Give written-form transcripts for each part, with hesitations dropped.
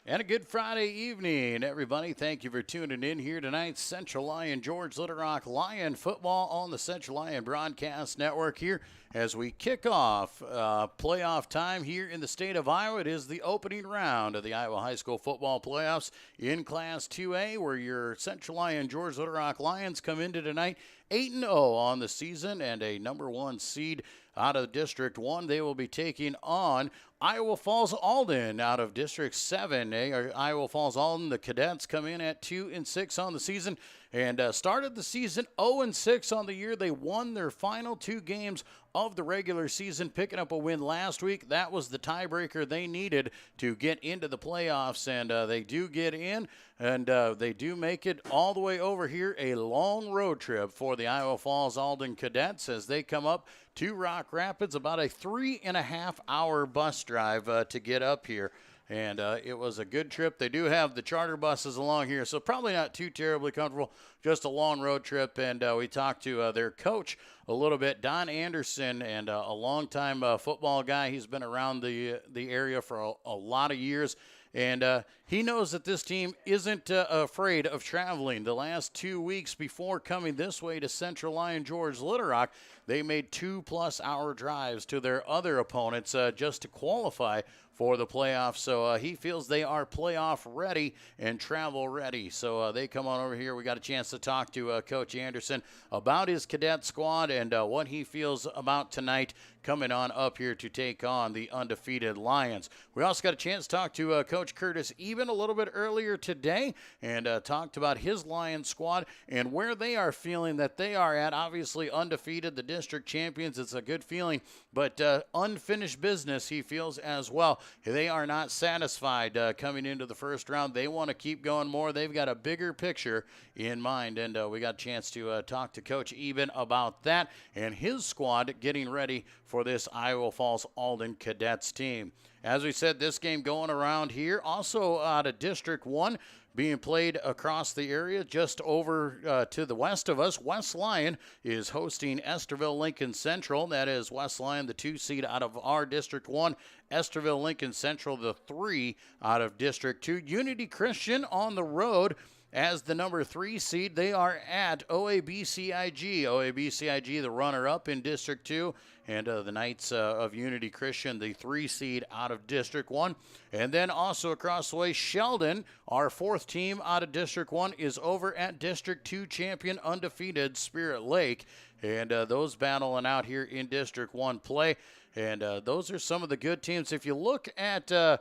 And a good Friday evening, everybody. Thank you for tuning in here tonight. Central Lyon, George Little Rock Lion football on the Central Lyon Broadcast Network here as we kick off playoff time here in the state of Iowa. It is the opening round of the Iowa High School football playoffs in Class 2A, where your Central Lyon, George Little Rock Lions come into tonight 8-0 on the season and a number one seed out of District 1. They will be taking on Iowa Falls-Alden out of District 7. Iowa Falls-Alden, the Cadets, come in at 2-6 on the season and started the season 0-6 on the year. They won their final two games of the regular season, picking up a win last week. That was the tiebreaker they needed to get into the playoffs, and they do get in, and they do make it all the way over here. A long road trip for the Iowa Falls-Alden Cadets as they come up to Rock Rapids, about a 3.5-hour bus drive to get up here. And it was a good trip. They do have the charter buses along here, so probably not too terribly comfortable, just a long road trip. And we talked to their coach a little bit, Don Anderson, and a longtime football guy. He's been around the area for a lot of years. And he knows that this team isn't afraid of traveling. The last 2 weeks before coming this way to Central Lyon, George Little Rock, they made 2+ hour drives to their other opponents just to qualify for the playoffs. So he feels they are playoff ready and travel ready. So they come on over here. We got a chance to talk to Coach Anderson about his cadet squad and what he feels about tonight coming on up here to take on the undefeated Lions. We also got a chance to talk to Coach Curtis Eben a little bit earlier today and talked about his Lions squad and where they are feeling that they are at. Obviously undefeated, the district champions. It's a good feeling, but unfinished business, he feels as well. They are not satisfied coming into the first round. They want to keep going more. They've got a bigger picture in mind, and we got a chance to talk to Coach Eben about that and his squad getting ready for this Iowa Falls-Alden Cadets team. As we said, this game going around here, also out of District 1, being played across the area just over to the west of us. West Lyon is hosting Esterville Lincoln Central. That is West Lyon, the 2 seed out of our District 1. Esterville Lincoln Central, the 3 out of District 2. Unity Christian on the road as the number 3 seed. They are at OABCIG. OABCIG, the runner-up in District 2. And the Knights of Unity Christian, the 3 seed out of District 1. And then also across the way, Sheldon, our 4th team out of District 1, is over at District 2 champion undefeated Spirit Lake. And those battling out here in District 1 play. And those are some of the good teams. If you look at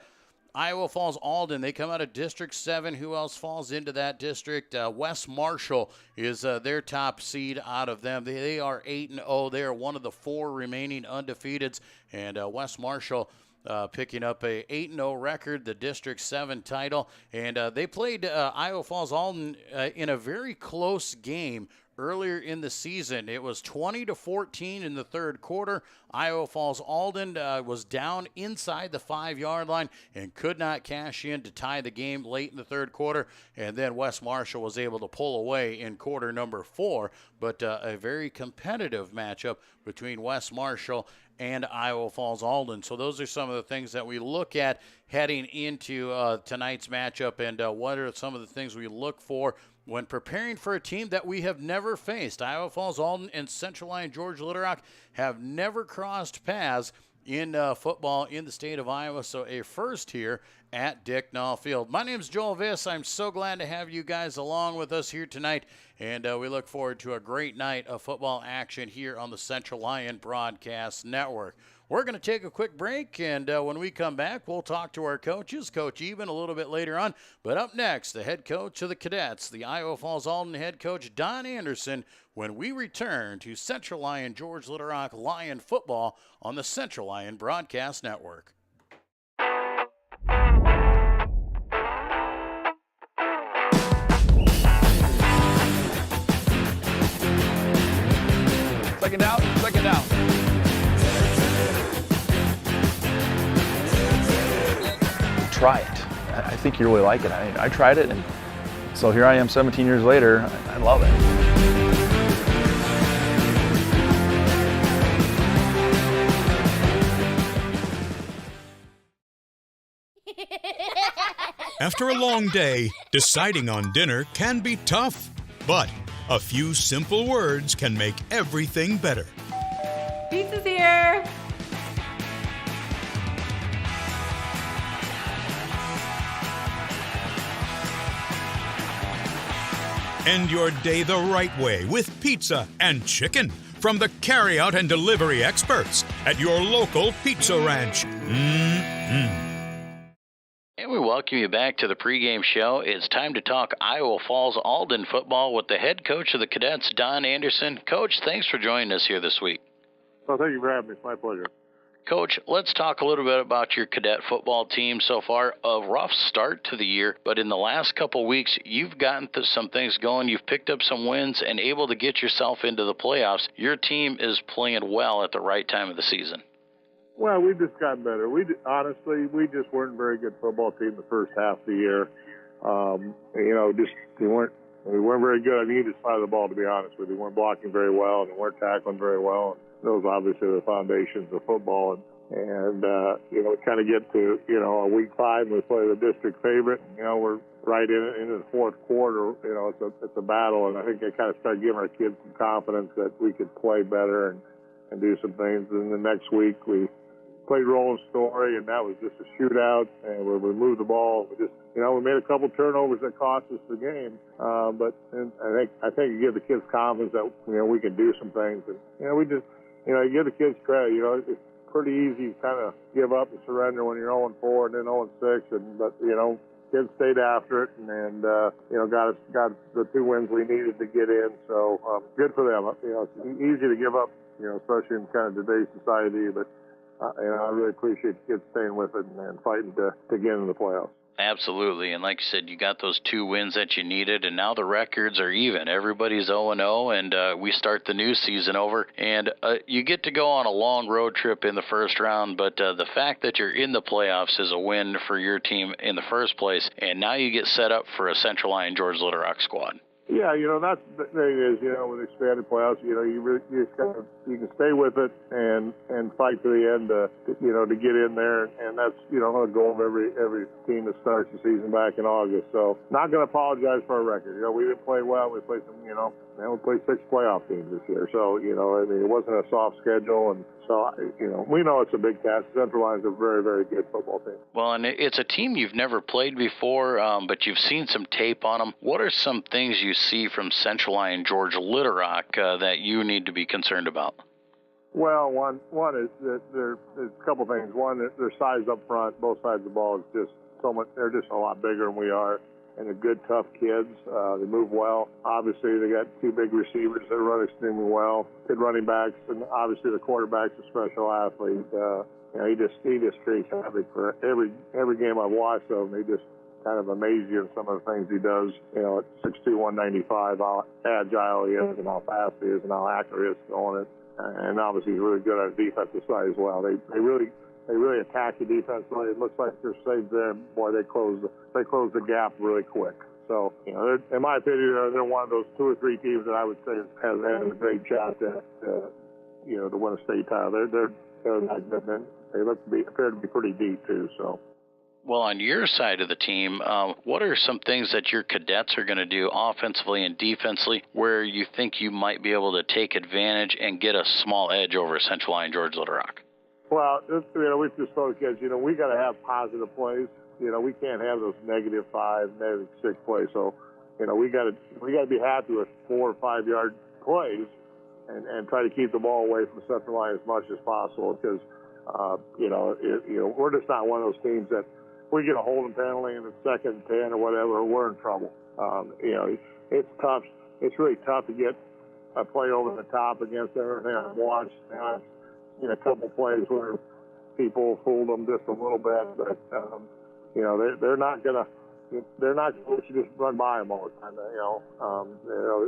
Iowa Falls-Alden, they come out of District 7. Who else falls into that district? West Marshall is their top seed out of them. They are 8-0. They are one of the 4 remaining undefeateds. And West Marshall picking up a 8-0 record, the District 7 title. And they played Iowa Falls-Alden in a very close game earlier in the season. It was 20-14 in the third quarter. Iowa Falls-Alden was down inside the 5-yard line and could not cash in to tie the game late in the third quarter. And then West Marshall was able to pull away in quarter number 4. But a very competitive matchup between West Marshall and Iowa Falls-Alden. So those are some of the things that we look at heading into tonight's matchup, and what are some of the things we look for when preparing for a team that we have never faced. Iowa Falls-Alden and Central Lyon George Little Rock have never crossed paths in football in the state of Iowa, so a first here at Dick Nall Field. My name's Joel Viss. I'm so glad to have you guys along with us here tonight, and we look forward to a great night of football action here on the Central Lyon Broadcast Network. We're going to take a quick break, and when we come back, we'll talk to our coaches, Coach Eben, a little bit later on. But up next, the head coach of the Cadets, the Iowa Falls-Alden head coach, Don Anderson, when we return to Central Lyon George Little Rock Lion football on the Central Lyon Broadcast Network. Second down, second down. Try it. I think you really like it. I tried it, and so here I am 17 years later. I love it. After a long day, deciding on dinner can be tough, but a few simple words can make everything better. Pizza's here! End your day the right way with pizza and chicken from the carryout and delivery experts at your local Pizza Ranch. And we welcome you back to the pregame show. It's time to talk Iowa Falls-Alden football with the head coach of the Cadets, Don Anderson. Coach, thanks for joining us here this week. Well, thank you for having me. It's my pleasure. Coach, let's talk a little bit about your cadet football team so far. A rough start to the year, but in the last couple of weeks, you've gotten some things going. You've picked up some wins and able to get yourself into the playoffs. Your team is playing well at the right time of the season. Well, we just got better. Honestly, we just weren't a very good football team the first half of the year. We weren't very good on either side of the ball, to be honest with you. We weren't blocking very well and we weren't tackling very well. Those obviously are the foundations of football. And we kind of get to, week 5 and we play the district favorite. We're right into the fourth quarter. It's a battle. And I think they kind of started giving our kids some confidence that we could play better and do some things. And the next week we played Roland Story, and that was just a shootout. And we moved the ball. We made a couple turnovers that cost us the game. But I think you give the kids confidence that, we can do some things. And, you give the kids credit. It's pretty easy to kind of give up and surrender when you're 0-4 and then 0-6. But kids stayed after it and got the 2 wins we needed to get in. So good for them. It's easy to give up, especially in kind of today's society. But I really appreciate the kids staying with it and fighting to get into the playoffs. Absolutely, and like you said, you got those 2 wins that you needed, and now the records are even. Everybody's 0-0, and we start the new season over, and you get to go on a long road trip in the first round, but the fact that you're in the playoffs is a win for your team in the first place, and now you get set up for a Central Lyon George Little Rock squad. Yeah, that's the thing is, with expanded playoffs, you can stay with it and fight to the end to get in there, and that's the goal of every team that starts the season back in August. So not going to apologize for our record. We didn't play well. We played we played 6 playoff teams this year. So it wasn't a soft schedule, and so we know it's a big task. Central Lyon's a very, very good football team. Well, and it's a team you've never played before, but you've seen some tape on them. What are some things you see from Central Lyon George Little Rock that you need to be concerned about? Well, one is that there's a couple things. One, their size up front, both sides of the ball is just so much. They're just a lot bigger than we are, and they're good, tough kids. They move well. Obviously, they got 2 big receivers that run extremely well. Good running backs, and obviously the quarterback's a special athlete. He just creates havoc for every game I've watched of him. He just kind of amazes you in some of the things he does. At 6'2", 195, how agile he is and how fast he is and how accurate he is throwing it. And obviously he's really good on the defensive side as well. They really attack the defense. It looks like they're safe there. Boy, they close the gap really quick. So, in my opinion, they're one of those 2 or 3 teams that I would say has had a great shot to win a state title. They're not good. They appear to be pretty deep too. So. Well, on your side of the team, what are some things that your cadets are going to do offensively and defensively where you think you might be able to take advantage and get a small edge over Central Lyon George Little Rock? Well, we just told kids, we got to have positive plays. We can't have those -5, -6 plays. So, we got to be happy with 4 or 5 yard plays and try to keep the ball away from Central Lyon as much as possible because, we're just not one of those teams that we get a holding penalty in the 2nd and 10 or whatever, we're in trouble. It's tough. It's really tough to get a play over the top against everything I've watched. I've seen a couple plays where people fooled them just a little bit, but they're not going to let you just run by them all the time.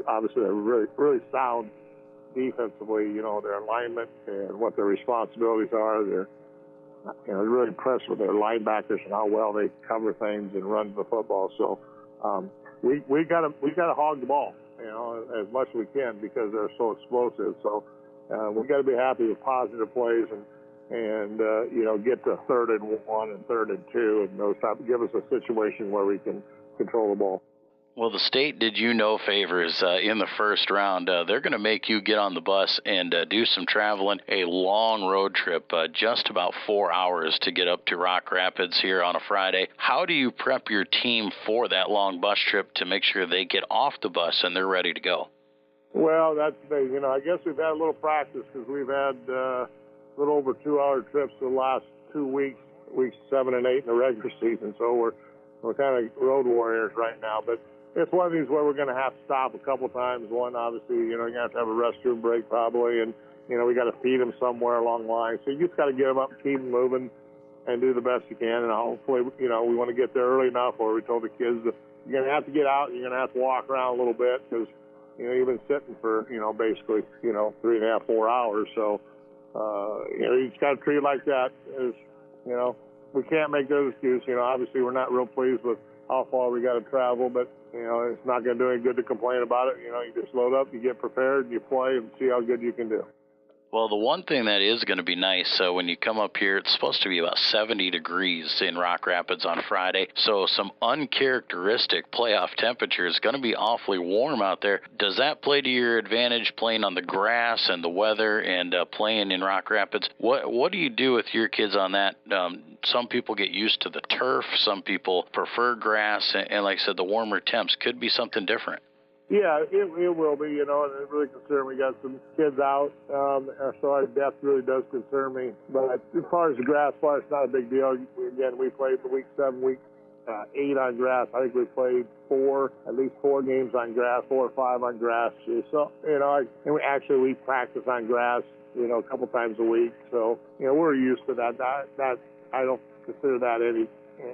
Obviously they're really, really sound defensively. Their alignment and what their responsibilities are. They're really impressed with their linebackers and how well they cover things and run the football. So we got to hog the ball, as much as we can because they're so explosive. So we got to be happy with positive plays and get to 3rd and 1 and 3rd and 2, and those give us a situation where we can control the ball. Well, the state did you no favors in the first round. They're going to make you get on the bus and do some traveling, a long road trip, just about 4 hours to get up to Rock Rapids here on a Friday. How do you prep your team for that long bus trip to make sure they get off the bus and they're ready to go? Well, that's the, I guess we've had a little practice because we've had a little over 2-hour trips the last 2 weeks, weeks 7 and 8 in the regular season. So we're kind of road warriors right now, but it's one of these where we're going to have to stop a couple times. One, obviously, you're going to have to have a restroom break probably, and, we got to feed them somewhere along the line. So you just got to get them up and keep them moving and do the best you can. And hopefully, we want to get there early enough where we told the kids that you're going to have to get out, you're going to have to walk around a little bit because, you've been sitting for, basically, 3.5, 4 hours. So, you just got to treat it like that. We can't make those excuses. Obviously, we're not real pleased with how far we got to travel, but it's not going to do any good to complain about it. You just load up, you get prepared, you play, and see how good you can do. Well, the one thing that is going to be nice, when you come up here, it's supposed to be about 70 degrees in Rock Rapids on Friday, so some uncharacteristic playoff temperatures. It's going to be awfully warm out there. Does that play to your advantage, playing on the grass and the weather and playing in Rock Rapids? What do you do with your kids on that? Some people get used to the turf. Some people prefer grass, and like I said, the warmer temps could be something different. Yeah, it will be, and it really concerns me. We got some kids out, so our depth really does concern me. But as far as the grass part, it's not a big deal. Again, we played the week 7, week 8 on grass. I think we played at least 4 games on grass, 4 or 5 on grass. So, we practice on grass, a couple times a week. So, we're used to that. That I don't consider that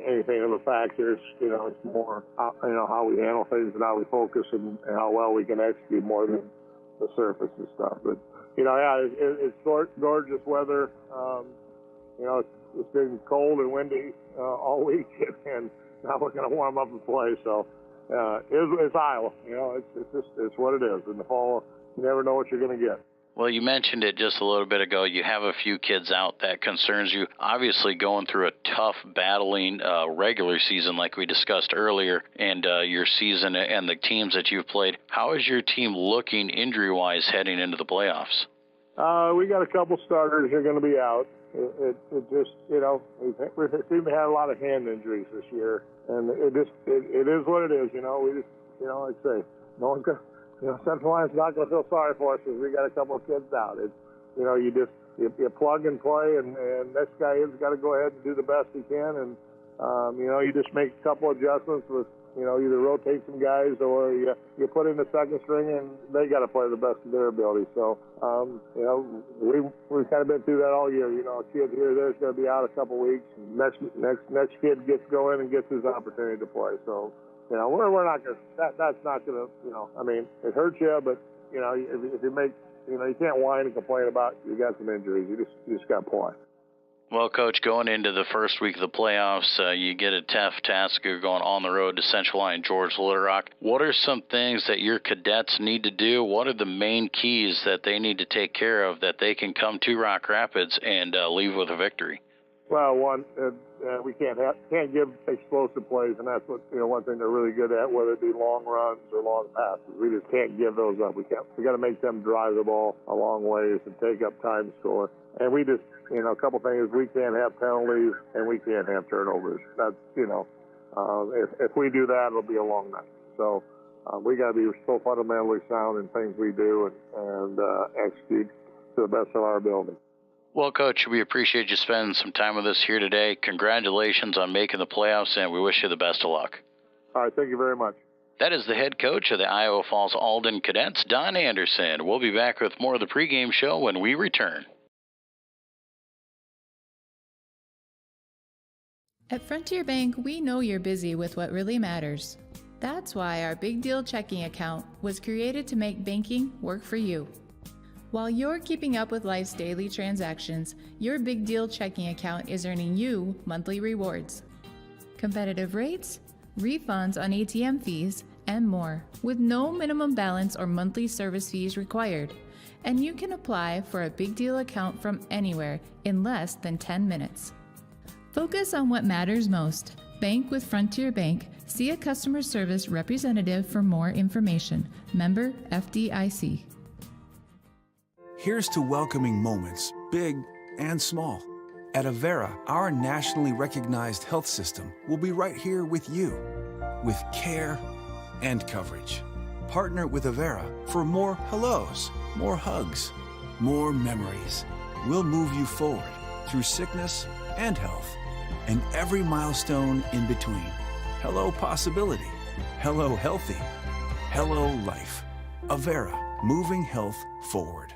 anything of a factor. It's more, how we handle things and how we focus and how well we can execute more than the surface and stuff. But, it's gorgeous weather. It's been cold and windy all week, and now we're going to warm up and play. So, it's Iowa. It's what it is. In the fall, you never know what you're going to get. Well, you mentioned it just a little bit ago. You have a few kids out that concerns you. Obviously going through a tough battling regular season like we discussed earlier, and your season and the teams that you've played. How is your team looking injury-wise heading into the playoffs? We got a couple starters who are going to be out. It just, we seem to have a lot of hand injuries this year. And it is what it is, We just, like I say, no one's going to. Central Lyon's not going to feel sorry for us because we got a couple of kids out. It's, you plug and play, and next guy has got to go ahead and do the best he can. And, you just make a couple adjustments with, either rotate some guys or you put in the second string and they got to play the best of their ability. So, we've kind of been through that all year. A kid here or there's going to be out a couple weeks. Next kid gets going and gets his opportunity to play. So, we're not going to, that's not going to, it hurts you, but, if you make, you can't whine and complain about you got some injuries. You just got to play. Well, Coach, going into the first week of the playoffs, you get a tough task. You're going on the road to Central Lyon, George Little Rock. What are some things that your cadets need to do? What are the main keys that they need to take care of that they can come to Rock Rapids and leave with a victory? Well, one, we can't give explosive plays, and that's what one thing they're really good at, whether it be long runs or long passes. We just can't give those up. We got to make them drive the ball a long ways and take up time to score. And we just, a couple things, we can't have penalties and we can't have turnovers. That's, if we do that, it'll be a long night. So we got to be so fundamentally sound in things we do and execute to the best of our ability. Well, Coach, we appreciate you spending some time with us here today. Congratulations on making the playoffs, and we wish you the best of luck. All right, thank you very much. That is the head coach of the Iowa Falls-Alden Cadets, Don Anderson. We'll be back with more of the pregame show when we return. At Frontier Bank, we know you're busy with what really matters. That's why our Big Deal checking account was created to make banking work for you. While you're keeping up with life's daily transactions, your Big Deal checking account is earning you monthly rewards. Competitive rates, refunds on ATM fees, and more, with no minimum balance or monthly service fees required. and you can apply for a Big Deal account from anywhere in less than 10 minutes. Focus on what matters most. Bank with Frontier Bank. See a customer service representative for more information. Member FDIC. Here's to welcoming moments, big and small. At Avera, our nationally recognized health system will be right here with you, with care and coverage. Partner with Avera for more hellos, more hugs, more memories. We'll move you forward through sickness and health, and every milestone in between. Hello possibility. Hello healthy. Hello life. Avera, moving health forward.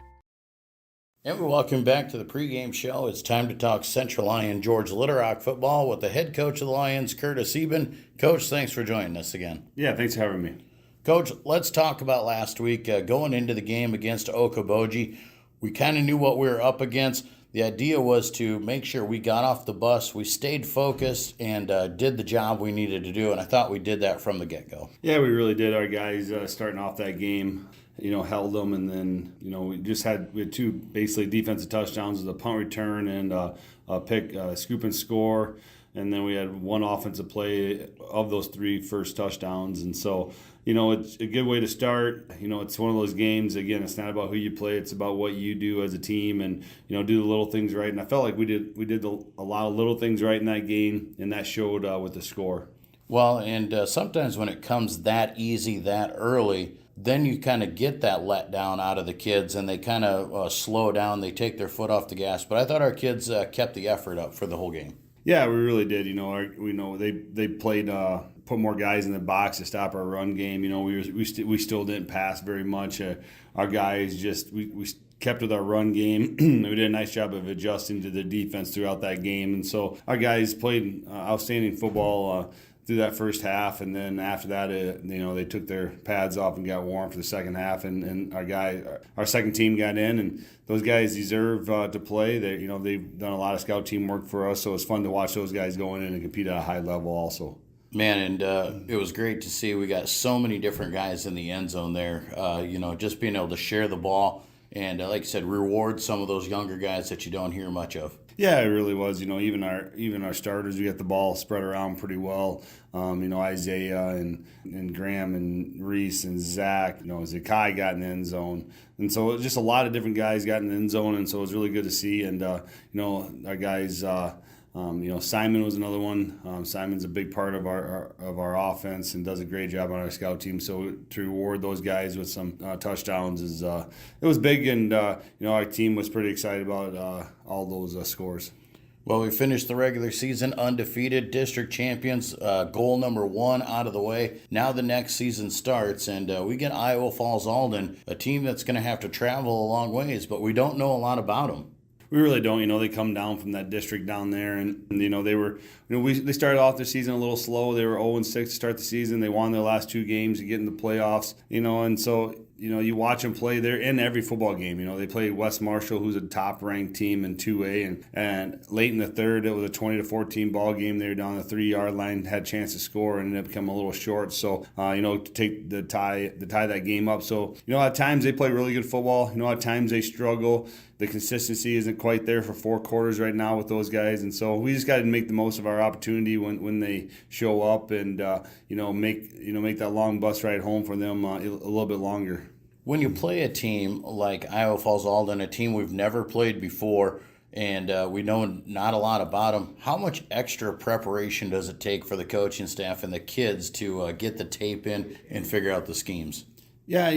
And we're welcome back to the pregame show. It's time to talk Central Lyon George Little Rock football with the head coach of the Lions, Curtis Eben. Coach, thanks for joining us again. Yeah, thanks for having me. Coach, let's talk about last week. Going into the game against Okoboji, we kind of knew what we were up against. The idea was to make sure we got off the bus, we stayed focused, and did the job we needed to do, and I thought we did that from the get-go. Yeah, we really did. Our guys starting off that game, held them, and then, we had two basically defensive touchdowns with a punt return and a pick, scoop and score, and then we had one offensive play of those three first touchdowns, and so, it's a good way to start. It's one of those games, again, it's not about who you play, it's about what you do as a team and, do the little things right. And I felt like we did a lot of little things right in that game, and that showed with the score. Well, and sometimes when it comes that easy, that early, then you kind of get that letdown out of the kids, and they kind of slow down, they take their foot off the gas. But I thought our kids kept the effort up for the whole game. Yeah, we really did. They played, put more guys in the box to stop our run game. We still didn't pass very much. Our guys we kept with our run game. We did a nice job of adjusting to the defense throughout that game, and so our guys played outstanding football through that first half, and then after that, they took their pads off and got warm for the second half, and our second team got in, and those guys deserve to play. They've done a lot of scout team work for us, so it's fun to watch those guys go in and compete at a high level also. Man, and it was great to see. We got so many different guys in the end zone there. Just being able to share the ball and, like I said, reward some of those younger guys that you don't hear much of. Yeah, it really was. Even our starters, we got the ball spread around pretty well. Isaiah and Graham and Reese and Zach. Zakai got in the end zone, and so just a lot of different guys got in the end zone, and so it was really good to see. And our guys. Simon was another one. Simon's a big part of our offense and does a great job on our scout team. So to reward those guys with some touchdowns it was big, and our team was pretty excited about all those scores. Well, we finished the regular season undefeated, district champions, goal number 1 out of the way. Now the next season starts, and we get Iowa Falls-Alden, a team that's going to have to travel a long ways, but we don't know a lot about them. We really don't. They come down from that district down there, and they were. They started off their season a little slow. They were 0-6 to start the season. They won their last 2 games to get in the playoffs. And so you watch them play. They're in every football game. They play West Marshall, who's a top-ranked team in 2A, and late in the third, it was a 20-14 ball game. They were down the 3-yard line, had a chance to score, and it became a little short. So to take the tie that game up. So at times they play really good football. At times they struggle. The consistency isn't quite there for 4 quarters right now with those guys, and so we just got to make the most of our opportunity when they show up, and make that long bus ride home for them a little bit longer. When you play a team like Iowa Falls-Alden, a team we've never played before, and we know not a lot about them, how much extra preparation does it take for the coaching staff and the kids to get the tape in and figure out the schemes? Yeah,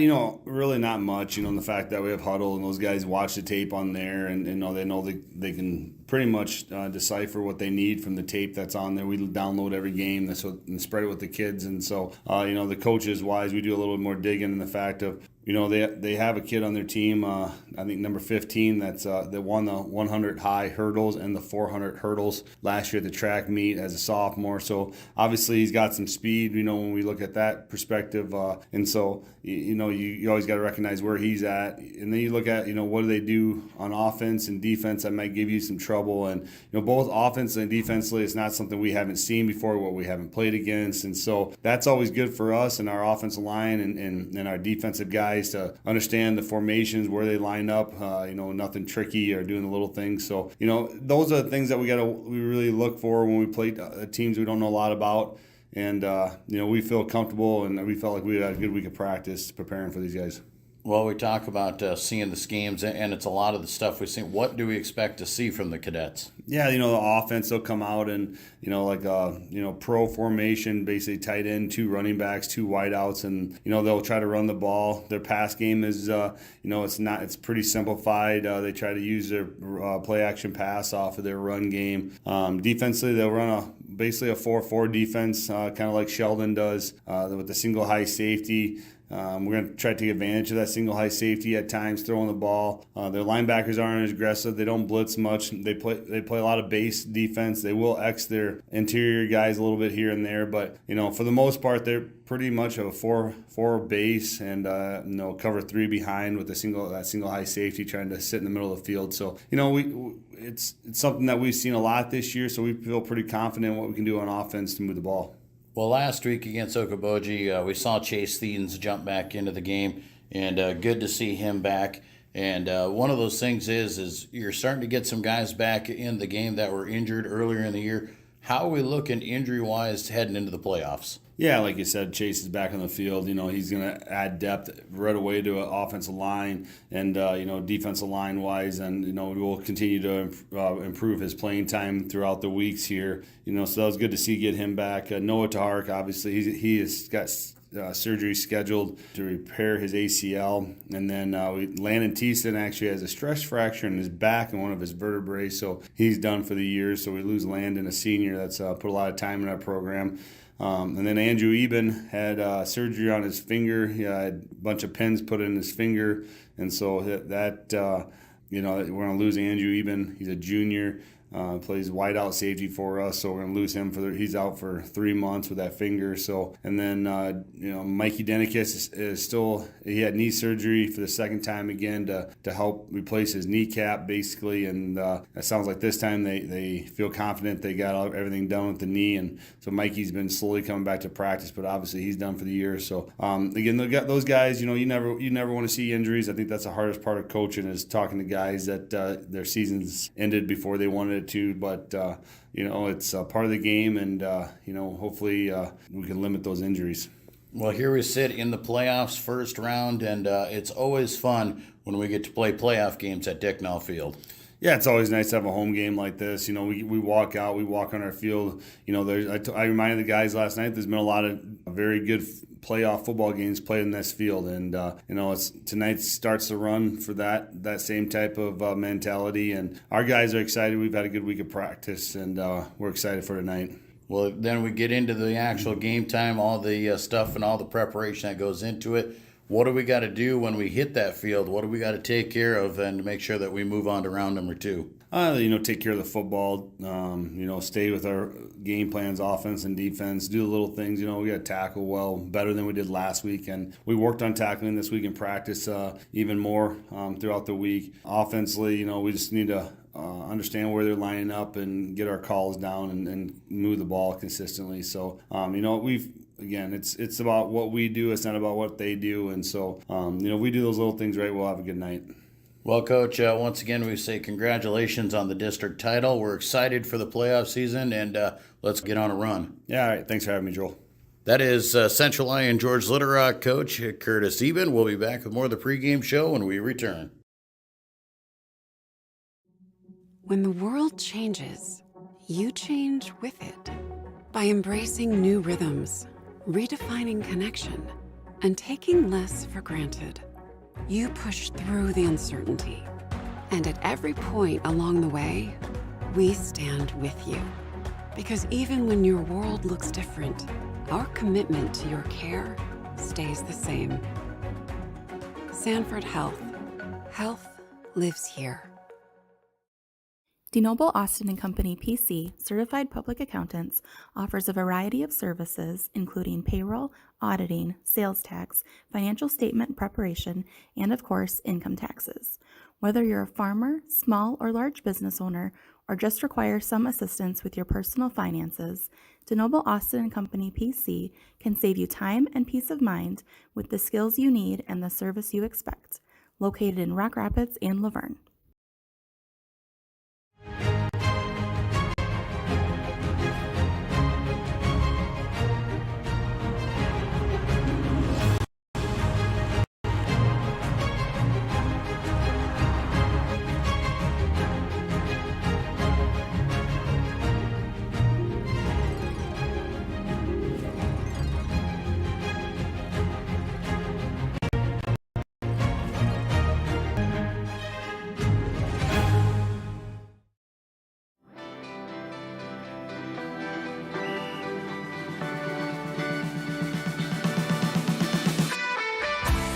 really not much. The fact that we have huddle and those guys watch the tape on there, and they know they can pretty much decipher what they need from the tape that's on there. We download every game and spread it with the kids, and so the coaches wise, we do a little bit more digging in the fact of they have a kid on their team, I think number 15, that won the 100 high hurdles and the 400 hurdles last year at the track meet as a sophomore. So obviously he's got some speed, when we look at that perspective. And so, you always got to recognize where he's at. And then you look at, what do they do on offense and defense that might give you some trouble. And, both offense and defensively, it's not something we haven't seen before, what we haven't played against. And so that's always good for us and our offensive line and our defensive guys guys to understand the formations, where they line up, nothing tricky or doing the little things. So, those are the things that we really look for when we play teams we don't know a lot about. And, we feel comfortable, and we felt like we had a good week of practice preparing for these guys. Well, we talk about seeing the schemes, and it's a lot of the stuff we've seen. What do we expect to see from the cadets? Yeah, the offense will come out and, pro formation, basically tight end, 2 running backs, 2 wideouts, and, they'll try to run the ball. Their pass game is, it's pretty simplified. They try to use their play action pass off of their run game. Defensively, they'll run basically a 4-4 defense, kind of like Sheldon does, with the single high safety. We're going to try to take advantage of that single high safety at times, throwing the ball. Their linebackers aren't as aggressive. They don't blitz much. They play a lot of base defense. They will X their interior guys a little bit here and there, but for the most part, they're pretty much of a 4 base and cover 3 behind with that single high safety, trying to sit in the middle of the field. So it's something that we've seen a lot this year. So we feel pretty confident in what we can do on offense to move the ball. Well, last week against Okoboji, we saw Chase Thedens jump back into the game, and good to see him back. And one of those things is you're starting to get some guys back in the game that were injured earlier in the year. How are we looking injury-wise heading into the playoffs? Yeah, like you said, Chase is back on the field. He's going to add depth right away to an offensive line and, defensive line-wise. And, we'll continue to improve his playing time throughout the weeks here. So that was good to see get him back. Noah Tahark, obviously, he has got surgery scheduled to repair his ACL. And then Landon Thiessen actually has a stress fracture in his back and one of his vertebrae. So he's done for the year. So we lose Landon, a senior that's put a lot of time in our program. And then Andrew Eben had surgery on his finger. He had a bunch of pins put in his finger. And so that we're going to lose Andrew Eben. He's a junior. Plays wideout safety for us, so we're going to lose him he's out for 3 months with that finger. So, and then Mikey Denikis is still, he had knee surgery for the second time again to help replace his kneecap basically, and it sounds like this time they feel confident they got everything done with the knee, and so Mikey's been slowly coming back to practice, but obviously he's done for the year. So again, those guys, you never want to see injuries. I think that's the hardest part of coaching, is talking to guys that their seasons ended before they wanted to, but it's part of the game, and hopefully we can limit those injuries. Well, here we sit in the playoffs, first round, and it's always fun when we get to play playoff games at Dicknall Field. Yeah, it's always nice to have a home game like this. We walk out, we walk on our field. I reminded the guys last night, there's been a lot of very good playoff football games played in this field, and tonight starts the run for that same type of mentality. And our guys are excited. We've had a good week of practice, and we're excited for tonight. Well, then we get into the actual game time, all the stuff and all the preparation that goes into it. What do we got to do when we hit that field? What do we got to take care of and make sure that we move on to round number 2? Take care of the football, stay with our game plans, offense and defense, do the little things. We got to tackle well, better than we did last week. And we worked on tackling this week in practice even more throughout the week. Offensively, we just need to understand where they're lining up and get our calls down and move the ball consistently. So, Again, it's about what we do. It's not about what they do. And so, we do those little things right, we'll have a good night. Well, Coach, once again, we say congratulations on the district title. We're excited for the playoff season, and let's get on a run. Yeah, all right. Thanks for having me, Joel. That is Central Lyon George Little Rock coach Curtis Eben. We'll be back with more of the pregame show when we return. When the world changes, you change with it. By embracing new rhythms, redefining connection, and taking less for granted, you push through the uncertainty. And at every point along the way, we stand with you. Because even when your world looks different, our commitment to your care stays the same. Sanford Health. Health lives here. DeNoble Austin & Company PC, certified public accountants, offers a variety of services including payroll, auditing, sales tax, financial statement preparation, and of course, income taxes. Whether you're a farmer, small or large business owner, or just require some assistance with your personal finances, DeNoble Austin & Company PC can save you time and peace of mind with the skills you need and the service you expect. Located in Rock Rapids and Laverne.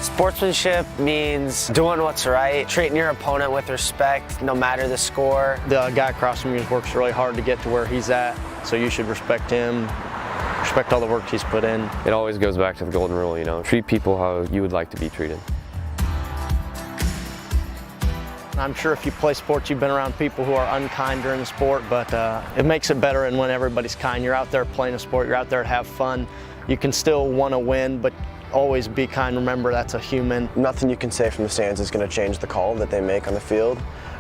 Sportsmanship means doing what's right, treating your opponent with respect, no matter the score. The guy across from you works really hard to get to where he's at, so you should respect him, respect all the work he's put in. It always goes back to the golden rule, you know, treat people how you would like to be treated. I'm sure if you play sports, you've been around people who are unkind during the sport, but it makes it better and when everybody's kind. You're out there playing a sport, you're out there to have fun. You can still want to win, but always be kind. Remember, that's a human. Nothing you can say from the stands is going to change the call that they make on the field.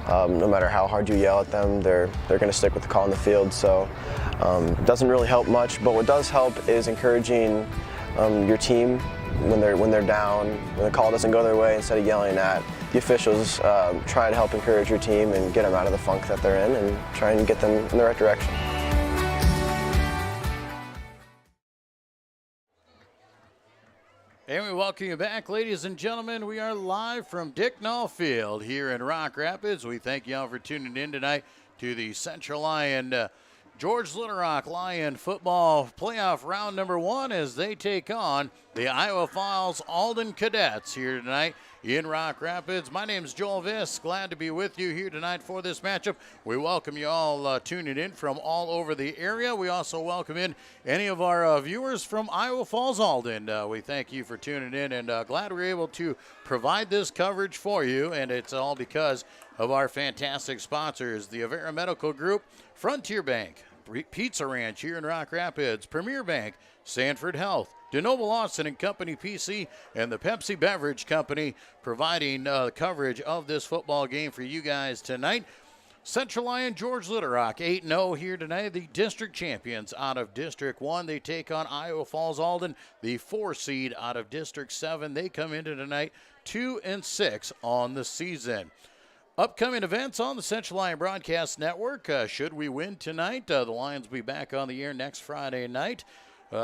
No matter how hard you yell at them, they're going to stick with the call on the field. So it doesn't really help much. But what does help is encouraging your team when they're down, when the call doesn't go their way. Instead of yelling at the officials, try to help encourage your team and get them out of the funk that they're in and try and get them in the right direction. And we welcome you back, ladies and gentlemen. We are live from Dicknall Field here in Rock Rapids. We thank you all for tuning in tonight to the Central Lyon George Little Rock Lion football playoff round number 1 as they take on the Iowa Falls-Alden Cadets here tonight in Rock Rapids. My name is Joel Viss. Glad to be with you here tonight for this matchup. We welcome you all tuning in from all over the area. We also welcome in any of our viewers from Iowa Falls-Alden. We thank you for tuning in and glad we're able to provide this coverage for you, and it's all because of our fantastic sponsors, the Avera Medical Group, Frontier Bank, Pizza Ranch here in Rock Rapids, Premier Bank, Sanford Health, DeNoble Austin & Company PC, and the Pepsi Beverage Company providing coverage of this football game for you guys tonight. Central Lyon George Little Rock 8-0 here tonight. The district champions out of District 1. They take on Iowa Falls-Alden, the 4 seed out of District 7. They come into tonight 2-6 on the season. Upcoming events on the Central Lyon Broadcast Network. Should we win tonight, the Lions will be back on the air next Friday night.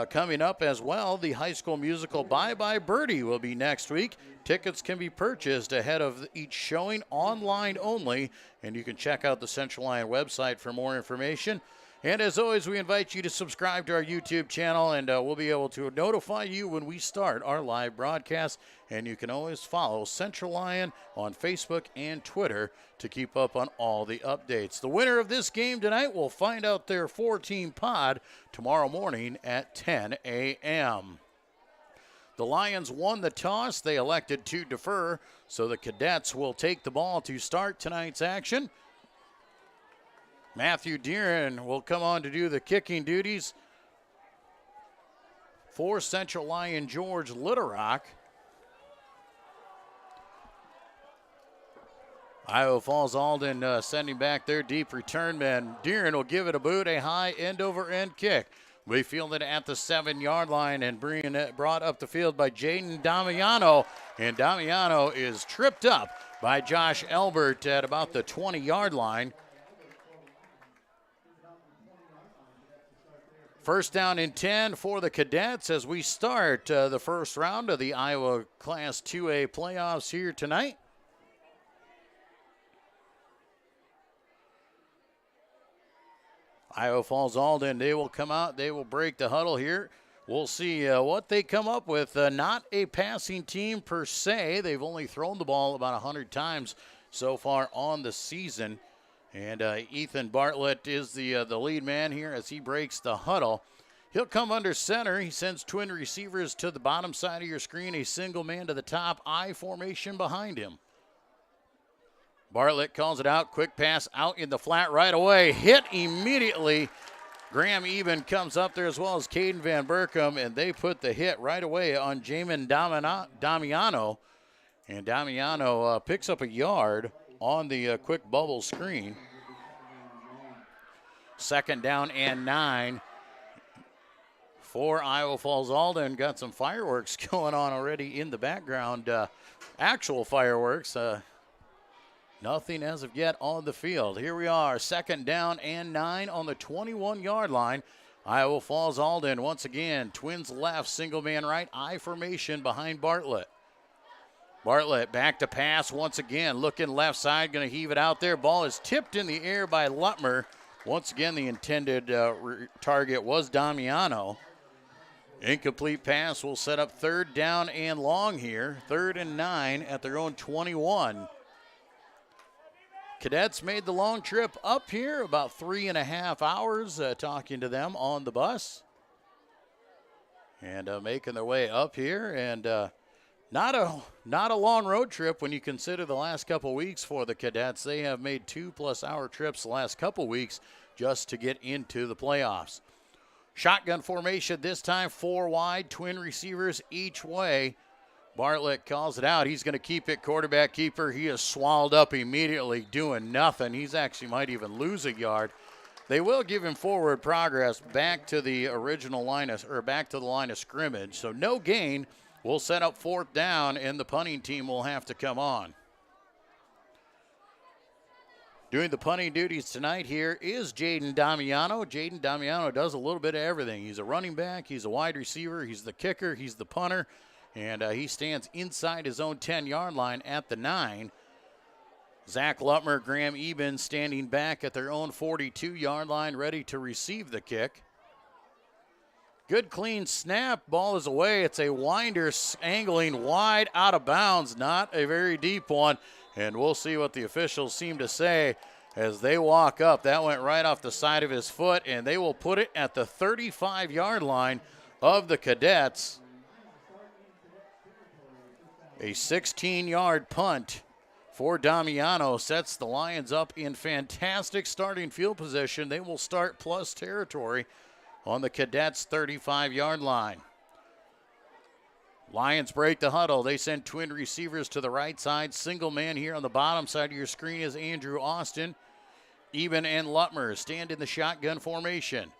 Coming up as well, the high school musical Bye Bye Birdie will be next week. Tickets can be purchased ahead of each showing online only, and you can check out the Central Lyon website for more information. And as always, we invite you to subscribe to our YouTube channel, and we'll be able to notify you when we start our live broadcast. And you can always follow Central Lyon on Facebook and Twitter to keep up on all the updates. The winner of this game tonight will find out their 4-team pod tomorrow morning at 10 a.m. The Lions won the toss. They elected to defer, so the Cadets will take the ball to start tonight's action. Matthew Deeren will come on to do the kicking duties for Central Lyon George Little Rock. Iowa Falls-Alden sending back their deep return man. Deeren will give it a boot, a high end-over-end kick. We field it at the 7-yard line and brought up the field by Jaden Damiano. And Damiano is tripped up by Josh Elbert at about the 20-yard line. First down and 10 for the Cadets as we start the first round of the Iowa Class 2A playoffs here tonight. Iowa Falls-Alden, they will come out, they will break the huddle here. We'll see what they come up with. Not a passing team per se. They've only thrown the ball about 100 times so far on the season. And Ethan Bartlett is the lead man here as he breaks the huddle. He'll come under center. He sends twin receivers to the bottom side of your screen, a single man to the top, I formation behind him. Bartlett calls it out. Quick pass out in the flat right away. Hit immediately Graham Eben comes up there as well as Caden Van Berkom, and they put the hit right away on Jamin Damiano. And Damiano picks up a yard on the quick bubble screen. 2nd down and 9 for Iowa Falls-Alden. Got some fireworks going on already in the background. Actual fireworks. Nothing as of yet on the field. Here we are, 2nd down and 9 on the 21-yard line. Iowa Falls-Alden once again, twins left, single man right, I formation behind Bartlett. Bartlett back to pass once again, looking left side, going to heave it out there. Ball is tipped in the air by Lutmer. Once again, the intended target was Damiano. Incomplete pass will set up 3rd down and long here. 3rd and 9 at their own 21. Cadets made the long trip up here, about 3.5 hours, talking to them on the bus. And making their way up here. And not a long road trip when you consider the last couple weeks for the Cadets. They have made 2+ hour trips the last couple weeks just to get into the playoffs. Shotgun formation this time, 4 wide, twin receivers each way. Bartlett calls it out. He's going to keep it, quarterback keeper. He is swallowed up immediately, doing nothing. He's actually might even lose a yard. They will give him forward progress back to the original line back to the line of scrimmage. So no gain. We'll set up 4th down, and the punting team will have to come on. Doing the punting duties tonight here is Jaden Damiano. Jaden Damiano does a little bit of everything. He's a running back. He's a wide receiver. He's the kicker. He's the punter. And he stands inside his own 10-yard line at the 9. Zach Lutmer, Graham Eben standing back at their own 42-yard line, ready to receive the kick. Good clean snap. Ball is away. It's a winder angling wide out of bounds. Not a very deep one. And we'll see what the officials seem to say as they walk up. That went right off the side of his foot, and they will put it at the 35-yard line of the Cadets. A 16-yard punt for Damiano sets the Lions up in fantastic starting field position. They will start plus territory on the Cadets' 35-yard line. Lions break the huddle. They send twin receivers to the right side. Single man here on the bottom side of your screen is Andrew Austin. Eben and Lutmer stand in the shotgun formation.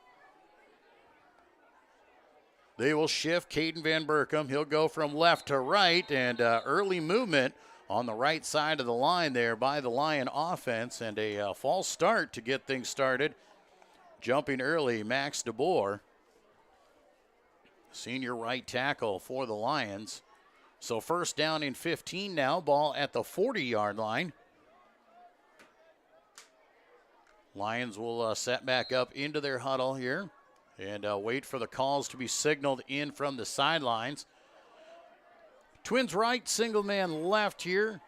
They will shift Caden Van Berkom. He'll go from left to right, and early movement on the right side of the line there by the Lion offense, and a false start to get things started. Jumping early, Max DeBoer, senior right tackle for the Lions. So 1st down and 15 now, ball at the 40-yard line. Lions will set back up into their huddle here and wait for the calls to be signaled in from the sidelines. Twins right, single man left here.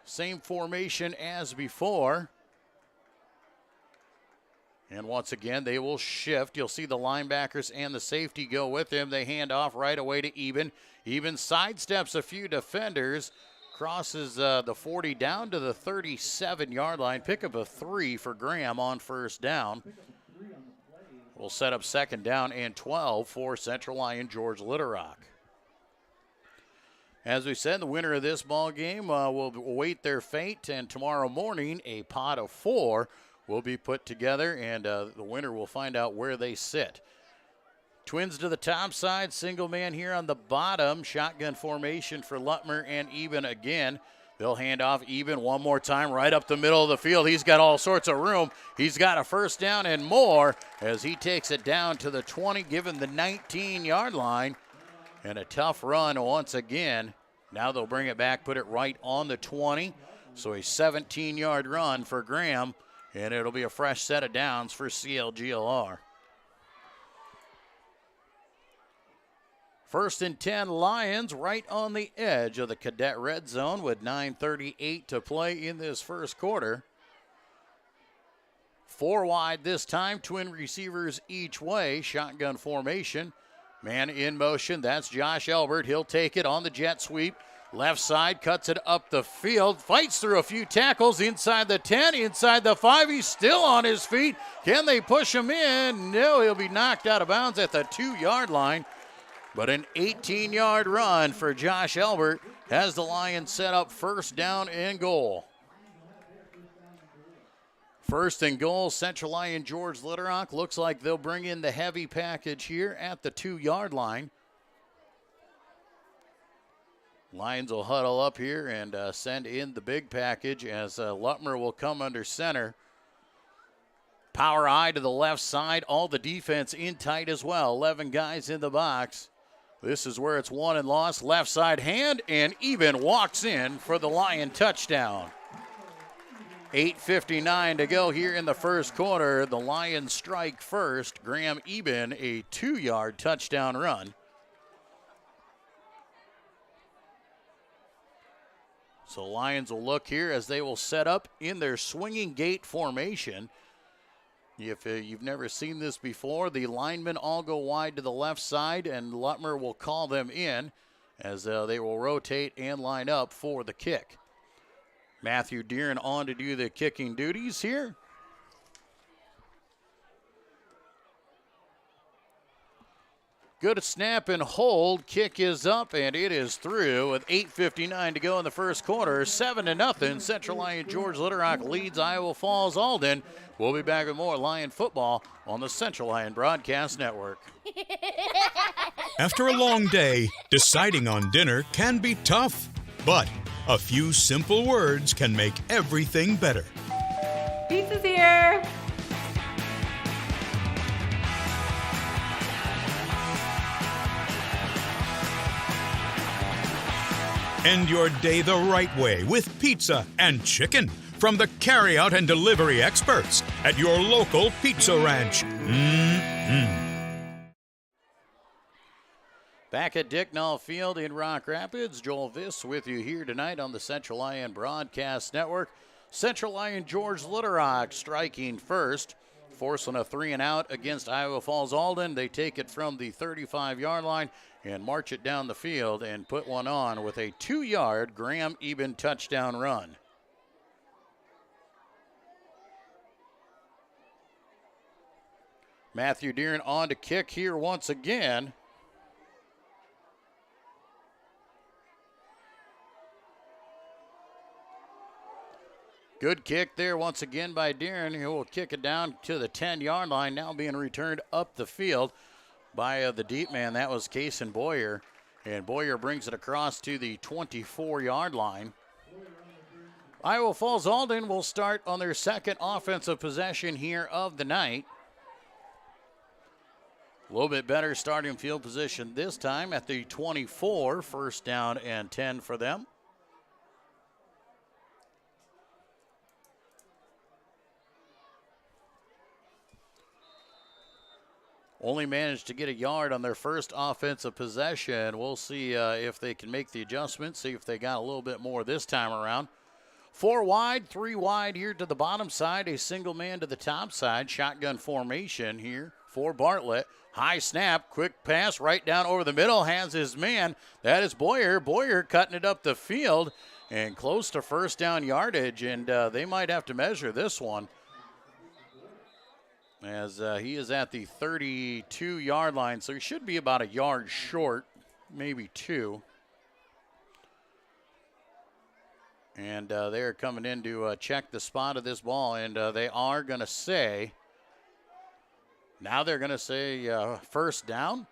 Same formation as before. And once again, they will shift. You'll see the linebackers and the safety go with him. They hand off right away to Eben. Eben sidesteps a few defenders, crosses the 40 down to the 37-yard line. Pick up a 3 for Graham on 1st down. We'll set up 2nd down and 12 for Central Lyon George Little Rock. As we said, the winner of this ball game will await their fate, and tomorrow morning a pot of 4 will be put together, and the winner will find out where they sit. Twins to the top side, single man here on the bottom. Shotgun formation for Lutmer and Eben again. They'll hand off Eben one more time right up the middle of the field. He's got all sorts of room. He's got a 1st down and more as he takes it down to the 20, given the 19-yard line. And a tough run once again. Now they'll bring it back, put it right on the 20. So a 17-yard run for Graham, and it'll be a fresh set of downs for CLGLR. 1st and 10 Lions right on the edge of the Cadet red zone with 9:38 to play in this first quarter. 4 wide this time, twin receivers each way, shotgun formation. Man in motion, that's Josh Elbert. He'll take it on the jet sweep. Left side, cuts it up the field, fights through a few tackles inside the 10, inside the 5. He's still on his feet. Can they push him in? No, he'll be knocked out of bounds at the 2-yard line. But an 18-yard run for Josh Elbert has the Lions set up first down and goal. First and goal, Central Lyon George Little Rock. Looks like they'll bring in the heavy package here at the 2-yard line. Lions will huddle up here and send in the big package as Lutmer will come under center. Power eye to the left side. All the defense in tight as well. 11 guys in the box. This is where it's won and lost. Left side hand, and Eben walks in for the Lion touchdown. 8:59 to go here in the first quarter. The Lions strike first. Graham Eben, a 2-yard touchdown run. So Lions will look here as they will set up in their swinging gate formation. If you've never seen this before, the linemen all go wide to the left side, and Lutmer will call them in as they will rotate and line up for the kick. Matthew Deeren on to do the kicking duties here. Good snap and hold. Kick is up, and it is through with 8:59 to go in the first quarter. 7-0. Central Lyon George Little Rock leads Iowa Falls-Alden. We'll be back with more Lion football on the Central Lyon Broadcast Network. After a long day, deciding on dinner can be tough, but a few simple words can make everything better. Pizza's here! End your day the right way with pizza and chicken from the carryout and delivery experts at your local Pizza Ranch. Back at Dicknall Field in Rock Rapids, Joel Viss with you here tonight on the Central Lyon Broadcast Network. Central Lyon George Little Rock striking first, forcing a 3-and-out against Iowa Falls-Alden. They take it from the 35-yard line and march it down the field and put one on with a 2-yard Graham Eben touchdown run. Matthew Deeren on to kick here once again. Good kick there once again by Deeren, who will kick it down to the 10-yard line, now being returned up the field by the deep man. That was Kason Boyer, and Boyer brings it across to the 24-yard line. Iowa Falls-Alden will start on their second offensive possession here of the night. A little bit better starting field position this time at the 24, first down and 10 for them. Only managed to get a yard on their first offensive possession. We'll see if they can make the adjustment, see if they got a little bit more this time around. 4 wide, 3 wide here to the bottom side, a single man to the top side. Shotgun formation here for Bartlett. High snap, quick pass right down over the middle, has his man. That is Boyer. Boyer cutting it up the field and close to first down yardage, and they might have to measure this one, as he is at the 32-yard line, so he should be about a yard short, maybe 2. And they're coming in to check the spot of this ball, and they are going to say, now they're going to say first down.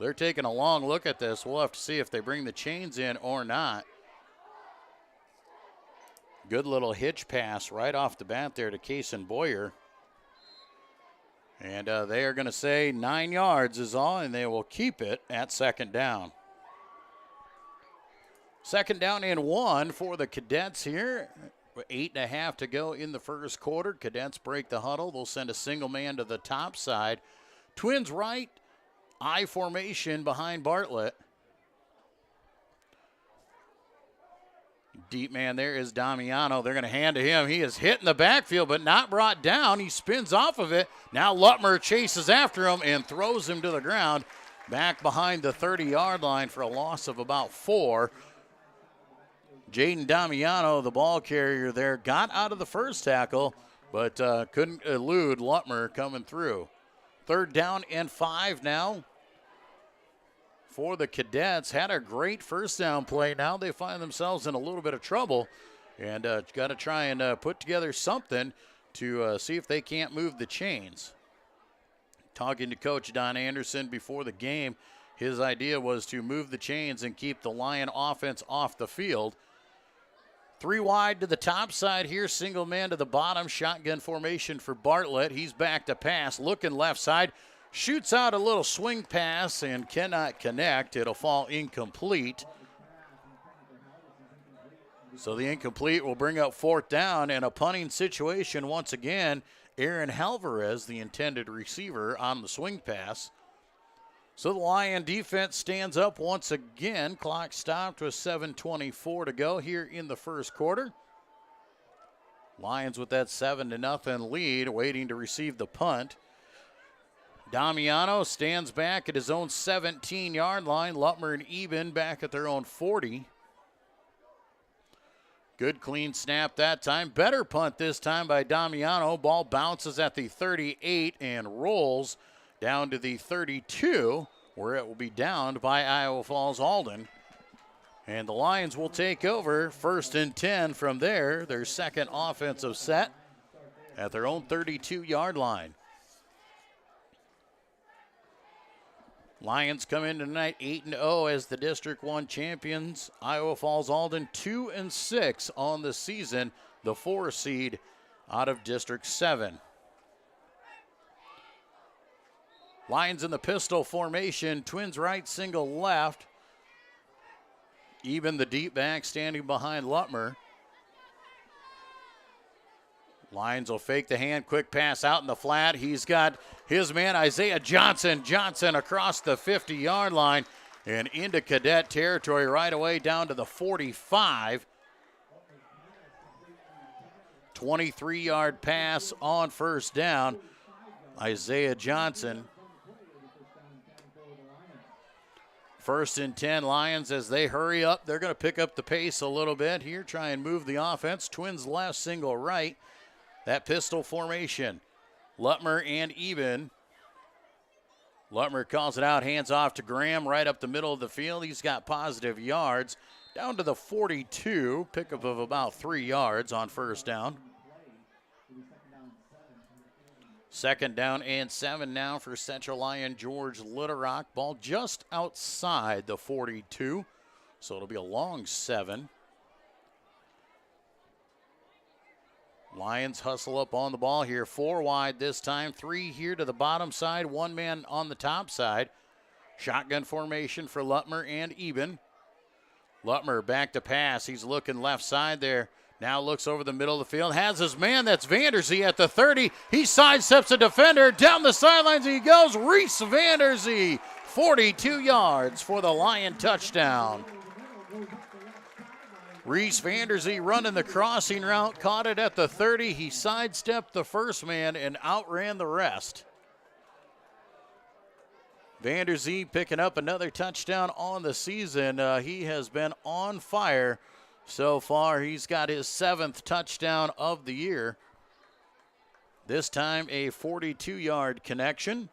They're taking a long look at this. We'll have to see if they bring the chains in or not. Good little hitch pass right off the bat there to Kason Boyer. And they are going to say 9 yards is all, and they will keep it at second down. Second down and 1 for the Cadets here. 8.5 to go in the first quarter. Cadets break the huddle. They'll send a single man to the top side. Twins right, I formation behind Bartlett. Deep man there is Damiano. They're going to hand to him. He is hit in the backfield, but not brought down. He spins off of it. Now Lutmer chases after him and throws him to the ground. back behind the 30-yard line for a loss of about 4. Jaden Damiano, the ball carrier there, got out of the first tackle, but couldn't elude Lutmer coming through. 3rd down and 5 now for the Cadets. Had a great first down play. Now they find themselves in a little bit of trouble, and got to try and put together something to see if they can't move the chains. Talking to Coach Don Anderson before the game, his idea was to move the chains and keep the Lion offense off the field. 3 wide to the top side here, single man to the bottom, shotgun formation for Bartlett. He's back to pass, looking left side, shoots out a little swing pass and cannot connect. It'll fall incomplete. So the incomplete will bring up 4th down and a punting situation once again. Aaron Alvarez, the intended receiver, on the swing pass. So the Lion defense stands up once again. Clock stopped with 7:24 to go here in the first quarter. Lions with that 7-0 lead, waiting to receive the punt. Damiano stands back at his own 17-yard line. Lutmer and Eben back at their own 40. Good clean snap that time. Better punt this time by Damiano. Ball bounces at the 38 and rolls down to the 32, where it will be downed by Iowa Falls-Alden. And the Lions will take over 1st and 10 from there, their second offensive set at their own 32-yard line. Lions come in tonight 8-0 as the District 1 champions. Iowa Falls-Alden 2-6 on the season, the 4 seed out of District 7. Lions in the pistol formation, twins right, single left. Even the deep back standing behind Lutmer. Lions will fake the hand, quick pass out in the flat. He's got his man Isaiah Johnson. Johnson across the 50-yard line and into Cadet territory right away down to the 45. 23-yard pass on first down. Isaiah Johnson. 1st and 10 Lions as they hurry up. They're going to pick up the pace a little bit here, try and move the offense. Twins left, single right. That pistol formation. Lutmer and Eben. Lutmer calls it out, hands off to Graham right up the middle of the field. He's got positive yards down to the 42. Pickup of about 3 yards on first down. 2nd down and 7 now for Central Lyon George Little Ball just outside the 42, so it'll be a long 7. Lions hustle up on the ball here. 4 wide this time, 3 here to the bottom side, 1 man on the top side. Shotgun formation for Lutmer and Eben. Lutmer back to pass. He's looking left side there. Now looks over the middle of the field. Has his man, that's Vanderzee at the 30. He sidesteps a defender. Down the sidelines he goes. Reese Vanderzee, 42 yards for the Lion touchdown. Reese Vanderzee running the crossing route, caught it at the 30. He sidestepped the first man and outran the rest. Vanderzee picking up another touchdown on the season. He has been on fire so far. He's got his 7th touchdown of the year. This time a 42-yard connection.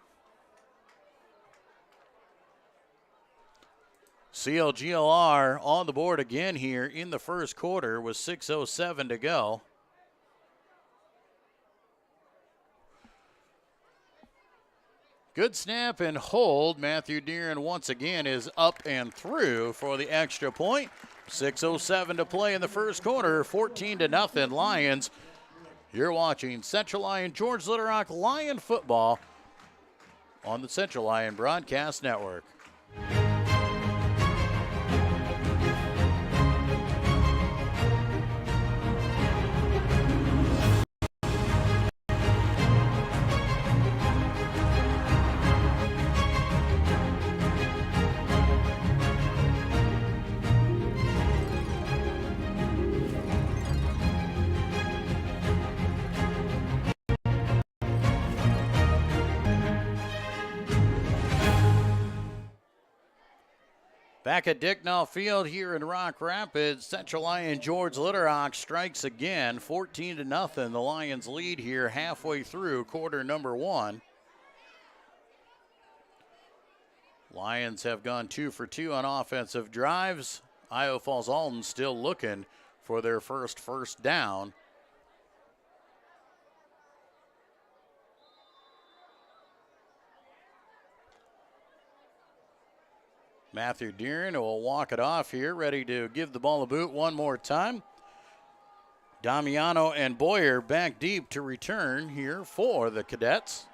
CLGLR on the board again here in the first quarter with 6:07 to go. Good snap and hold. Matthew Deeren once again is up and through for the extra point. 6:07 to play in the first quarter, 14-0 Lions. You're watching Central Lyon George Little Rock Lion football on the Central Lyon Broadcast Network. Back at Dicknall Field here in Rock Rapids, Central Lyon George Litterock strikes again, 14-0. The Lions lead here halfway through quarter number 1. Lions have gone 2 for 2 on offensive drives. Iowa Falls-Alden still looking for their first down. Matthew Deeren will walk it off here, ready to give the ball a boot one more time. Damiano and Boyer back deep to return here for the Cadets.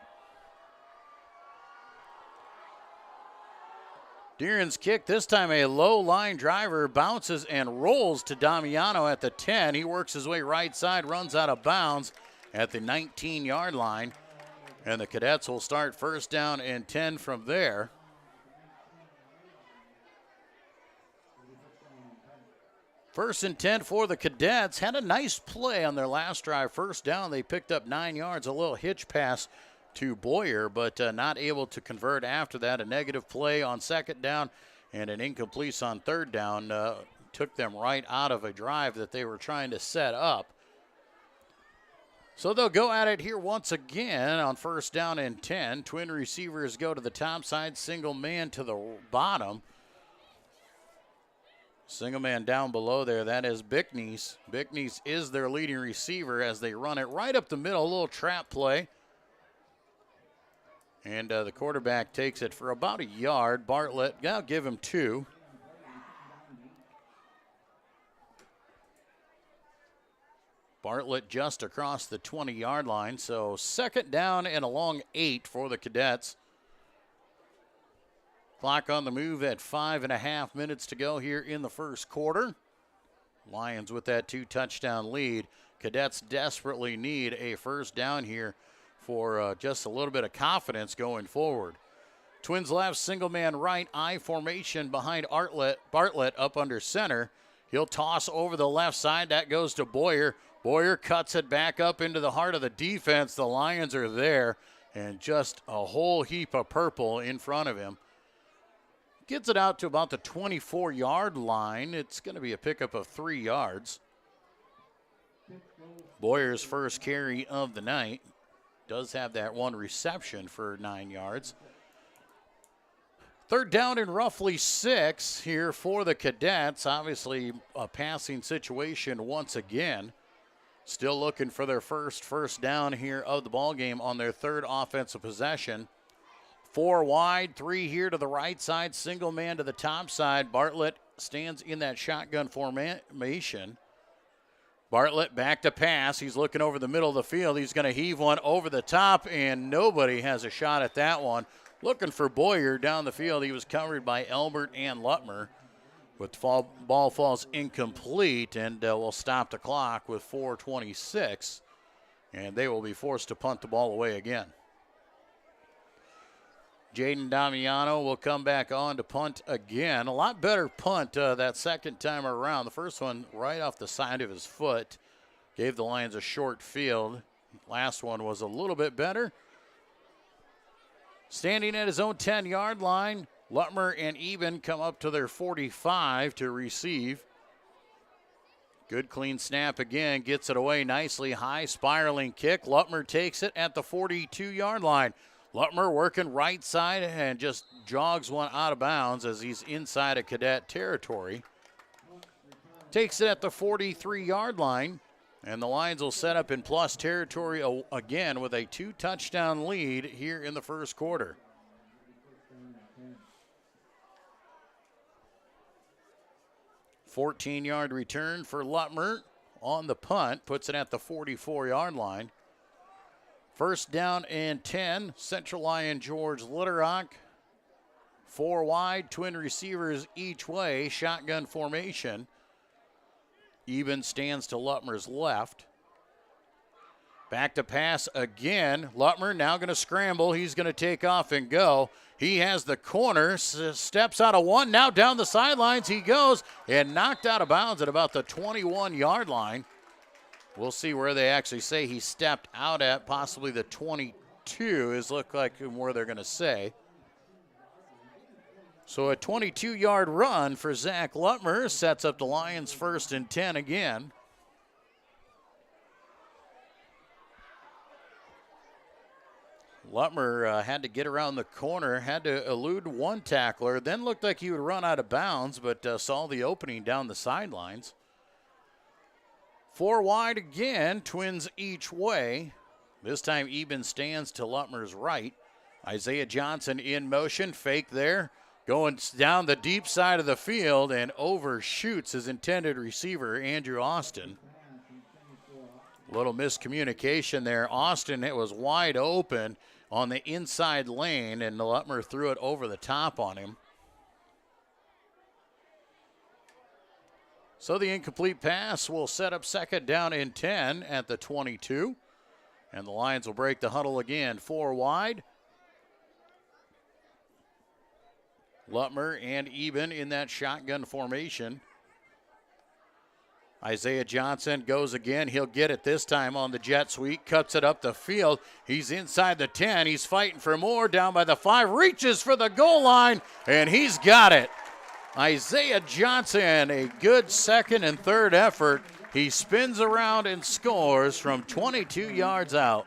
Deeren's kick, this time a low line driver, bounces and rolls to Damiano at the 10. He works his way right side, runs out of bounds at the 19-yard line. And the Cadets will start first down and 10 from there. First and 10 for the Cadets. Had a nice play on their last drive. First down, they picked up 9 yards, a little hitch pass to Boyer, but not able to convert after that. A negative play on second down and an incomplete on third down took them right out of a drive that they were trying to set up. So they'll go at it here once again on first down and 10. Twin receivers go to the top side, single man to the bottom. Single man down below there, that is Bickney's. Bickney's is their leading receiver as they run it right up the middle, a little trap play. And the quarterback takes it for about a yard. Bartlett, I'll give him 2. Bartlett just across the 20-yard line, so second down and a long 8 for the Cadets. Clock on the move at 5.5 minutes to go here in the first quarter. Lions with that 2-touchdown lead. Cadets desperately need a first down here for just a little bit of confidence going forward. Twins left, single man right, I formation behind Bartlett up under center. He'll toss over the left side. That goes to Boyer. Boyer cuts it back up into the heart of the defense. The Lions are there, and just a whole heap of purple in front of him. Gets it out to about the 24-yard line. It's going to be a pickup of 3 yards. Boyer's first carry of the night. Does have that one reception for 9 yards. Third down and roughly 6 here for the Cadets. Obviously a passing situation once again. Still looking for their first down here of the ballgame on their third offensive possession. 4 wide, 3 here to the right side, single man to the top side. Bartlett stands in that shotgun formation. Bartlett back to pass. He's looking over the middle of the field. He's going to heave one over the top, and nobody has a shot at that one. Looking for Boyer down the field. He was covered by Elbert and Lutmer. But the ball falls incomplete, and will stop the clock with 4:26. And they will be forced to punt the ball away again. Jaden Damiano will come back on to punt again. A lot better punt that second time around. The first one right off the side of his foot. Gave the Lions a short field. Last one was a little bit better. Standing at his own 10-yard line, Lutmer and Eben come up to their 45 to receive. Good clean snap again. Gets it away nicely. High spiraling kick. Lutmer takes it at the 42-yard line. Lutmer working right side and just jogs one out of bounds as he's inside of Cadet territory. Takes it at the 43-yard line, and the Lions will set up in plus territory again with a 2-touchdown lead here in the first quarter. $14-yard return for Lutmer on the punt, puts it at the 44-yard line. First down and 10, Central Lyon George Litterock. 4 wide, twin receivers each way, shotgun formation. Eben stands to Lutmer's left. Back to pass again. Lutmer now going to scramble. He's going to take off and go. He has the corner, steps out of one. Now down the sidelines he goes and knocked out of bounds at about the 21-yard line. We'll see where they actually say he stepped out at. Possibly the 22 is look like where they're going to say. So a 22-yard run for Zach Lutmer sets up the Lions 1st and 10 again. Lutmer had to get around the corner, had to elude one tackler, then looked like he would run out of bounds, but saw the opening down the sidelines. 4 wide again, Twins each way. This time Eben stands to Lutmer's right. Isaiah Johnson in motion, fake there, going down the deep side of the field and overshoots his intended receiver, Andrew Austin. Little miscommunication there. Austin, it was wide open on the inside lane, and Lutmer threw it over the top on him. So the incomplete pass will set up 2nd down and 10 at the 22. And the Lions will break the huddle again. 4 wide. Lutmer and Eben in that shotgun formation. Isaiah Johnson goes again. He'll get it this time on the jet sweep. Cuts it up the field. He's inside the 10. He's fighting for more. Down by the 5. Reaches for the goal line. And he's got it. Isaiah Johnson, a good 2nd and 3rd effort. He spins around and scores from 22 yards out.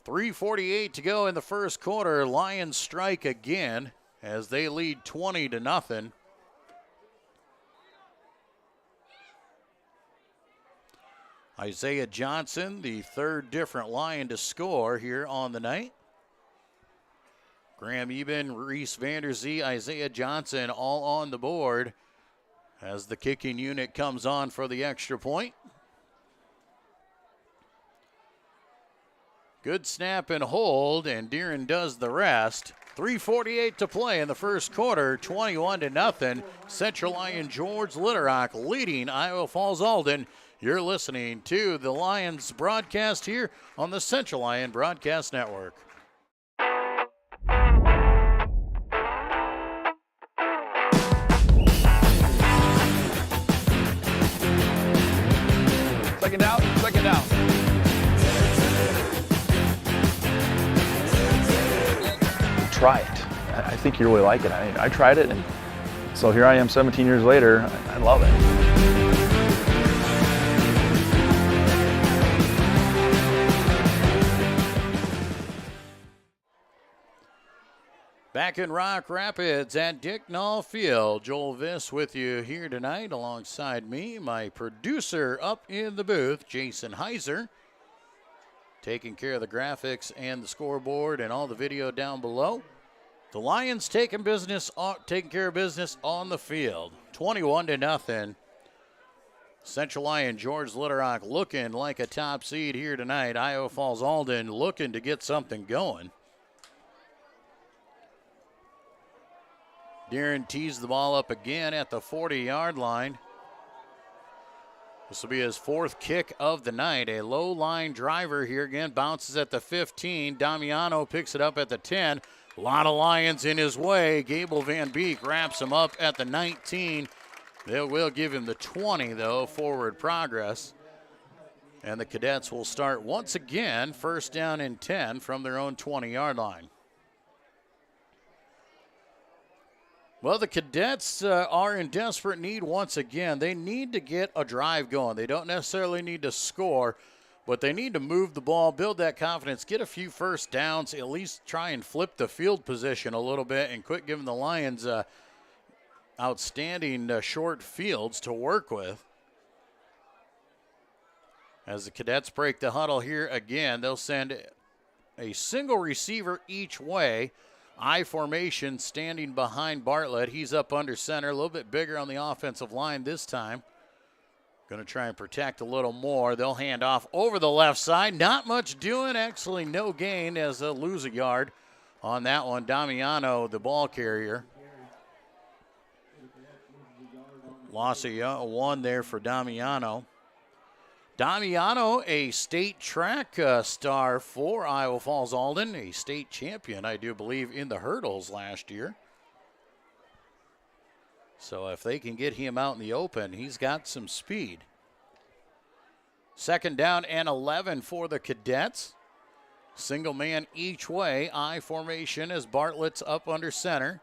3:48 to go in the first quarter. Lions strike again as they lead 20-0. Isaiah Johnson, the 3rd different Lion to score here on the night. Graham Eben, Reese Vanderzee, Isaiah Johnson all on the board as the kicking unit comes on for the extra point. Good snap and hold, and Deeren does the rest. 3:48 to play in the first quarter, 21-0. Central Lyon George Litterock leading Iowa Falls-Alden. You're listening to the Lions broadcast here on the Central Lyon Broadcast Network. Second down. Try it. I think you really like it. I tried it, and so here I am 17 years later. I love it. Back in Rock Rapids at Dick Knoll Field. Joel Viss with you here tonight alongside me, my producer up in the booth, Jason Heiser, taking care of the graphics and the scoreboard and all the video down below. The Lions taking care of business on the field. 21-0. Central Lyon George Litterock looking like a top seed here tonight. Iowa Falls-Alden looking to get something going. Deeren tees the ball up again at the 40-yard line. This will be his 4th kick of the night. A low line driver here again, bounces at the 15. Damiano picks it up at the 10. A lot of Lions in his way. Gable Van Beek wraps him up at the 19. They will give him the 20, though, forward progress. And the Cadets will start once again, 1st down and 10 from their own 20-yard line. Well, the Cadets are in desperate need once again. They need to get a drive going. They don't necessarily need to score, but they need to move the ball, build that confidence, get a few first downs, at least try and flip the field position a little bit and quit giving the Lions outstanding short fields to work with. As the Cadets break the huddle here again, they'll send a single receiver each way. I formation standing behind Bartlett. He's up under center, a little bit bigger on the offensive line this time. Going to try and protect a little more. They'll hand off over the left side. Not much doing. Actually, no gain as they'll lose a yard on that one. Damiano, the ball carrier. Loss of 1 there for Damiano. Damiano, a state track star for Iowa Falls-Alden, a state champion, I do believe, in the hurdles last year. So if they can get him out in the open, he's got some speed. 2nd down and 11 for the Cadets. Single man each way. I formation as Bartlett's up under center.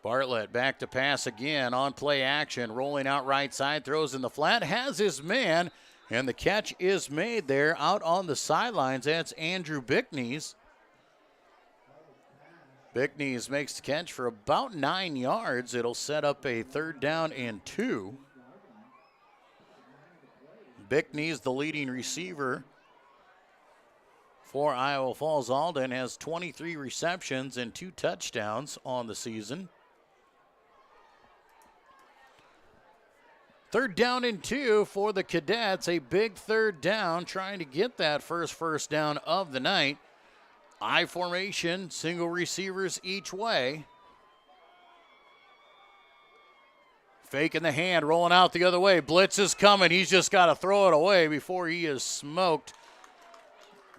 Bartlett back to pass again on play action. Rolling out right side. Throws in the flat. Has his man. And the catch is made there out on the sidelines. That's Andrew Bickneys. Bickneys makes the catch for about 9 yards. It'll set up a 3rd down and 2. Bickneys, the leading receiver for Iowa Falls-Alden, has 23 receptions and 2 touchdowns on the season. 3rd down and 2 for the Cadets. A big 3rd down, trying to get that first down of the night. I formation, single receivers each way. Fake in the hand, rolling out the other way. Blitz is coming. He's just got to throw it away before he is smoked.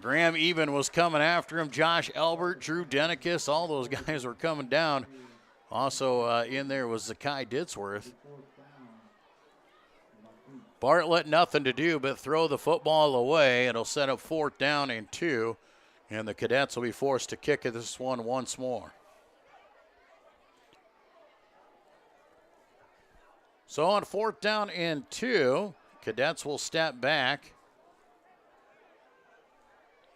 Graham Eben was coming after him. Josh Elbert, Drew Denikis, all those guys were coming down. Also in there was Zakai Ditzworth. Bartlett, nothing to do but throw the football away. It'll set up 4th down and 2. And the Cadets will be forced to kick at this one once more. So on 4th down and 2, Cadets will step back.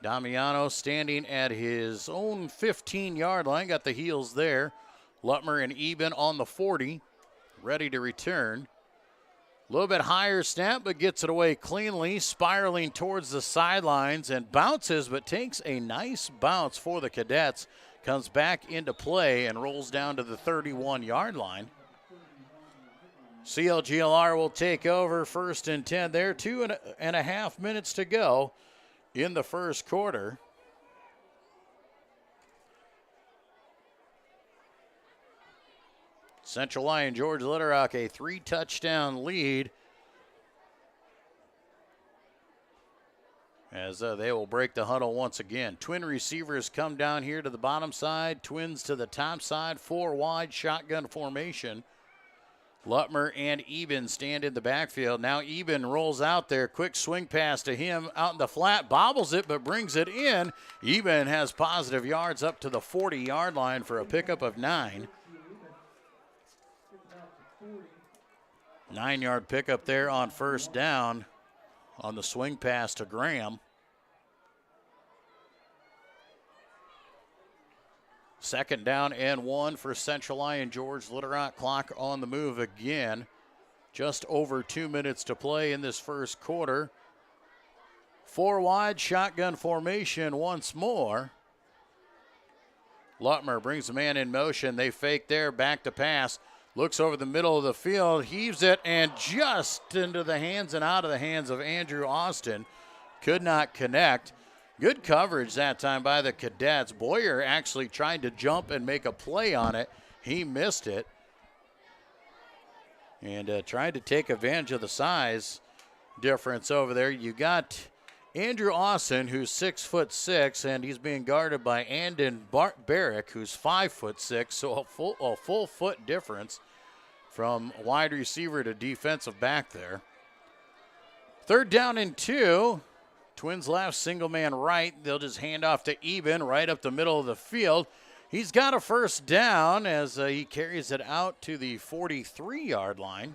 Damiano standing at his own 15-yard line. Got the heels there. Lutmer and Eben on the 40, ready to return. A little bit higher snap, but gets it away cleanly, spiraling towards the sidelines and bounces, but takes a nice bounce for the Cadets. Comes back into play and rolls down to the 31-yard line. CLGLR will take over 1st and 10 there. 2.5 minutes to go in the first quarter. Central Lyon George Little Rock, a 3-touchdown lead as they will break the huddle once again. Twin receivers come down here to the bottom side, Twins to the top side, 4 wide shotgun formation. Lutmer and Eben stand in the backfield. Now Eben rolls out there, quick swing pass to him out in the flat, bobbles it but brings it in. Eben has positive yards up to the 40-yard line for a pickup of 9. 9-yard pickup there on 1st down on the swing pass to Graham. 2nd down and 1 for Central Lyon George Little Rock. Clock on the move again. Just over 2 minutes to play in this first quarter. 4 wide shotgun formation once more. Lutmer brings the man in motion. They fake there, back to pass. Looks over the middle of the field, heaves it, and just into the hands and out of the hands of Andrew Austin. Could not connect. Good coverage that time by the Cadets. Boyer actually tried to jump and make a play on it. He missed it. And tried to take advantage of the size difference over there. You got Andrew Austin, who's 6'6", and he's being guarded by Andon Barrick, who's 5'6", so a full foot difference from wide receiver to defensive back there. 3rd down and 2. Twins left, single man right. They'll just hand off to Eben right up the middle of the field. He's got a 1st down as he carries it out to the 43-yard line.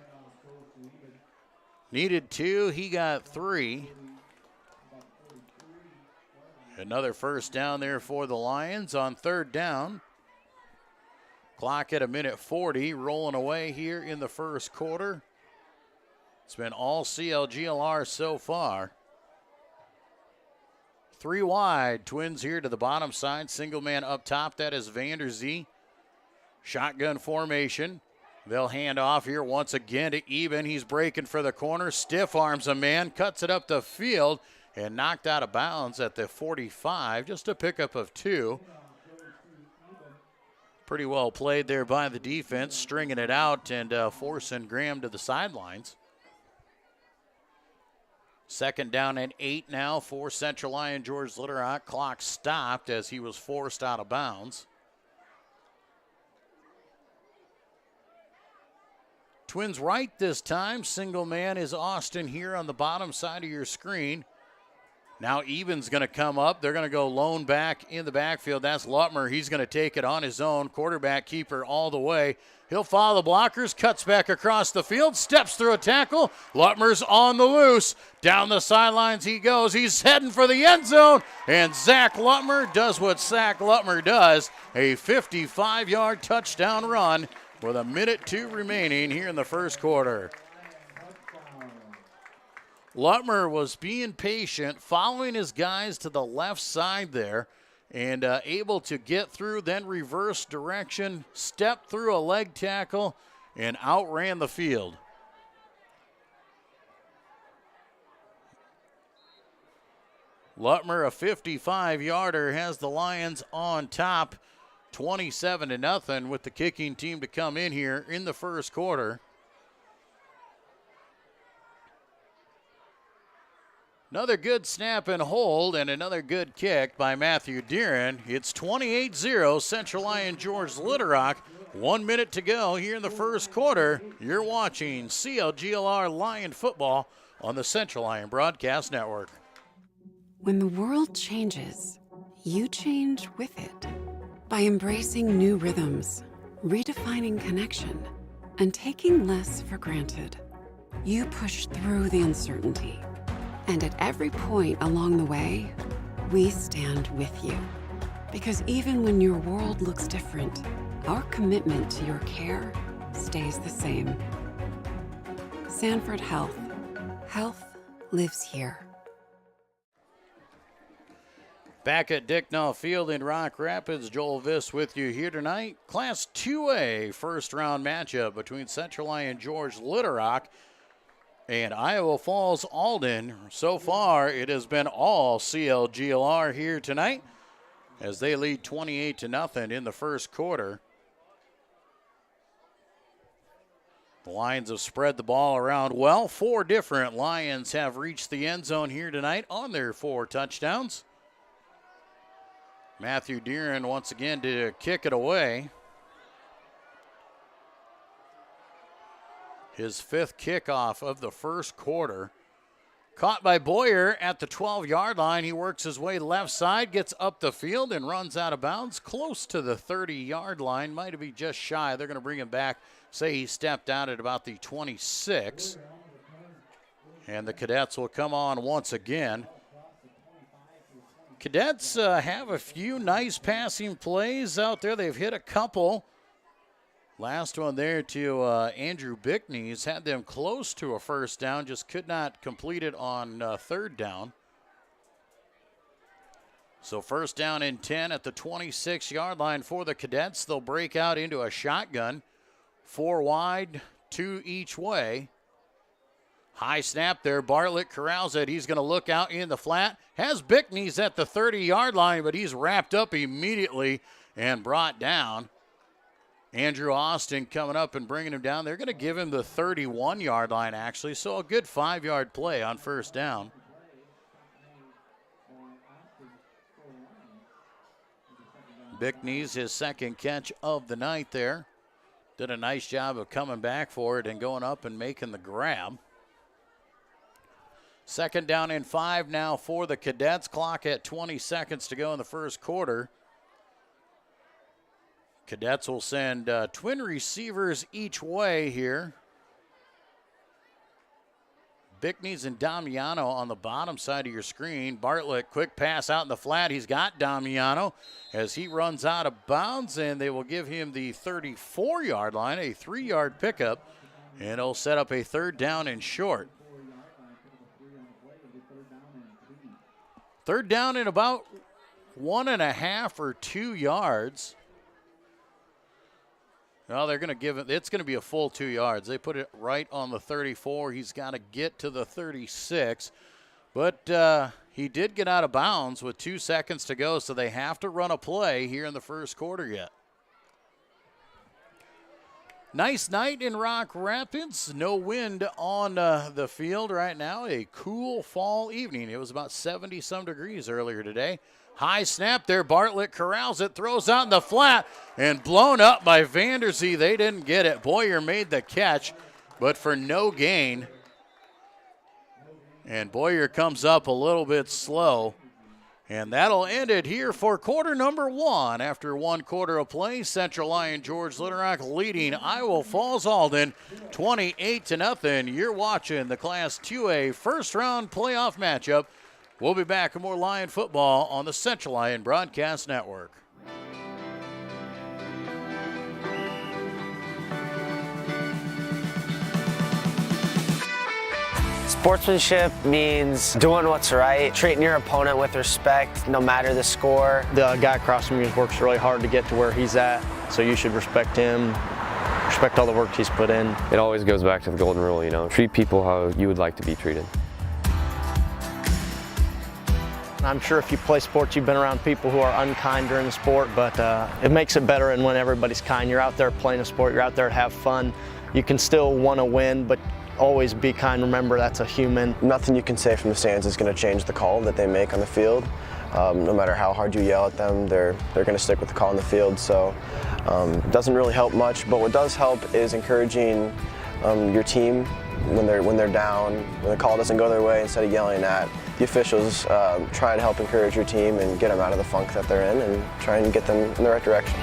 Needed 2, he got 3. Another 1st down there for the Lions on 3rd down. Clock at 1:40, rolling away here in the first quarter. It's been all CLGLR so far. 3 wide, Twins here to the bottom side. Single man up top, that is Vanderzee. Shotgun formation. They'll hand off here once again to Eben. He's breaking for the corner, stiff arms a man, cuts it up the field, and knocked out of bounds at the 45. Just a pickup of 2. Pretty well played there by the defense, stringing it out and forcing Graham to the sidelines. 2nd down and 8 now for Central Lyon George Little Rock. Clock stopped as he was forced out of bounds. Twins right this time. Single man is Austin here on the bottom side of your screen. Now Eben's going to come up. They're going to go lone back in the backfield. That's Lutmer. He's going to take it on his own. Quarterback keeper all the way. He'll follow the blockers, cuts back across the field, steps through a tackle. Lutmer's on the loose. Down the sidelines he goes. He's heading for the end zone. And Zach Lutmer does what Zach Lutmer does. A 55-yard touchdown run with 1:02 remaining here in the first quarter. Lutmer was being patient, following his guys to the left side there, and able to get through, then reverse direction, step through a leg tackle, and outran the field. Lutmer, a 55-yarder, has the Lions on top, 27-0, with the kicking team to come in here in the first quarter. Another good snap and hold, and another good kick by Matthew Deeren. It's 28-0, Central Lyon George Little Rock. 1 minute to go here in the first quarter. You're watching CLGLR Lion football on the Central Lyon Broadcast Network. When the world changes, you change with it. By embracing new rhythms, redefining connection, and taking less for granted, you push through the uncertainty. And at every point along the way, we stand with you. Because even when your world looks different, our commitment to your care stays the same. Sanford Health. Health lives here. Back at Dicknall Field in Rock Rapids, Joel Viss with you here tonight. Class 2A first-round matchup between Central Lyon George Little Rock and Iowa Falls-Alden. So far, it has been all CLGLR here tonight as they lead 28-0 in the first quarter. The Lions have spread the ball around well. 4 different Lions have reached the end zone here tonight on their 4 touchdowns. Matthew Deeren once again to kick it away. His 5th kickoff of the first quarter. Caught by Boyer at the 12-yard line. He works his way left side, gets up the field, and runs out of bounds close to the 30-yard line. Might be just shy. They're going to bring him back. Say he stepped out at about the 26. And the Cadets will come on once again. Cadets have a few nice passing plays out there. They've hit a couple. Last one there to Andrew Bickney's had them close to a first down, just could not complete it on third down. So first down and 10 at the 26-yard line for the Cadets. They'll break out into a shotgun. 4 wide, 2 each way. High snap there. Bartlett corrals it. He's going to look out in the flat. Has Bickney's at the 30-yard line, but he's wrapped up immediately and brought down. Andrew Austin coming up and bringing him down. They're going to give him the 31-yard line, actually, so a good 5-yard play on first down. Bickney's his 2nd catch of the night there. Did a nice job of coming back for it and going up and making the grab. 2nd down and 5 now for the Cadets. Clock at 20 seconds to go in the first quarter. Cadets will send twin receivers each way here. Bickney's and Damiano on the bottom side of your screen. Bartlett, quick pass out in the flat. He's got Damiano as he runs out of bounds, and they will give him the 34-yard line, a 3-yard pickup, and it'll set up a 3rd down and short. 3rd down and about 1.5 or 2 yards. Well, they're going to give it, it's going to be a full 2 yards. They put it right on the 34. He's got to get to the 36. But he did get out of bounds with 2 seconds to go, so they have to run a play here in the first quarter yet. Nice night in Rock Rapids. No wind on the field right now. A cool fall evening. It was about 70-some degrees earlier today. High snap there. Bartlett corrals it, throws out in the flat, and blown up by Vanderzee. They didn't get it. Boyer made the catch, but for no gain. And Boyer comes up a little bit slow. And that'll end it here for quarter number 1. After 1 quarter of play, Central Lyon George Little Rock leading Iowa Falls-Alden 28-0. You're watching the Class 2A first round playoff matchup. We'll be back with more Lyon football on the Central Lyon Broadcast Network. Sportsmanship means doing what's right, treating your opponent with respect, no matter the score. The guy across from you works really hard to get to where he's at, so you should respect him, respect all the work he's put in. It always goes back to the golden rule, you know, treat people how you would like to be treated. I'm sure if you play sports, you've been around people who are unkind during the sport, but it makes it better and when everybody's kind. You're out there playing a sport, you're out there to have fun. You can still want to win, but always be kind. Remember, that's a human. Nothing you can say from the stands is going to change the call that they make on the field. No matter how hard you yell at them, they're going to stick with the call on the field. So it doesn't really help much. But what does help is encouraging your team when they're down, when the call doesn't go their way. Instead of yelling at the officials, try to help encourage your team and get them out of the funk that they're in and try and get them in the right direction.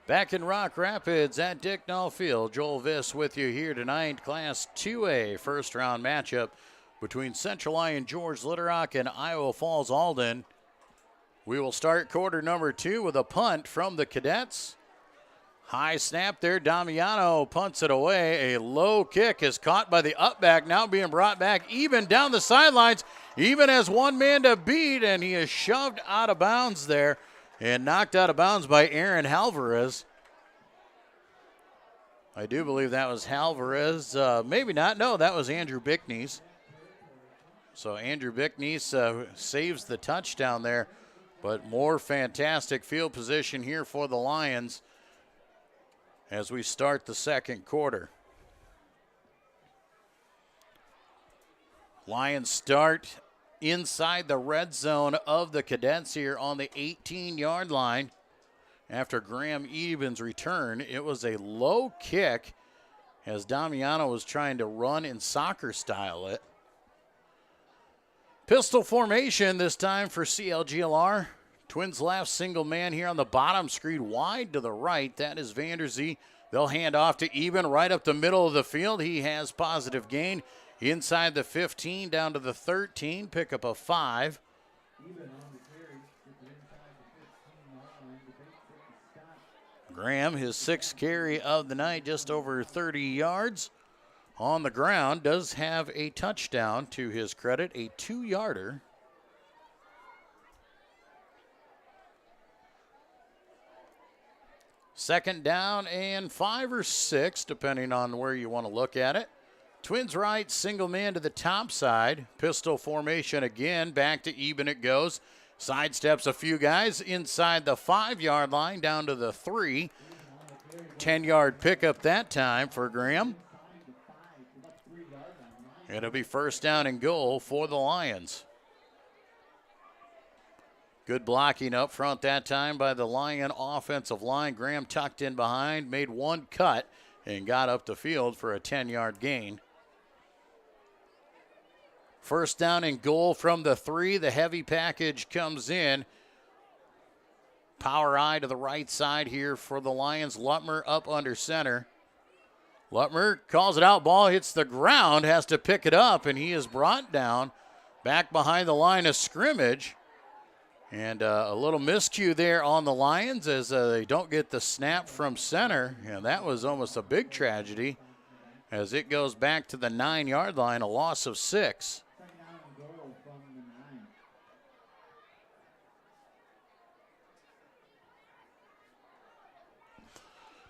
Back in Rock Rapids at Dicknall Field, Joel Viss with you here tonight. Class 2A first round matchup between Central Lyon George Little Rock and Iowa Falls-Alden. We will start quarter number 2 with a punt from the Cadets. High snap there, Damiano punts it away. A low kick is caught by the upback, now being brought back even down the sidelines. Even has one man to beat, and he is shoved out of bounds there. And knocked out of bounds by Aaron Halvarez. I do believe that was Halvarez. Maybe not. No, that was Andrew Bickney's. So Andrew Bickney's saves the touchdown there. But more fantastic field position here for the Lions as we start the second quarter. Lions start inside the red zone of the Cadets here on the 18-yard line. After Graham Eben's return, it was a low kick as Damiano was trying to run and soccer style it. Pistol formation this time for CLGLR. Twins left, single man here on the bottom, screen wide to the right. That is Vanderzee. They'll hand off to Eben right up the middle of the field. He has positive gain. Inside the 15, down to the 13, pick up a 5. Graham, his 6th carry of the night, just over 30 yards on the ground, does have a touchdown to his credit, a 2-yarder. Second down and 5 or 6, depending on where you want to look at it. Twins right, single man to the top side. Pistol formation again. Back to Eben it goes. Sidesteps a few guys inside the 5-yard line down to the 3. 10-yard pickup that time for Graham. It'll be first down and goal for the Lions. Good blocking up front that time by the Lyon offensive line. Graham tucked in behind, made one cut, and got up the field for a 10-yard gain. First down and goal from the 3. The heavy package comes in. Power eye to the right side here for the Lions. Lutmer up under center. Lutmer calls it out. Ball hits the ground, has to pick it up, and he is brought down back behind the line of scrimmage. And a little miscue there on the Lions as they don't get the snap from center. And that was almost a big tragedy as it goes back to the 9-yard line, a loss of 6.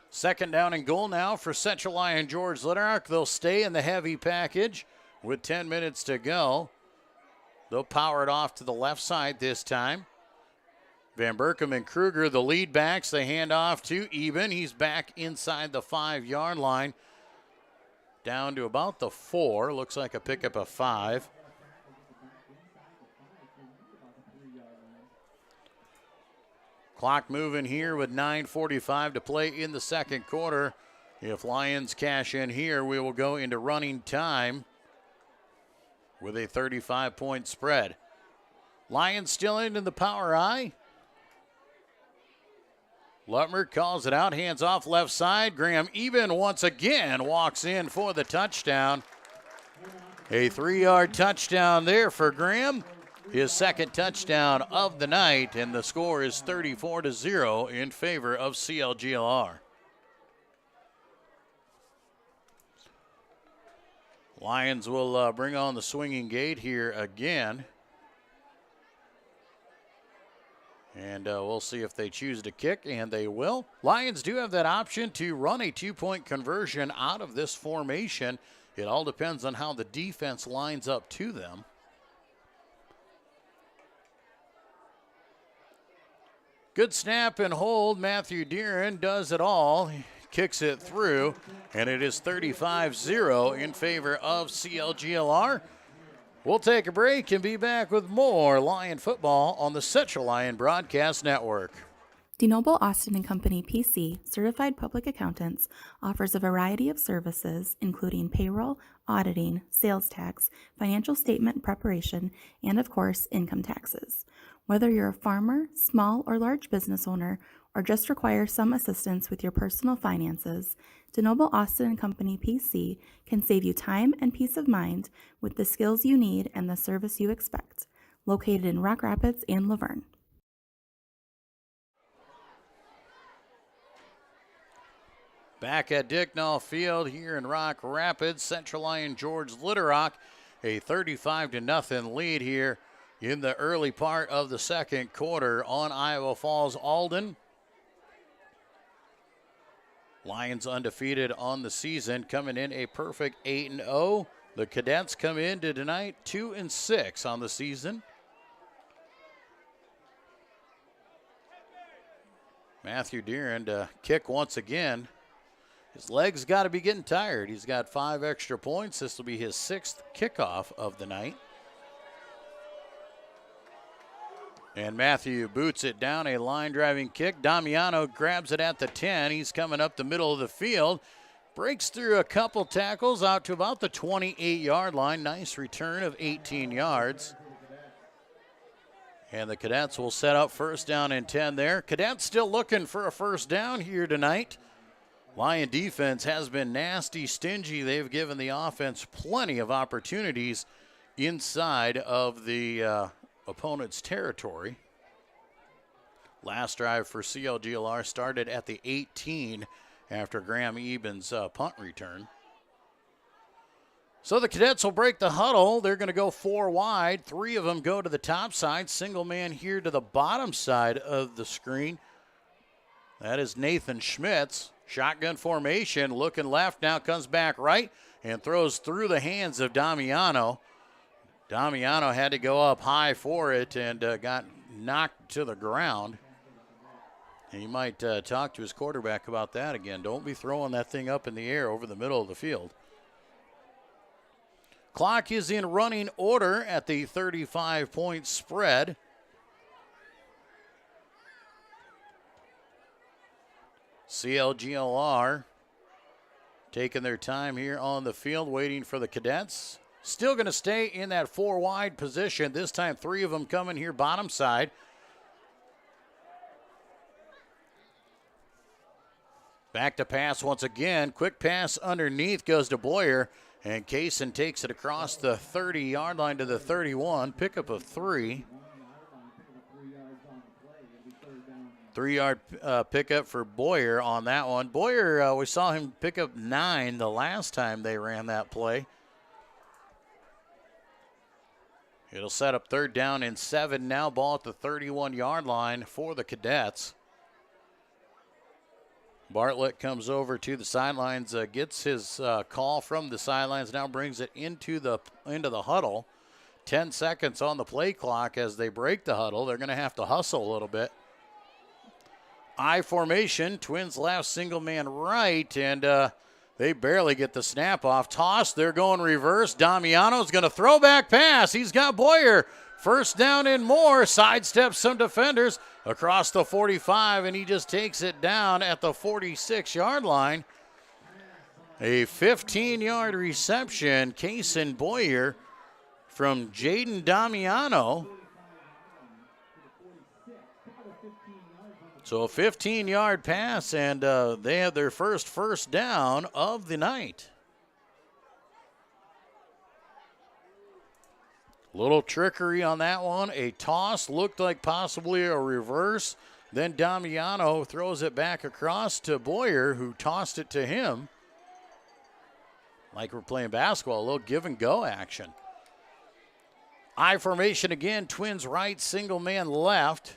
Second down and goal now for Central Lyon George Little Rock. They'll stay in the heavy package with 10 minutes to go. They'll power it off to the left side this time. Van Berkem and Kruger, the lead backs. They hand off to Eben. He's back inside the 5-yard line. Down to about the 4. Looks like a pickup of 5. Clock moving here with 9:45 to play in the second quarter. If Lions cash in here, we will go into running time with a 35-point spread. Lions still in the power I. Lutmer calls it out, hands off left side. Graham even once again walks in for the touchdown. A 3-yard touchdown there for Graham. His second touchdown of the night, and the score is 34-0 in favor of CLGLR. Lions will bring on the swinging gate here again. And we'll see if they choose to kick, and they will. Lions do have that option to run a 2-point conversion out of this formation. It all depends on how the defense lines up to them. Good snap and hold. Matthew Deeren does it all. He kicks it through, and it is 35-0 in favor of CLGLR. We'll take a break and be back with more Lion football on the Central Lyon Broadcast Network. DeNoble Austin & Company PC, certified public accountants, offers a variety of services including payroll, auditing, sales tax, financial statement preparation, and of course, income taxes. Whether you're a farmer, small or large business owner, or just require some assistance with your personal finances, DeNoble Austin & Company PC can save you time and peace of mind with the skills you need and the service you expect. Located in Rock Rapids and Laverne. Back at Dicknall Field here in Rock Rapids, Central Lyon George Litterock, a 35-0 lead here in the early part of the second quarter on Iowa Falls-Alden. Lions undefeated on the season, coming in a perfect 8-0. The Cadets come into tonight 2-6 on the season. Matthew Deeren to kick once again. His legs got to be getting tired. He's got 5 extra points. This will be his 6th kickoff of the night. And Matthew boots it down, a line driving kick. Damiano grabs it at the 10. He's coming up the middle of the field. Breaks through a couple tackles out to about the 28-yard line. Nice return of 18 yards. And the Cadets will set up first down and 10 there. Cadets still looking for a first down here tonight. Lion defense has been nasty, stingy. They've given the offense plenty of opportunities inside of the opponent's territory. Last drive for CLGLR started at the 18 after Graham Eben's punt return. So the Cadets will break the huddle. They're going to go 4 wide. 3 of them go to the top side. Single man here to the bottom side of the screen. That is Nathan Schmitz. Shotgun formation, looking left, now comes back right and throws through the hands of Damiano. Damiano had to go up high for it and got knocked to the ground. And you might talk to his quarterback about that again. Don't be throwing that thing up in the air over the middle of the field. Clock is in running order at the 35-point spread. CLGLR taking their time here on the field, waiting for the Cadets. Still going to stay in that 4 wide position. This time 3 of them coming here bottom side. Back to pass once again. Quick pass underneath goes to Boyer. And Kaysen takes it across the 30-yard line to the 31. Pickup of 3. 3-yard pickup for Boyer on that one. Boyer, we saw him pick up 9 the last time they ran that play. It'll set up 3rd down and 7 now. Ball at the 31-yard line for the Cadets. Bartlett comes over to the sidelines, gets his call from the sidelines, now brings it into the huddle. 10 seconds on the play clock as they break the huddle. They're going to have to hustle a little bit. I formation, Twins left, single man right, and they barely get the snap off. Toss, they're going reverse. Damiano's going to throw back pass. He's got Boyer. First down and more. Sidesteps some defenders across the 45, and he just takes it down at the 46-yard line. A 15-yard reception, Kason Boyer from Jaden Damiano. So a 15-yard pass, and they have their first down of the night. Little trickery on that one. A toss, looked like possibly a reverse. Then Damiano throws it back across to Boyer, who tossed it to him. Like we're playing basketball, a little give and go action. I formation again, Twins right, single man left.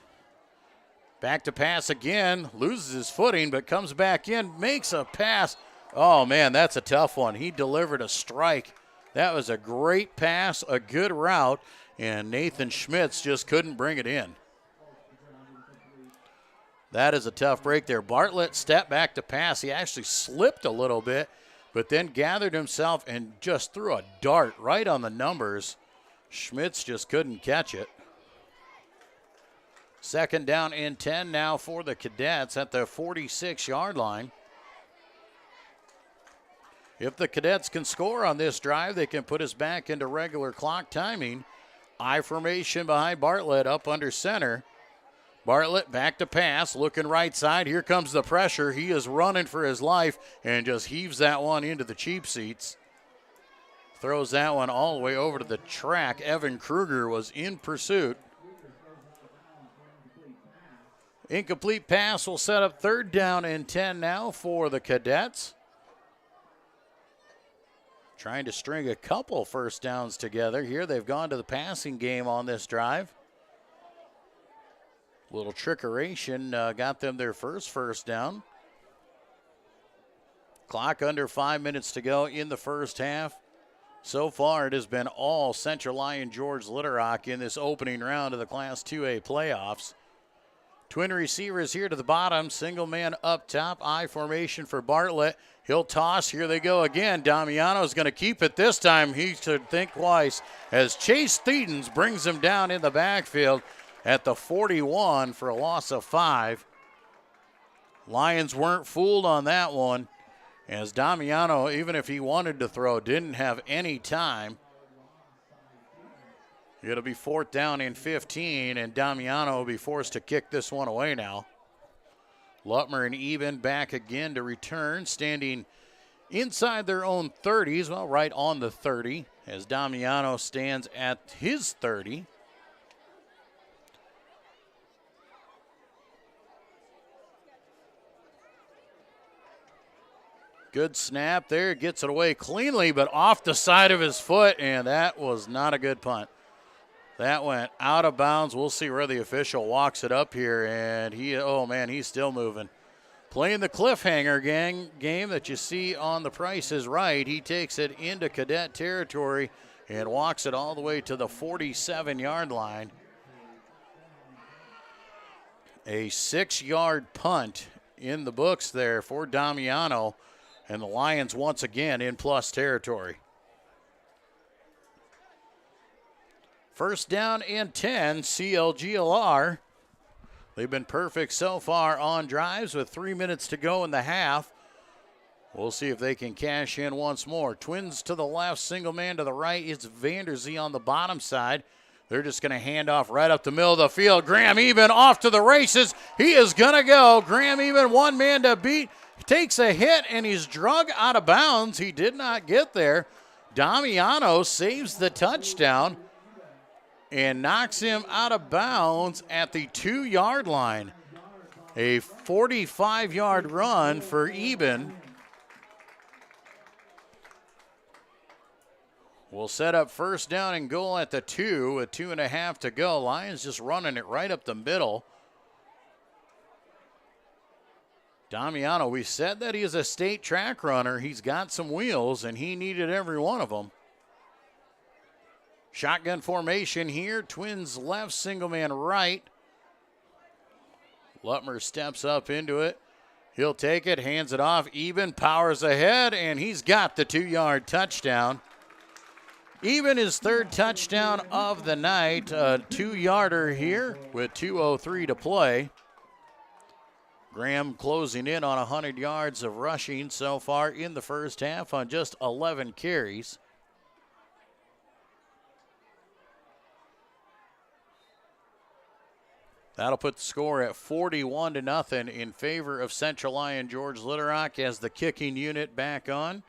Back to pass again, loses his footing, but comes back in, makes a pass. Oh, man, that's a tough one. He delivered a strike. That was a great pass, a good route, and Nathan Schmitz just couldn't bring it in. That is a tough break there. Bartlett stepped back to pass. He actually slipped a little bit, but then gathered himself and just threw a dart right on the numbers. Schmitz just couldn't catch it. Second down and 10 now for the Cadets at the 46-yard line. If the Cadets can score on this drive, they can put us back into regular clock timing. I formation behind Bartlett up under center. Bartlett back to pass, looking right side. Here comes the pressure. He is running for his life and just heaves that one into the cheap seats. Throws that one all the way over to the track. Evan Kruger was in pursuit. Incomplete pass will set up third down and 10 now for the Cadets. Trying to string a couple first downs together here. They've gone to the passing game on this drive. Little trickeration got them their first down. Clock under 5 minutes to go in the first half. So far, it has been all Central Lyon George Little Rock in this opening round of the Class 2A playoffs. Twin receivers here to the bottom. Single man up top. I formation for Bartlett. He'll toss. Here they go again. Damiano's going to keep it this time. He should think twice as Chase Thedens brings him down in the backfield at the 41 for a loss of 5. Lions weren't fooled on that one, as Damiano, even if he wanted to throw, didn't have any time. It'll be fourth down and 15, and Damiano will be forced to kick this one away now. Lutmer and Eben back again to return, standing inside their own 30s, well, right on the 30, as Damiano stands at his 30. Good snap there, gets it away cleanly, but off the side of his foot, and that was not a good punt. That went out of bounds. We'll see where the official walks it up here, and he's still moving. Playing the cliffhanger game that you see on The Price is Right. He takes it into Cadet territory and walks it all the way to the 47-yard line. A 6-yard punt in the books there for Damiano, and the Lions once again in plus territory. First down and 10, CLGLR. They've been perfect so far on drives with 3 minutes to go in the half. We'll see if they can cash in once more. Twins to the left, single man to the right. It's Vanderzee on the bottom side. They're just going to hand off right up the middle of the field. Graham Eben off to the races. He is going to go. Graham Eben, one man to beat. He takes a hit, and he's drug out of bounds. He did not get there. Damiano saves the touchdown and knocks him out of bounds at the 2-yard line. A 45-yard run for Eben. We'll set up first down and goal at the 2 with 2.5 to go. Lions just running it right up the middle. Damiano, we said that he is a state track runner. He's got some wheels, and he needed every one of them. Shotgun formation here. Twins left, single man right. Lutmer steps up into it. He'll take it, hands it off. Eben powers ahead, and he's got the 2-yard touchdown. Eben his third touchdown of the night. A 2-yarder here with 2:03 to play. Graham closing in on 100 yards of rushing so far in the first half on just 11 carries. That'll put the score at 41-0 in favor of Central Lyon George Little Rock as the kicking unit back on.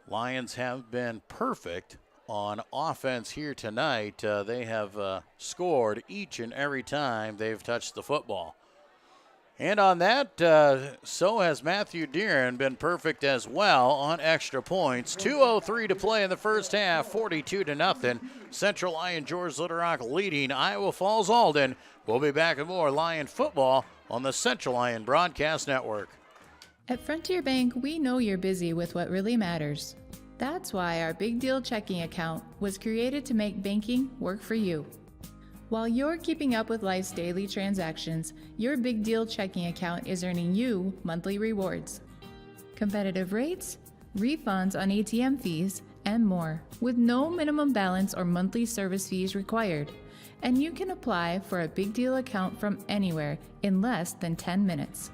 Lions have been perfect on offense here tonight. They have scored each and every time they've touched the football. And on that, so has Matthew Deeren been perfect as well on extra points. 2:03 to play in the first half, 42-0. Central Lyon George Little Rock leading Iowa Falls-Alden. We'll be back with more Lion football on the Central Lyon Broadcast Network. At Frontier Bank, we know you're busy with what really matters. That's why our Big Deal checking account was created to make banking work for you. While you're keeping up with life's daily transactions, your Big Deal checking account is earning you monthly rewards. Competitive rates, refunds on ATM fees, and more, with no minimum balance or monthly service fees required. And you can apply for a Big Deal account from anywhere in less than 10 minutes.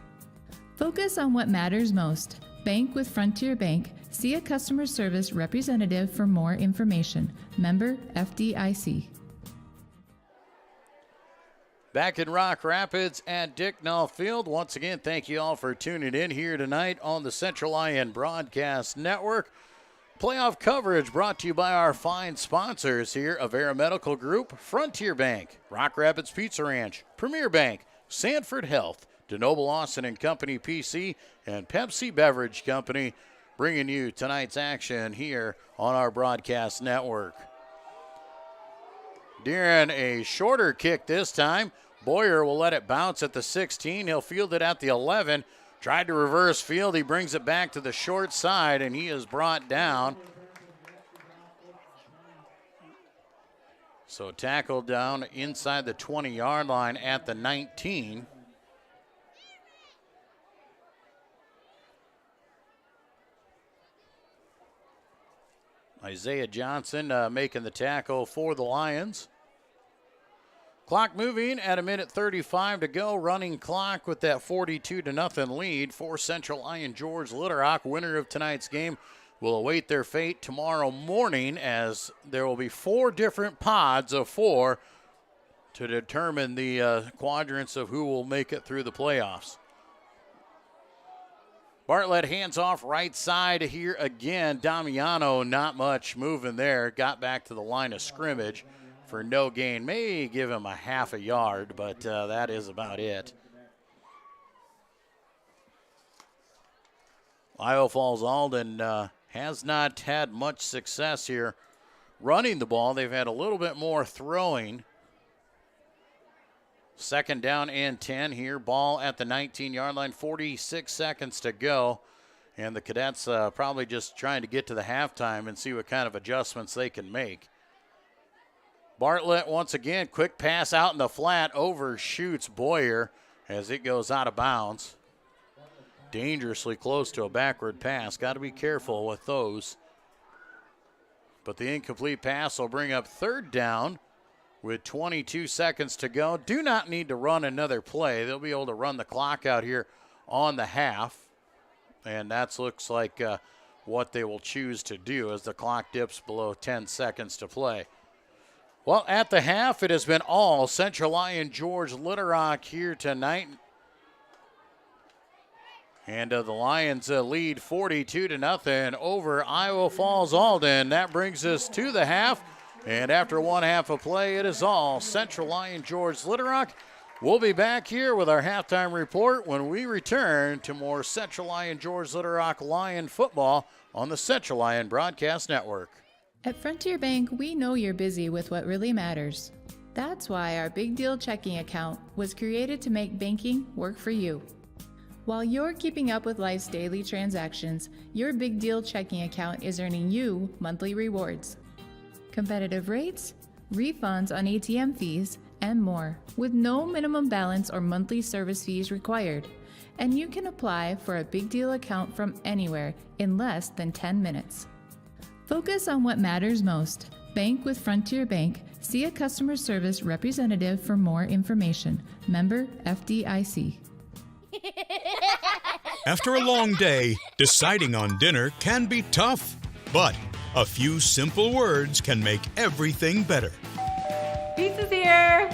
Focus on what matters most. Bank with Frontier Bank. See a customer service representative for more information. Member FDIC. Back in Rock Rapids at Dicknall Field. Once again, thank you all for tuning in here tonight on the Central Lyon Broadcast Network. Playoff coverage brought to you by our fine sponsors here, Avera Medical Group, Frontier Bank, Rock Rapids Pizza Ranch, Premier Bank, Sanford Health, DeNoble Austin & Company PC, and Pepsi Beverage Company, bringing you tonight's action here on our broadcast network. Deeren, a shorter kick this time. Boyer will let it bounce at the 16. He'll field it at the 11. Tried to reverse field. He brings it back to the short side, and he is brought down. So tackled down inside the 20-yard line at the 19. Isaiah Johnson making the tackle for the Lions. Clock moving at 1:35 to go. Running clock with that 42-0 lead for Central Lyon George Little Rock. Winner of tonight's game will await their fate tomorrow morning, as there will be 4 different pods of 4 to determine the quadrants of who will make it through the playoffs. Bartlett hands off right side here again. Damiano, not much moving there. Got back to the line of scrimmage for no gain. May give him a half a yard, but that is about it. Iowa Falls-Alden has not had much success here running the ball. They've had a little bit more throwing. Second down and 10 here. Ball at the 19-yard line. 46 seconds to go. And the Cadets probably just trying to get to the halftime and see what kind of adjustments they can make. Bartlett once again. Quick pass out in the flat. Overshoots Boyer as it goes out of bounds. Dangerously close to a backward pass. Got to be careful with those. But the incomplete pass will bring up third down with 22 seconds to go. Do not need to run another play. They'll be able to run the clock out here on the half. And that looks like what they will choose to do as the clock dips below 10 seconds to play. Well, at the half, it has been all Central Lyon George Little Rock here tonight. And the Lions lead 42-0 over Iowa Falls-Alden. That brings us to the half. And after one half of play, it is all Central Lyon George Little Rock. We'll be back here with our halftime report when we return to more Central Lyon George Little Rock Lion football on the Central Lyon Broadcast Network. At Frontier Bank, we know you're busy with what really matters. That's why our Big Deal checking account was created to make banking work for you. While you're keeping up with life's daily transactions, your Big Deal checking account is earning you monthly rewards. Competitive rates, refunds on ATM fees, and more, with no minimum balance or monthly service fees required. And you can apply for a Big Deal account from anywhere in less than 10 minutes. Focus on what matters most. Bank with Frontier Bank. See a customer service representative for more information. Member FDIC. After a long day, deciding on dinner can be tough, but a few simple words can make everything better. Pizza's here!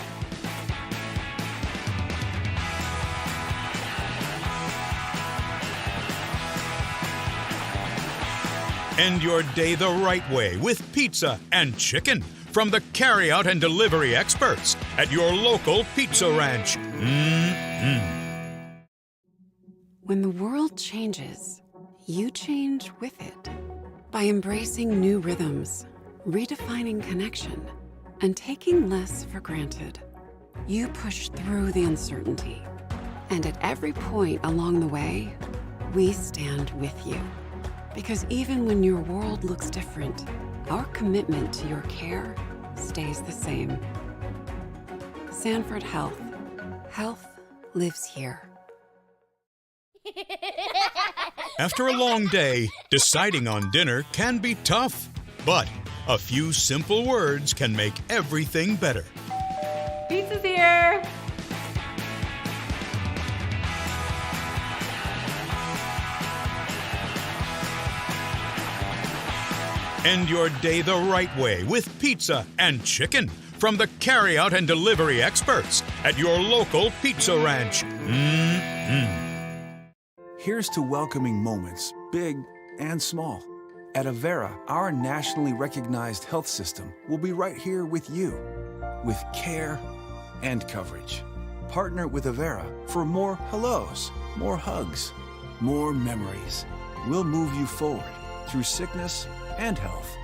End your day the right way with pizza and chicken from the carryout and delivery experts at your local pizza ranch. When the world changes, you change with it. By embracing new rhythms, redefining connection, and taking less for granted, you push through the uncertainty. And at every point along the way, we stand with you. Because even when your world looks different, our commitment to your care stays the same. Sanford Health. Health lives here. After a long day, deciding on dinner can be tough, but a few simple words can make everything better. Pizza's here! End your day the right way with pizza and chicken from the carryout and delivery experts at your local pizza ranch. Here's to welcoming moments, big and small. At Avera, our nationally recognized health system will be right here with you, with care and coverage. Partner with Avera for more hellos, more hugs, more memories. We'll move you forward through sickness and health,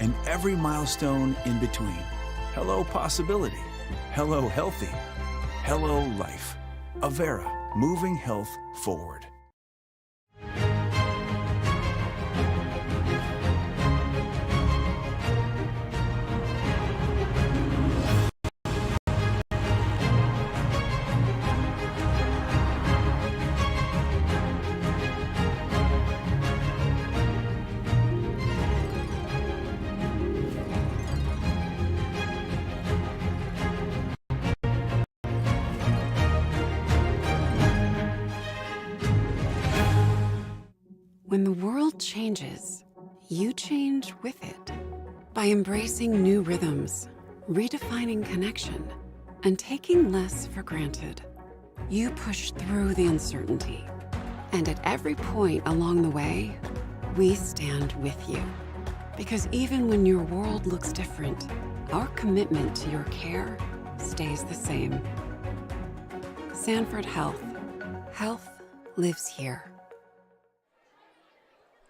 and every milestone in between. Hello possibility, hello healthy, hello life. Avera, moving health forward. When the world changes, you change with it. By embracing new rhythms, redefining connection, and taking less for granted, you push through the uncertainty. And at every point along the way, we stand with you. Because even when your world looks different, our commitment to your care stays the same. Sanford Health. Health lives here.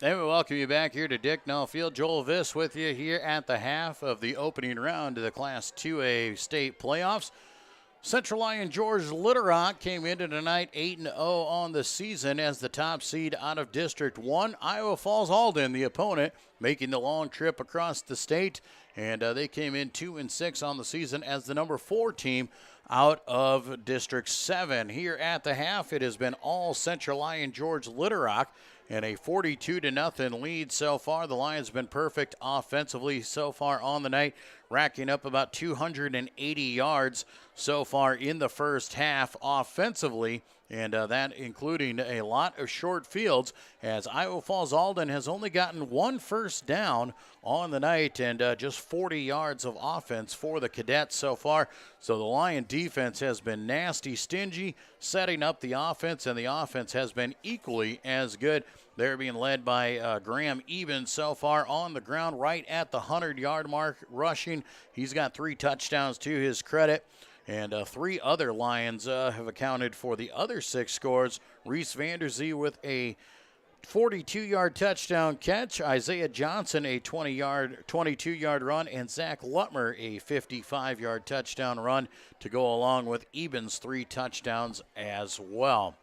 And we welcome you back here to Dicknall Field. Joel Viss with you here at the half of the opening round of the Class 2A state playoffs. Central Lyon George Little Rock came into tonight 8-0 on the season as the top seed out of District 1. Iowa Falls-Alden, the opponent, making the long trip across the state. And they came in 2-6 on the season as the number 4 team out of District 7. Here at the half, it has been all Central Lyon George Little Rock. And a 42-0 lead so far. The Lions have been perfect offensively so far on the night, racking up about 280 yards so far in the first half offensively, and that including a lot of short fields, as Iowa Falls-Alden has only gotten 1 first down on the night and just 40 yards of offense for the Cadets so far. So the Lion defense has been nasty stingy, setting up the offense, and the offense has been equally as good. They're being led by Graham Evans so far on the ground, right at the 100-yard mark rushing. He's got 3 touchdowns to his credit. And 3 other Lions have accounted for the other 6 scores. Reese Vanderzee with a 42-yard touchdown catch. Isaiah Johnson a 22-yard run. And Zach Lutmer a 55-yard touchdown run to go along with Evans' 3 touchdowns as well.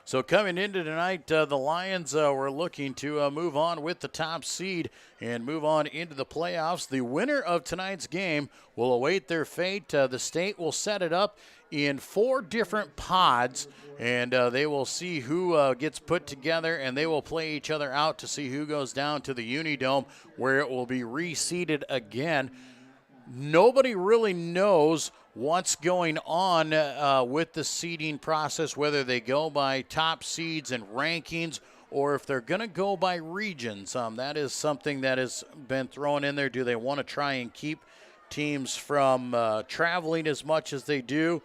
So coming into tonight, the Lions were looking to move on with the top seed and move on into the playoffs. The winner of tonight's game will await their fate. The state will set it up in 4 different pods, and they will see who gets put together, and they will play each other out to see who goes down to the Unidome, where it will be reseeded again. Nobody really knows what's going on with the seeding process, whether they go by top seeds and rankings or if they're going to go by regions. That is something that has been thrown in there. Do they want to try and keep teams from traveling as much as they do?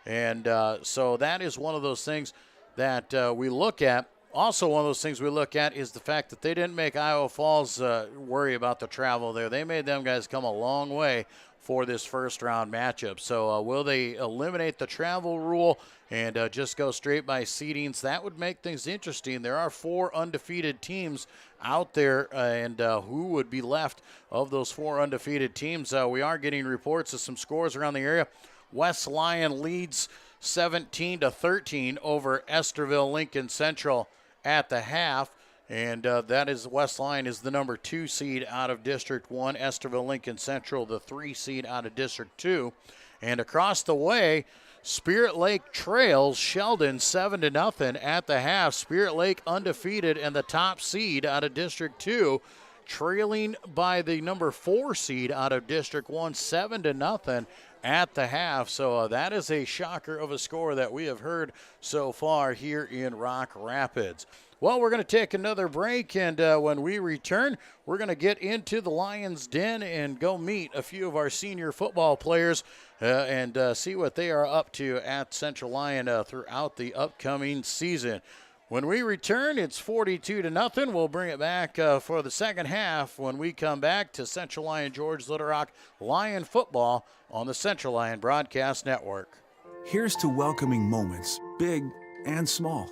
And so that is one of those things that we look at. Also, one of those things we look at is the fact that they didn't make Iowa Falls worry about the travel there. They made them guys come a long way for this first-round matchup. So will they eliminate the travel rule and just go straight by seedings? That would make things interesting. There are 4 undefeated teams out there, and who would be left of those 4 undefeated teams? We are getting reports of some scores around the area. West Lyon leads 17-13 over Esterville Lincoln Central at the half, and that is West Lyon is the number 2 seed out of District 1. Esterville Lincoln Central, the 3 seed out of District 2. And across the way, Spirit Lake trails Sheldon 7-0 at the half. Spirit Lake undefeated and the top seed out of District 2, trailing by the number 4 seed out of District 1, 7-0 at the half. So that is a shocker of a score that we have heard so far here in Rock Rapids. Well, we're going to take another break, and when we return, we're going to get into the Lions' Den and go meet a few of our senior football players and see what they are up to at Central Lyon throughout the upcoming season. When we return, it's 42-0. We'll bring it back for the second half when we come back to Central Lyon George Little Rock Lion football on the Central Lyon Broadcast Network. Here's to welcoming moments, big and small.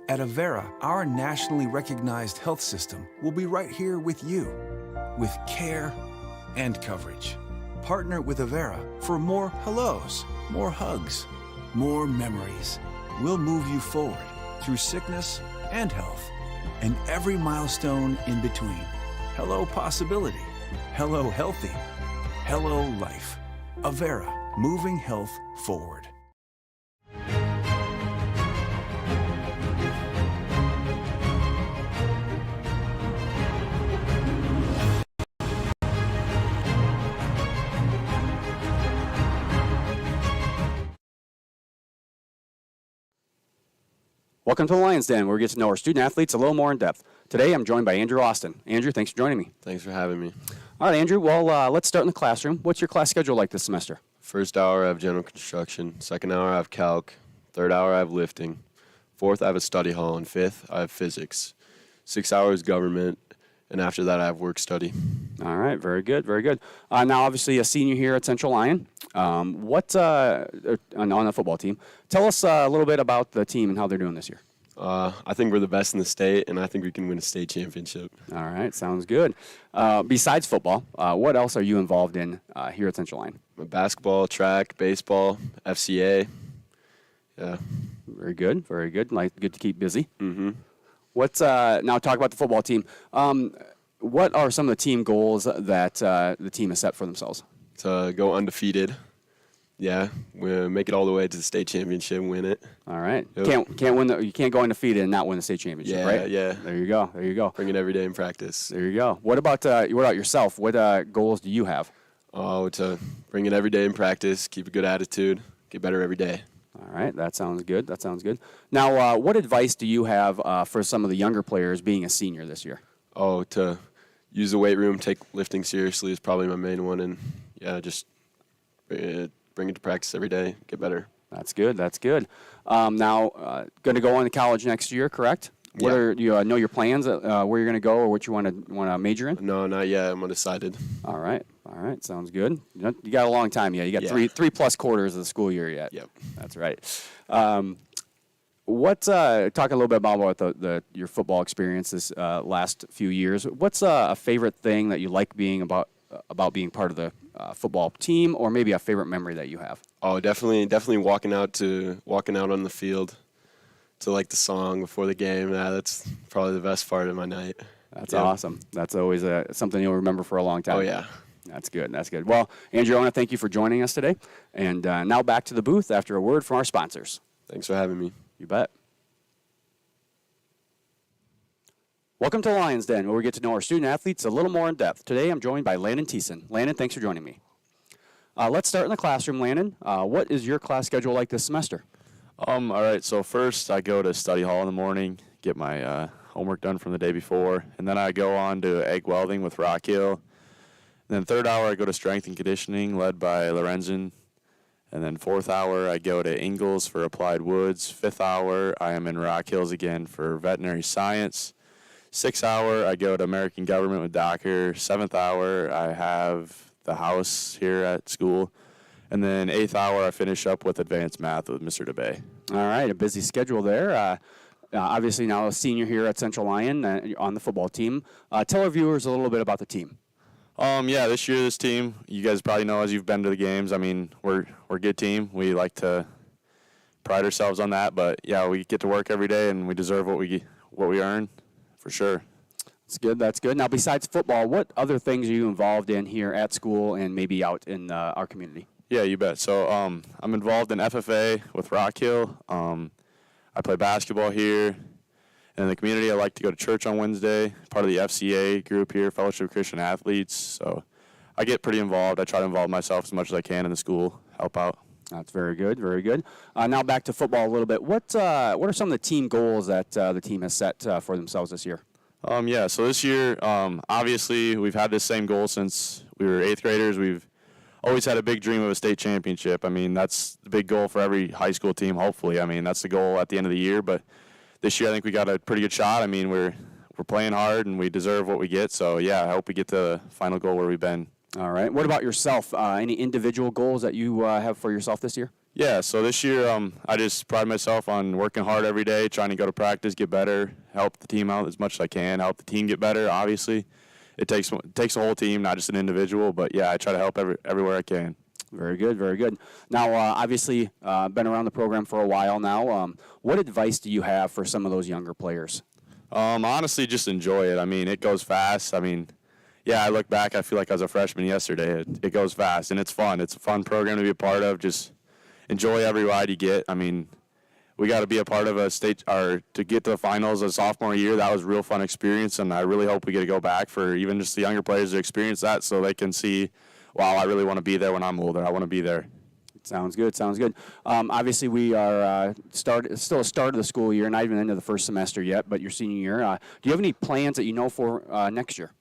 At Avera, our nationally recognized health system will be right here with you, with care and coverage. Partner with Avera for more hellos, more hugs, more memories. We'll move you forward through sickness and health, and every milestone in between. Hello possibility, hello healthy, hello life. Avera, moving health forward. Welcome to the Lions Den, where we get to know our student athletes a little more in depth. Today, I'm joined by Andrew Austin. Andrew, thanks for joining me. Thanks for having me. All right, Andrew, well, let's start in the classroom. What's your class schedule like this semester? First hour, I have general construction. Second hour, I have calc. Third hour, I have lifting. Fourth, I have a study hall. And fifth, I have physics. 6 hours, government. And after that, I have work study. All right, very good, very good. Now, obviously, a senior here at Central Lyon. On the football team, tell us a little bit about the team and how they're doing this year. I think we're the best in the state, and I think we can win a state championship. All right, sounds good. Besides football, what else are you involved in here at Central Lyon? Basketball, track, baseball, FCA. Yeah. Very good, very good. Good to keep busy. Mm-hmm. Now talk about the football team. What are some of the team goals that the team has set for themselves? To go undefeated. Yeah, we'll make it all the way to the state championship and win it. All right. Yep. You can't go undefeated and not win the state championship, right? Yeah. There you go. Bring it every day in practice. There you go. What about yourself? What goals do you have? Oh, to bring it every day in practice, keep a good attitude, get better every day. All right, that sounds good. Now, what advice do you have for some of the younger players being a senior this year? Oh, to use the weight room, take lifting seriously is probably my main one, and just bring it to practice every day, get better. That's good. Now, going to go on to college next year, correct? Yeah. Do you know your plans, where you're going to go or what you want to major in? No, not yet. I'm undecided. All right, sounds good. You got a long time yet. You got three plus quarters of the school year yet. Yep. That's right. Talk a little bit about your football experience this last few years. What's a favorite thing that you like about being part of the football team, or maybe a favorite memory that you have? Oh, definitely walking out on the field to like the song before the game. That's probably the best part of my night. That's awesome. That's always something you'll remember for a long time. Oh yeah. That's good. That's good. Well, Andrew, I want to thank you for joining us today. And now back to the booth after a word from our sponsors. Thanks for having me. You bet. Welcome to Lions Den, where we get to know our student athletes a little more in depth. Today, I'm joined by Landon Thiessen. Landon, thanks for joining me. Let's start in the classroom, Landon. What is your class schedule like this semester? All right, so first I go to study hall in the morning, get my homework done from the day before, and then I go on to egg welding with Rock Hill. And then third hour I go to strength and conditioning led by Lorenzen. And then fourth hour I go to Ingalls for applied woods. Fifth hour I am in Rock Hills again for veterinary science. Sixth hour I go to American government with Docker. Seventh hour I have the house here at school. And then eighth hour I finish up with advanced math with Mr. DeBay. All right, a busy schedule there. Obviously now a senior here at Central Lyon on the football team. Tell our viewers a little bit about the team. Yeah, this year, this team, you guys probably know as you've been to the games, I mean, we're a good team. We like to pride ourselves on that, but yeah, we get to work every day and we deserve what we earn, for sure. That's good, that's good. Now, besides football, what other things are you involved in here at school and maybe out in our community? Yeah, you bet. So I'm involved in FFA with Rock Hill. I play basketball here. In the community, I like to go to church on Wednesday, part of the FCA group here, Fellowship of Christian Athletes. So I get pretty involved. I try to involve myself as much as I can in the school, help out. That's very good, very good. Now back to football a little bit. What are some of the team goals that the team has set for themselves this year? Yeah, so this year, obviously, we've had this same goal since we were 8th graders. We've always had a big dream of a state championship. I mean, that's the big goal for every high school team, hopefully. I mean, that's the goal at the end of the year, but this year, I think we got a pretty good shot. I mean, we're playing hard, and we deserve what we get. So, yeah, I hope we get to the final goal where we've been. All right. What about yourself? Any individual goals that you have for yourself this year? Yeah, so this year I just pride myself on working hard every day, trying to go to practice, get better, help the team out as much as I can, help the team get better, obviously. It takes a whole team, not just an individual. But, yeah, I try to help everywhere I can. Very good, very good. Now, obviously, been around the program for a while now. What advice do you have for some of those younger players? Honestly, just enjoy it. I mean, it goes fast. I mean, yeah, I look back, I feel like I was a freshman yesterday. It goes fast, and it's fun. It's a fun program to be a part of. Just enjoy every ride you get. I mean, we got to be a part of a state, or to get to the finals as sophomore year. That was a real fun experience, and I really hope we get to go back for even just the younger players to experience that so they can see, wow, I really want to be there when I'm older. I want to be there. Sounds good, sounds good. Obviously, we are still a start of the school year, not even into the first semester yet, but your senior year. Do you have any plans that you know for next year?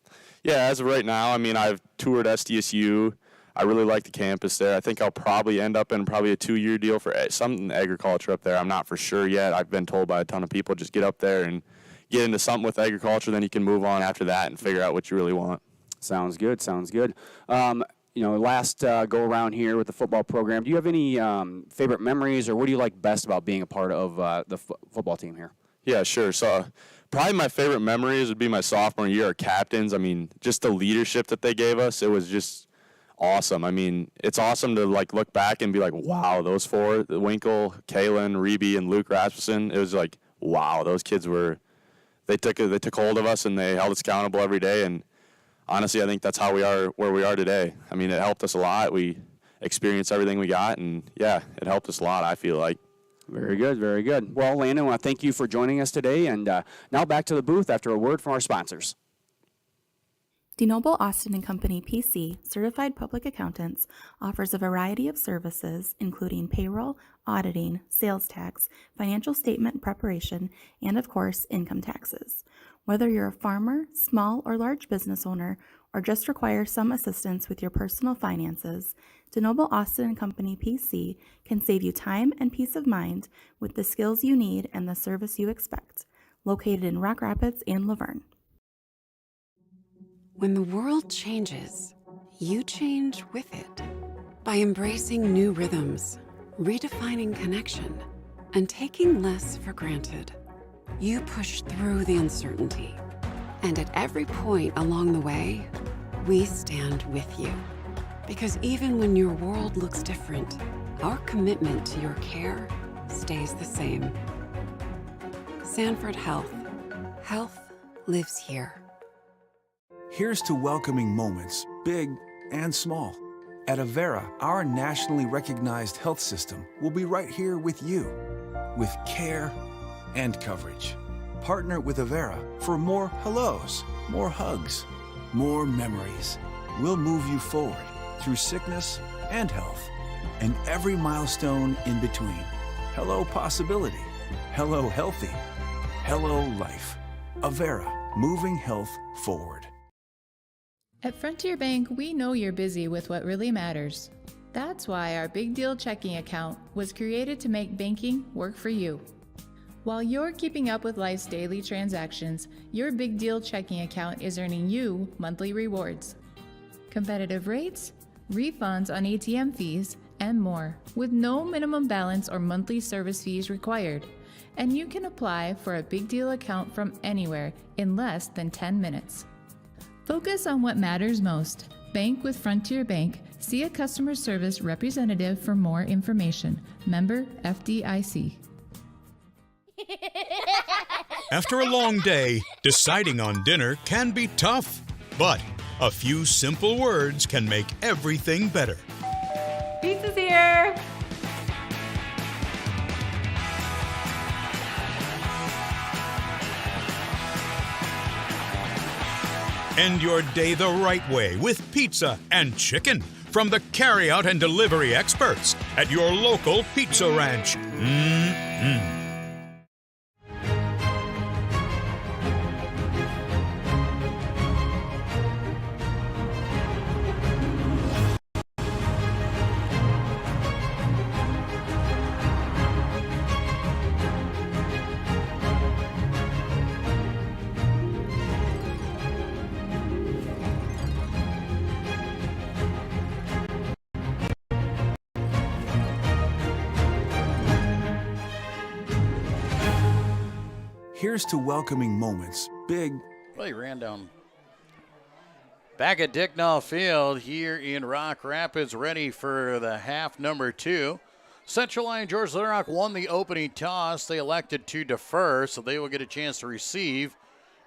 Yeah, as of right now, I mean, I've toured SDSU. I really like the campus there. I think I'll probably end up in probably a 2-year deal for something agriculture up there. I'm not for sure yet. I've been told by a ton of people, just get up there and get into something with agriculture, then you can move on after that and figure out what you really want. Sounds good, sounds good. Last go around here with the football program, do you have any favorite memories, or what do you like best about being a part of the football team here? Yeah, sure. So probably my favorite memories would be my sophomore year, our captains. I mean, just the leadership that they gave us, it was just awesome. I mean, it's awesome to look back and be like, wow, those four, Winkle, Kalen, Reby, and Luke Rasmussen, it was like, wow, those kids they took hold of us and they held us accountable every day. And honestly, I think that's how we are where we are today. I mean, it helped us a lot. We experienced everything we got, and yeah, it helped us a lot, I feel like. Very good, very good. Well, Landon, I want to thank you for joining us today, and now back to the booth after a word from our sponsors. DeNoble Austin & Company PC, certified public accountants, offers a variety of services including payroll, auditing, sales tax, financial statement preparation, and of course, income taxes. Whether you're a farmer, small or large business owner, or just require some assistance with your personal finances, DeNoble Austin & Company PC can save you time and peace of mind with the skills you need and the service you expect. Located in Rock Rapids and Laverne. When the world changes, you change with it. By embracing new rhythms, redefining connection, and taking less for granted, you push through the uncertainty. And at every point along the way, we stand with you. Because even when your world looks different, our commitment to your care stays the same. Sanford Health. Health lives here. Here's to welcoming moments, big and small. At Avera, our nationally recognized health system will be right here with you, with care and coverage. Partner with Avera for more hellos, more hugs, more memories. We'll move you forward through sickness and health, and every milestone in between. Hello possibility. Hello healthy. Hello life. Avera, moving health forward. At Frontier Bank, we know you're busy with what really matters. That's why our Big Deal checking account was created to make banking work for you. While you're keeping up with life's daily transactions, your Big Deal checking account is earning you monthly rewards. Competitive rates, refunds on ATM fees, and more, with no minimum balance or monthly service fees required. And you can apply for a Big Deal account from anywhere in less than 10 minutes. Focus on what matters most. Bank with Frontier Bank. See a customer service representative for more information. Member FDIC. After a long day, deciding on dinner can be tough, but a few simple words can make everything better. Pizza's here! End your day the right way with pizza and chicken from the carryout and delivery experts at your local pizza ranch. Mm-mm. Here's to welcoming moments, big. Well, he ran down back at Dicknall Field here in Rock Rapids, ready for the half number 2. Central Lyon George Little Rock won the opening toss. They elected to defer, so they will get a chance to receive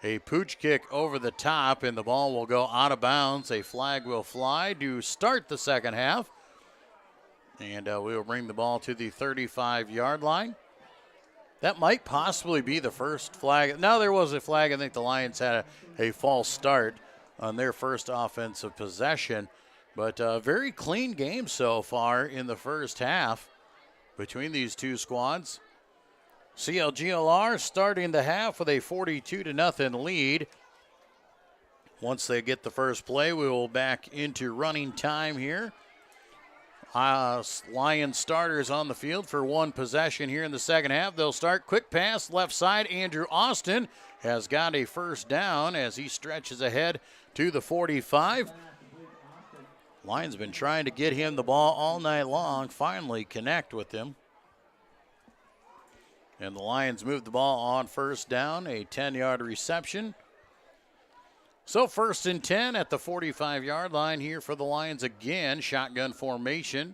a pooch kick over the top, and the ball will go out of bounds. A flag will fly to start the second half, and we will bring the ball to the 35-yard line. That might possibly be the first flag. Now there was a flag. I think the Lions had a false start on their first offensive possession. But a very clean game so far in the first half between these two squads. CLGLR starting the half with a 42-0 lead. Once they get the first play, we will back into running time here. Lions starters on the field for one possession here in the second half. They'll start quick pass left side. Andrew Austin has got a first down as he stretches ahead to the 45. Lions been trying to get him the ball all night long, finally connect with him. And the Lions move the ball on first down, a 10-yard reception. So 1st and 10 at the 45-yard line here for the Lions again. Shotgun formation.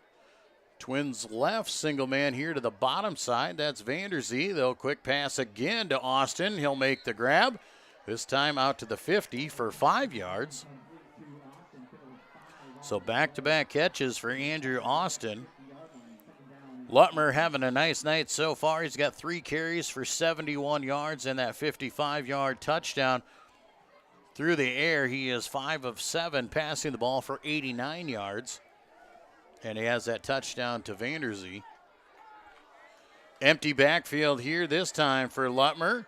Twins left, single man here to the bottom side. That's Vanderzee. They'll quick pass again to Austin. He'll make the grab. This time out to the 50 for 5 yards. So back-to-back catches for Andrew Austin. Lutmer having a nice night so far. He's got 3 carries for 71 yards and that 55-yard touchdown. Through the air, he is 5 of 7, passing the ball for 89 yards. And he has that touchdown to Vanderzee. Empty backfield here this time for Lutmer.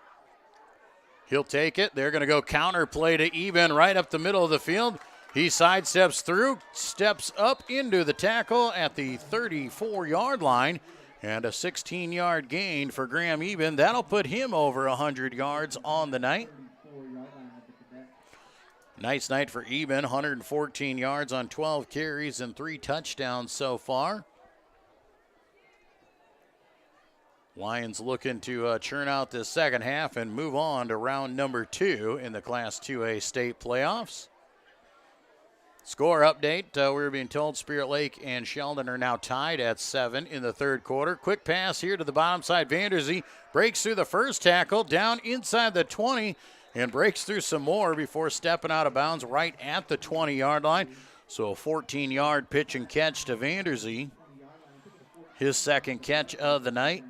He'll take it. They're going to go counter play to Eben right up the middle of the field. He sidesteps through, steps up into the tackle at the 34-yard line. And a 16-yard gain for Graham Eben. That'll put him over 100 yards on the night. Nice night for Eben, 114 yards on 12 carries and 3 touchdowns so far. Lions looking to churn out this second half and move on to round number 2 in the Class 2A state playoffs. Score update, we're being told Spirit Lake and Sheldon are now tied at 7 in the third quarter. Quick pass here to the bottom side. Vanderzee breaks through the first tackle, down inside the 20, and breaks through some more before stepping out of bounds right at the 20-yard line. So a 14-yard pitch and catch to Vanderzee. His second catch of the night.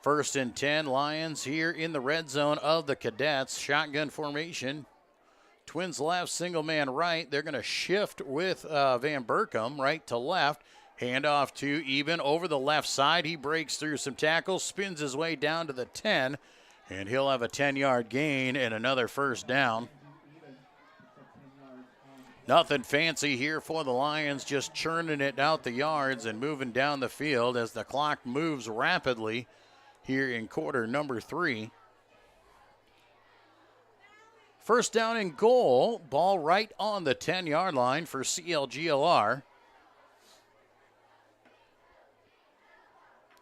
First and 10, Lions here in the red zone of the Cadets. Shotgun formation. Twins left, single man right. They're going to shift with Van Berkom right to left. Handoff to Eben over the left side. He breaks through some tackles, spins his way down to the 10, and he'll have a 10-yard gain and another first down. Nothing fancy here for the Lions, just churning it out the yards and moving down the field as the clock moves rapidly here in quarter number 3. First down and goal. Ball right on the 10-yard line for CLGLR.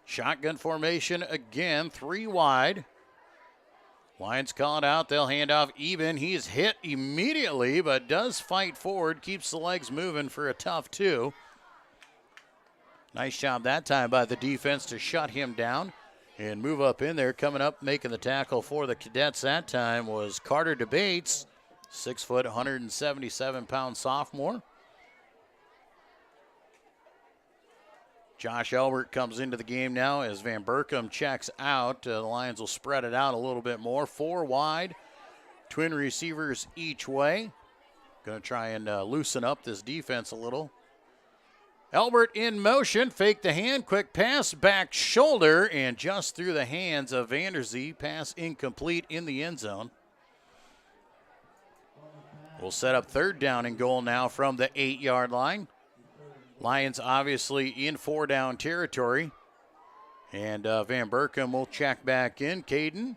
Shotgun formation again, 3 wide. Lions call it out. They'll hand off Eben. He's hit immediately, but does fight forward, keeps the legs moving for a tough 2. Nice job that time by the defense to shut him down and move up in there. Coming up, making the tackle for the Cadets that time was Carter DeBates, 6 foot, 177-pound sophomore. Josh Elbert comes into the game now as Van Berkom checks out. The Lions will spread it out a little bit more. 4 wide, twin receivers each way. Going to try and loosen up this defense a little. Elbert in motion, fake the hand, quick pass, back shoulder, and just through the hands of Vanderzee. Pass incomplete in the end zone. We'll set up third down and goal now from the 8-yard line. Lions obviously in 4-down territory. And Van Berkom will check back in. Caden,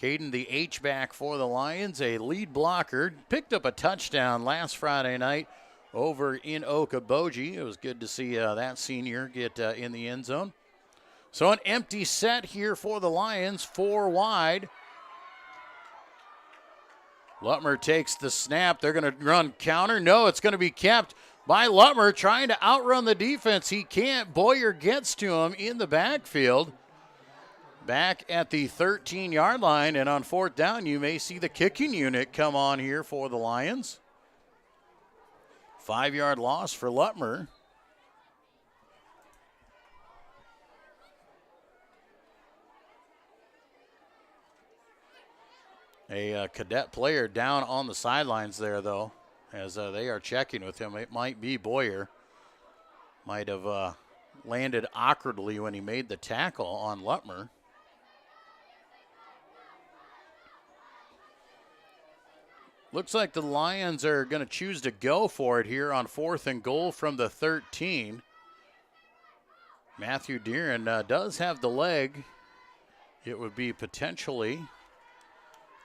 the H-back for the Lions, a lead blocker. Picked up a touchdown last Friday night over in Okoboji. It was good to see that senior get in the end zone. So an empty set here for the Lions, 4 wide. Lutmer takes the snap. They're going to run counter. No, it's going to be kept by Lutmer trying to outrun the defense. He can't. Boyer gets to him in the backfield. Back at the 13-yard line, and on 4th down, you may see the kicking unit come on here for the Lions. 5-yard loss for Lutmer. A Cadet player down on the sidelines there, though, as they are checking with him. It might be Boyer. Might have landed awkwardly when he made the tackle on Lutmer. Looks like the Lions are going to choose to go for it here on 4th and goal from the 13. Matthew Deeren does have the leg. It would be potentially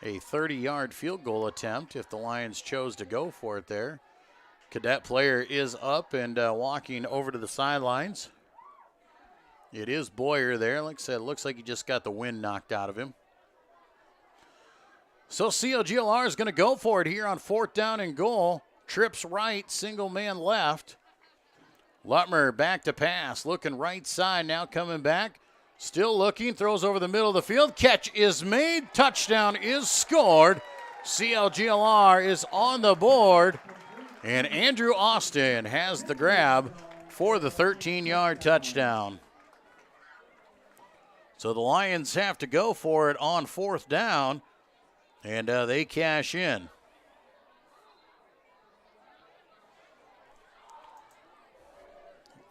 a 30-yard field goal attempt if the Lions chose to go for it there. Cadet player is up and walking over to the sidelines. It is Boyer there. Like I said, it looks like he just got the wind knocked out of him. So CLGLR is going to go for it here on 4th down and goal. Trips right, single man left. Lutmer back to pass, looking right side, now coming back. Still looking, throws over the middle of the field. Catch is made, touchdown is scored. CLGLR is on the board, and Andrew Austin has the grab for the 13-yard touchdown. So the Lions have to go for it on 4th down. And they cash in.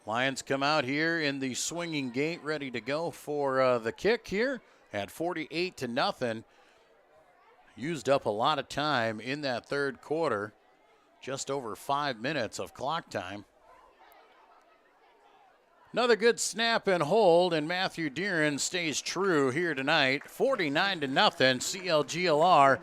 Lions come out here in the swinging gate, ready to go for the kick here at 48-0. Used up a lot of time in that third quarter. Just over 5 minutes of clock time. Another good snap and hold, and Matthew Deeren stays true here tonight. 49-0, CLGLR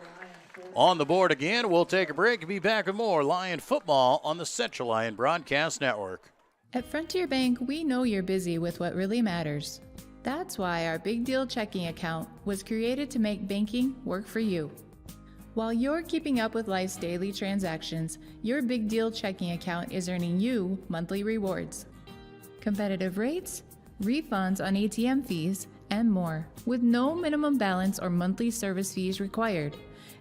on the board again. We'll take a break and be back with more Lion football on the Central Lyon Broadcast Network. At Frontier Bank, we know you're busy with what really matters. That's why our Big Deal checking account was created to make banking work for you. While you're keeping up with life's daily transactions, your Big Deal checking account is earning you monthly rewards. Competitive rates, refunds on ATM fees, and more, with no minimum balance or monthly service fees required.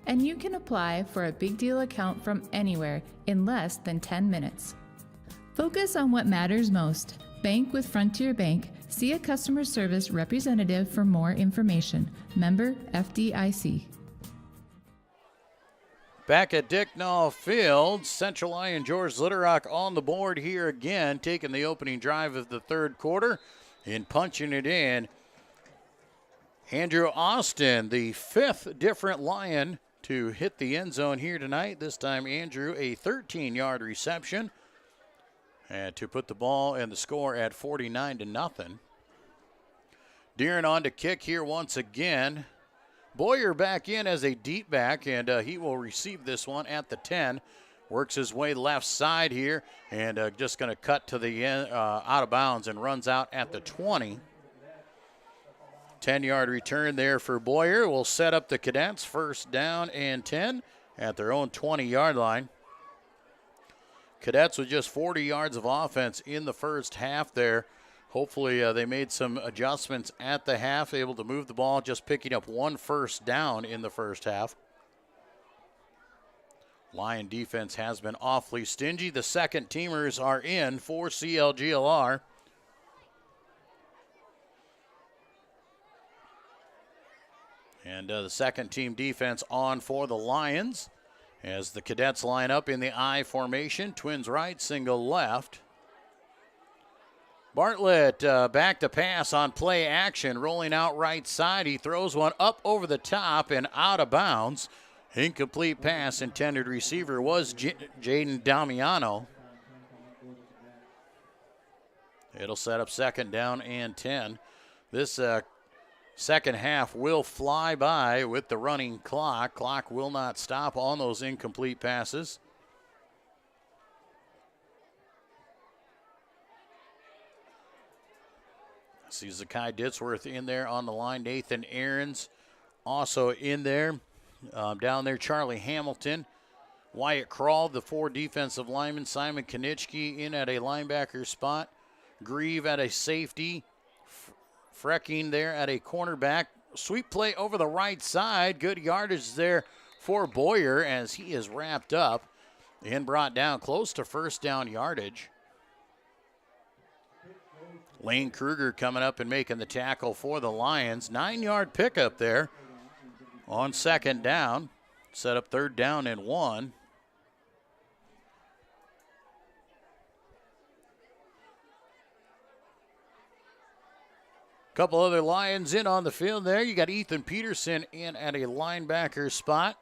And you can apply for a Big Deal account from anywhere in less than 10 minutes. Focus on what matters most. Bank with Frontier Bank. See a customer service representative for more information. Member FDIC. Back at Dicknall Field, Central Lyon George Litterock on the board here again, taking the opening drive of the third quarter and punching it in. Andrew Austin, the fifth different Lion to hit the end zone here tonight. This time Andrew, a 13-yard reception. And to put the ball and the score at 49-0. Deeren on to kick here once again. Boyer back in as a deep back, and he will receive this one at the 10. Works his way left side here, and just going to cut to the end, out of bounds, and runs out at the 20. 10-yard return there for Boyer. Will set up the Cadets first down and 10 at their own 20-yard line. Cadets with just 40 yards of offense in the first half there. Hopefully they made some adjustments at the half, able to move the ball, just picking up one first down in the first half. Lion defense has been awfully stingy. The second teamers are in for CLGLR. And the second team defense on for the Lions as the Cadets line up in the I formation. Twins right, single left. Bartlett back to pass on play action, rolling out right side. He throws one up over the top and out of bounds. Incomplete pass. Intended receiver was Jaden Damiano. It'll set up second down and 10. This second half will fly by with the running clock. Clock will not stop on those incomplete passes. See Zakai Ditzworth in there on the line. Nathan Aarons also in there. Down there, Charlie Hamilton. Wyatt Krall, the four defensive linemen. Simon Konitschke in at a linebacker spot. Grieve at a safety. Frecking there at a cornerback. Sweep play over the right side. Good yardage there for Boyer as he is wrapped up and brought down close to first down yardage. Lane Kruger coming up and making the tackle for the Lions. 9-yard pickup there on second down. Set up third down and 1. Couple other Lions in on the field there. You got Ethan Peterson in at a linebacker spot.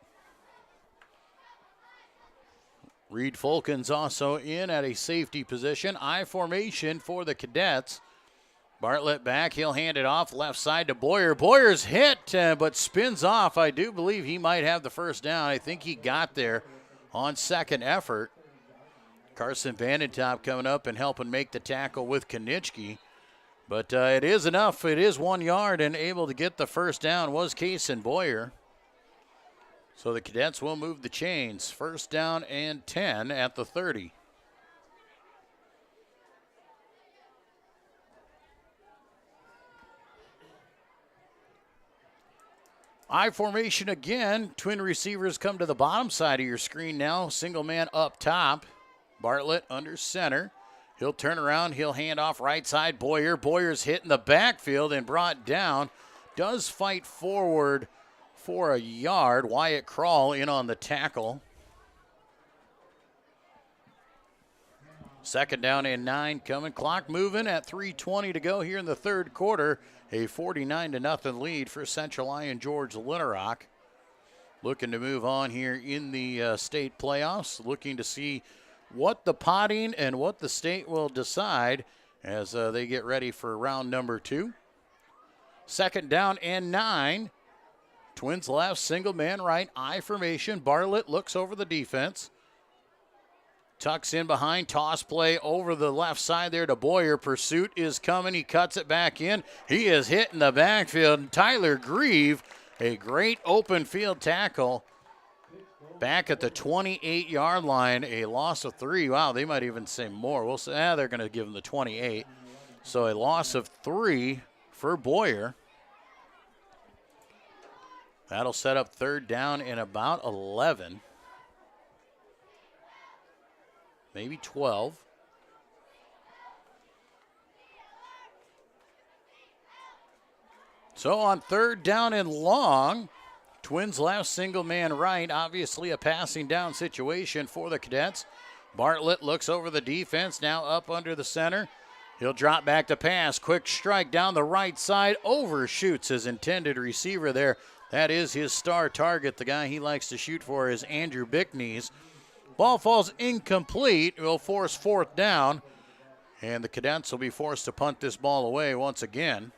Reed Fulkins also in at a safety position. I formation for the Cadets. Bartlett back. He'll hand it off left side to Boyer. Boyer's hit, but spins off. I do believe he might have the first down. I think he got there on second effort. Carson Vandentop coming up and helping make the tackle with Konitschke. But it is enough. It is 1 yard and able to get the first down was Kason Boyer. So the Cadets will move the chains. First down and 10 at the 30. I formation again. Twin receivers come to the bottom side of your screen now. Single man up top. Bartlett under center. He'll turn around. He'll hand off right side. Boyer. Boyer's hit in the backfield and brought down. Does fight forward for a yard. Wyatt Krall in on the tackle. Second down and 9 coming. Clock moving at 3:20 to go here in the third quarter. A 49-0 lead for Central Lyon George Litterock. Looking to move on here in the state playoffs. Looking to see what the potting and what the state will decide as they get ready for round number 2. Second down and 9. Twins left, single man right, I formation. Bartlett looks over the defense. Tucks in behind, toss play over the left side there to Boyer. Pursuit is coming, he cuts it back in. He is hit in the backfield. Tyler Grieve, a great open field tackle. Back at the 28-yard line, a loss of 3. Wow, they might even say more. We'll say, they're going to give him the 28. So a loss of 3 for Boyer. That'll set up third down in about 11. Maybe 12. So on third down and long, Twins left, single man right. Obviously a passing down situation for the Cadets. Bartlett looks over the defense, now up under the center. He'll drop back to pass. Quick strike down the right side. Overshoots his intended receiver there. That is his star target. The guy he likes to shoot for is Andrew Bickneys. Ball falls incomplete. Will force fourth down. And the Cadets will be forced to punt this ball away once again.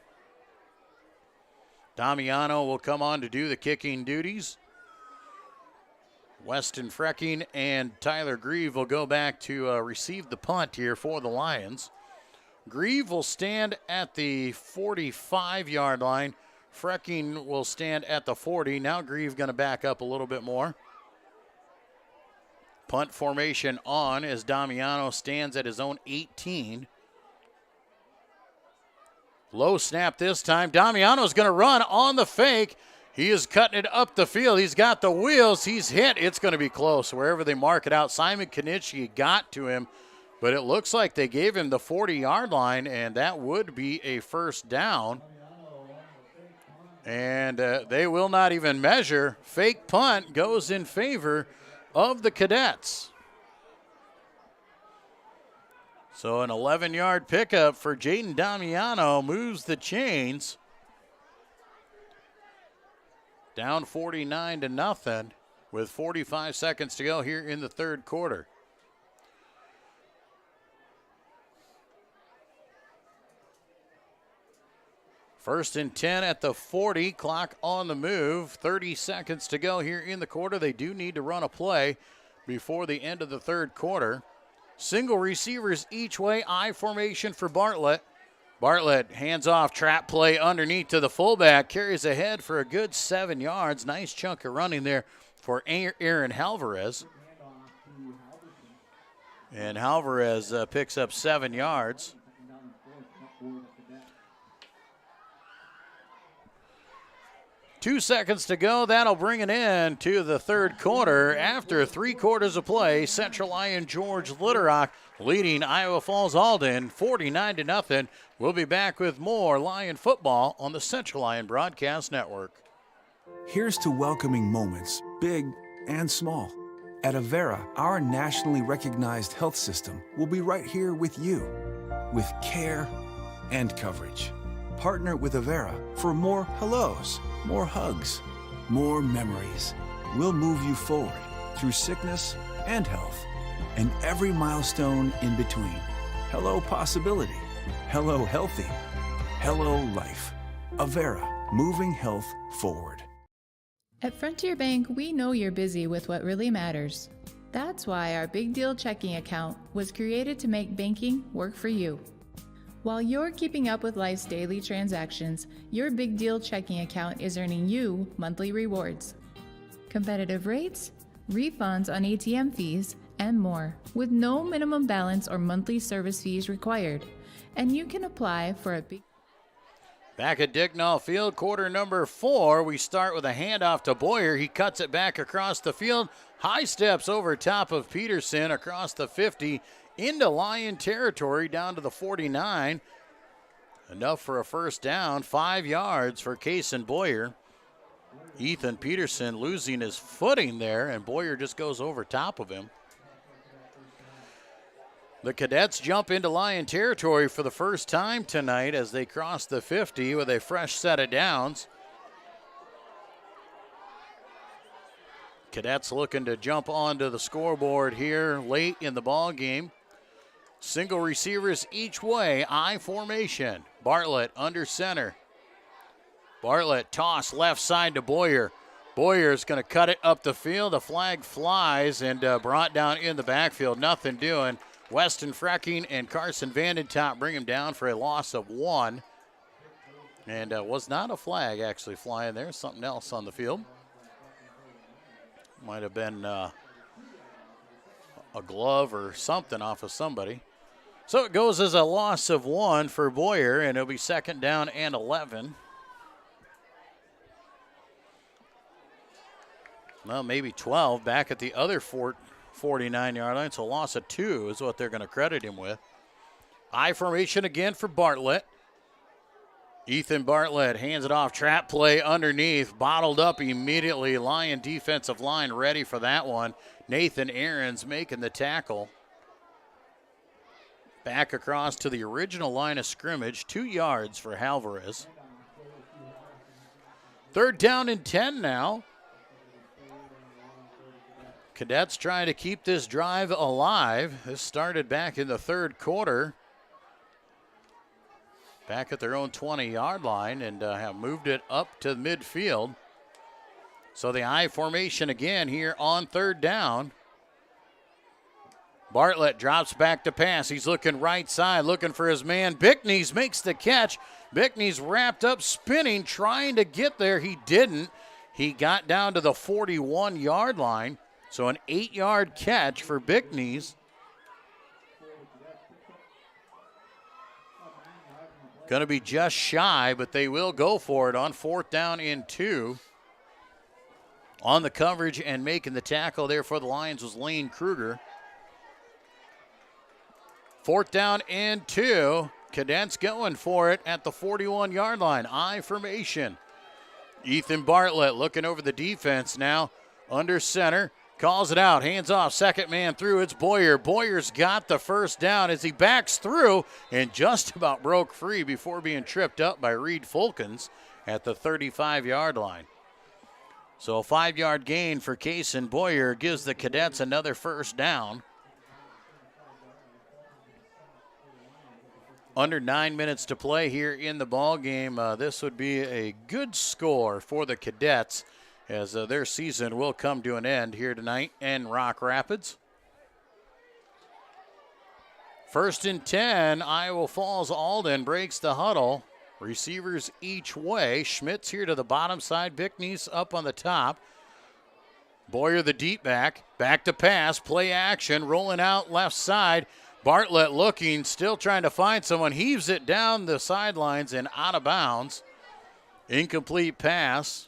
Damiano will come on to do the kicking duties. Weston Frecking and Tyler Grieve will go back to receive the punt here for the Lions. Grieve will stand at the 45-yard line. Frecking will stand at the 40. Now Grieve going to back up a little bit more. Punt formation on as Damiano stands at his own 18. Low snap this time. Damiano's going to run on the fake. He is cutting it up the field. He's got the wheels. He's hit. It's going to be close wherever they mark it out. Simon Konieczny got to him, but it looks like they gave him the 40-yard line, and that would be a first down. And they will not even measure. Fake punt goes in favor of the Cadets. So an 11-yard pickup for Jaden Damiano moves the chains. Down 49-0 with 45 seconds to go here in the third quarter. First and 10 at the 40, clock on the move. 30 seconds to go here in the quarter. They do need to run a play before the end of the third quarter. Single receivers each way, I formation for Bartlett. Bartlett hands off, trap play underneath to the fullback, carries ahead for a good 7 yards. Nice chunk of running there for Aaron Alvarez. And Alvarez picks up 7 yards. Two seconds to go. That'll bring it in to the third quarter. After 3 quarters of play, Central Lyon George Little Rock leading Iowa Falls-Alden 49-0. We'll be back with more Lion football on the Central Lyon Broadcast Network. Here's to welcoming moments, big and small. At Avera, our nationally recognized health system will be right here with you, with care and coverage. Partner with Avera for more hellos, more hugs, more memories. We'll move you forward through sickness and health, and every milestone in between. Hello possibility. Hello healthy. Hello life. Avera, moving health forward. At Frontier Bank, we know you're busy with what really matters. That's why our Big Deal checking account was created to make banking work for you. While you're keeping up with life's daily transactions, your Big Deal checking account is earning you monthly rewards. Competitive rates, refunds on ATM fees, and more, with no minimum balance or monthly service fees required. And you can apply for a big... Back at Dicknall Field, quarter number 4, we start with a handoff to Boyer. He cuts it back across the field, high steps over top of Peterson across the 50, into Lyon territory, down to the 49. Enough for a first down, 5 yards for Kason Boyer. Ethan Peterson losing his footing there, and Boyer just goes over top of him. The Cadets jump into Lyon territory for the first time tonight as they cross the 50 with a fresh set of downs. Cadets looking to jump onto the scoreboard here late in the ball game. Single receivers each way, I formation. Bartlett under center. Bartlett toss left side to Boyer. Boyer's going to cut it up the field. The flag flies and brought down in the backfield. Nothing doing. Weston Frecking and Carson Vandentop bring him down for a loss of 1. And was not a flag actually flying there. Something else on the field. Might have been a glove or something off of somebody. So it goes as a loss of 1 for Boyer, and it'll be 2nd down and 11. Well, maybe 12 back at the other 49-yard line. So a loss of 2 is what they're going to credit him with. I formation again for Bartlett. Ethan Bartlett hands it off. Trap play underneath. Bottled up immediately. Lyon defensive line ready for that one. Nathan Aarons making the tackle. Back across to the original line of scrimmage. 2 yards for Alvarez. 3rd down and 10 now. Cadets trying to keep this drive alive. This started back in the 3rd quarter. Back at their own 20-yard line and have moved it up to midfield. So the I formation again here on 3rd down. Bartlett drops back to pass. He's looking right side, looking for his man. Bickneys makes the catch. Bickneys wrapped up, spinning, trying to get there. He didn't. He got down to the 41-yard line. So an 8-yard catch for Bickneys. Going to be just shy, but they will go for it on 4th down and 2. On the coverage and making the tackle there for the Lions was Lane Kruger. 4th down and 2. Cadets going for it at the 41-yard line. I formation. Ethan Bartlett looking over the defense now. Under center. Calls it out, hands off, 2nd man through, it's Boyer. Boyer's got the 1st down as he backs through and just about broke free before being tripped up by Reed Fulkins at the 35-yard line. So a 5-yard gain for Cason Boyer gives the Cadets another 1st down. Under 9 minutes to play here in the ball game. This would be a good score for the Cadets, as their season will come to an end here tonight in Rock Rapids. 1st and 10, Iowa Falls-Alden breaks the huddle. Receivers each way. Schmitz here to the bottom side. Bickneys up on the top. Boyer the deep back. Back to pass. Play action. Rolling out left side. Bartlett looking, still trying to find someone. Heaves it down the sidelines and out of bounds. Incomplete pass.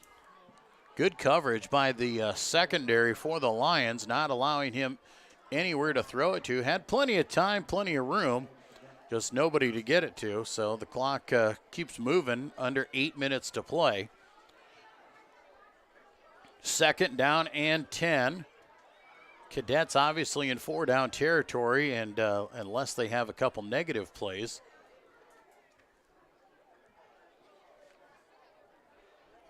Good coverage by the secondary for the Lions, not allowing him anywhere to throw it to. Had plenty of time, plenty of room, just nobody to get it to. So the clock keeps moving, under 8 minutes to play. 2nd down and 10. Cadets obviously in 4-down territory, and unless they have a couple negative plays.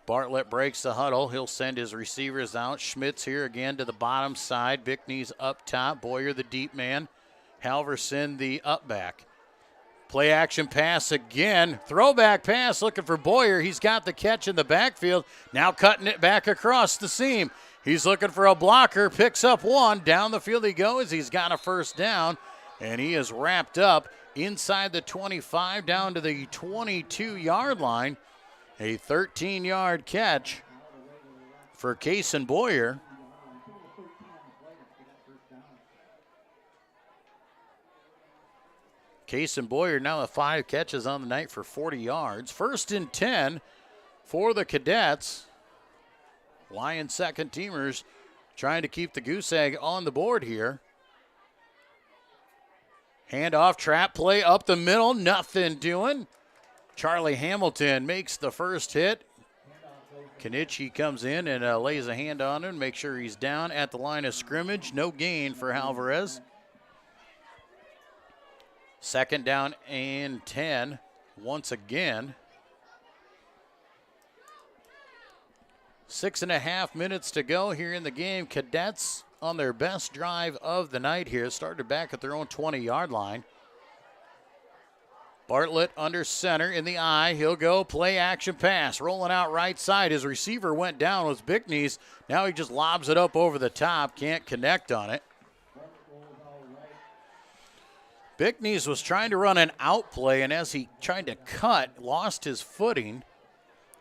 Bartlett breaks the huddle. He'll send his receivers out. Schmitz here again to the bottom side. Bickneys up top. Boyer the deep man. Halverson the up back. Play action pass again. Throwback pass looking for Boyer. He's got the catch in the backfield. Now cutting it back across the seam. He's looking for a blocker. Picks up 1. Down the field he goes. He's got a 1st down. And he is wrapped up inside the 25 down to the 22-yard line. A 13-yard catch for Cason Boyer. Cason Boyer now with 5 catches on the night for 40 yards. 1st and 10 for the Cadets. Lions second teamers trying to keep the goose egg on the board here. Handoff, trap play up the middle, nothing doing. Charlie Hamilton makes the first hit. Kenichi comes in and lays a hand on him, make sure he's down at the line of scrimmage. No gain for Alvarez. 2nd down and 10 once again. 6.5 minutes to go here in the game. Cadets on their best drive of the night here. Started back at their own 20-yard line. Bartlett under center in the eye. He'll go play action pass. Rolling out right side. His receiver went down with Bickneys. Now he just lobs it up over the top. Can't connect on it. Bickneys was trying to run an out play, and as he tried to cut, lost his footing.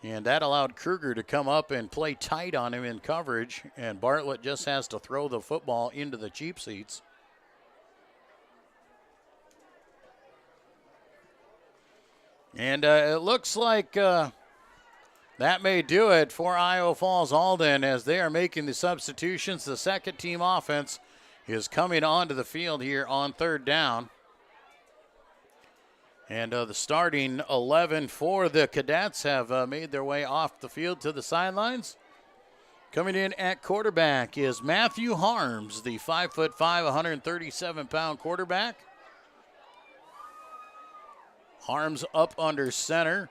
And that allowed Kruger to come up and play tight on him in coverage. And Bartlett just has to throw the football into the cheap seats. And it looks like that may do it for Iowa Falls-Alden as they are making the substitutions. The second team offense is coming onto the field here on third down. And the starting 11 for the Cadets have made their way off the field to the sidelines. Coming in at quarterback is Matthew Harms, the 5'5", 137-pound quarterback. Harms up under center.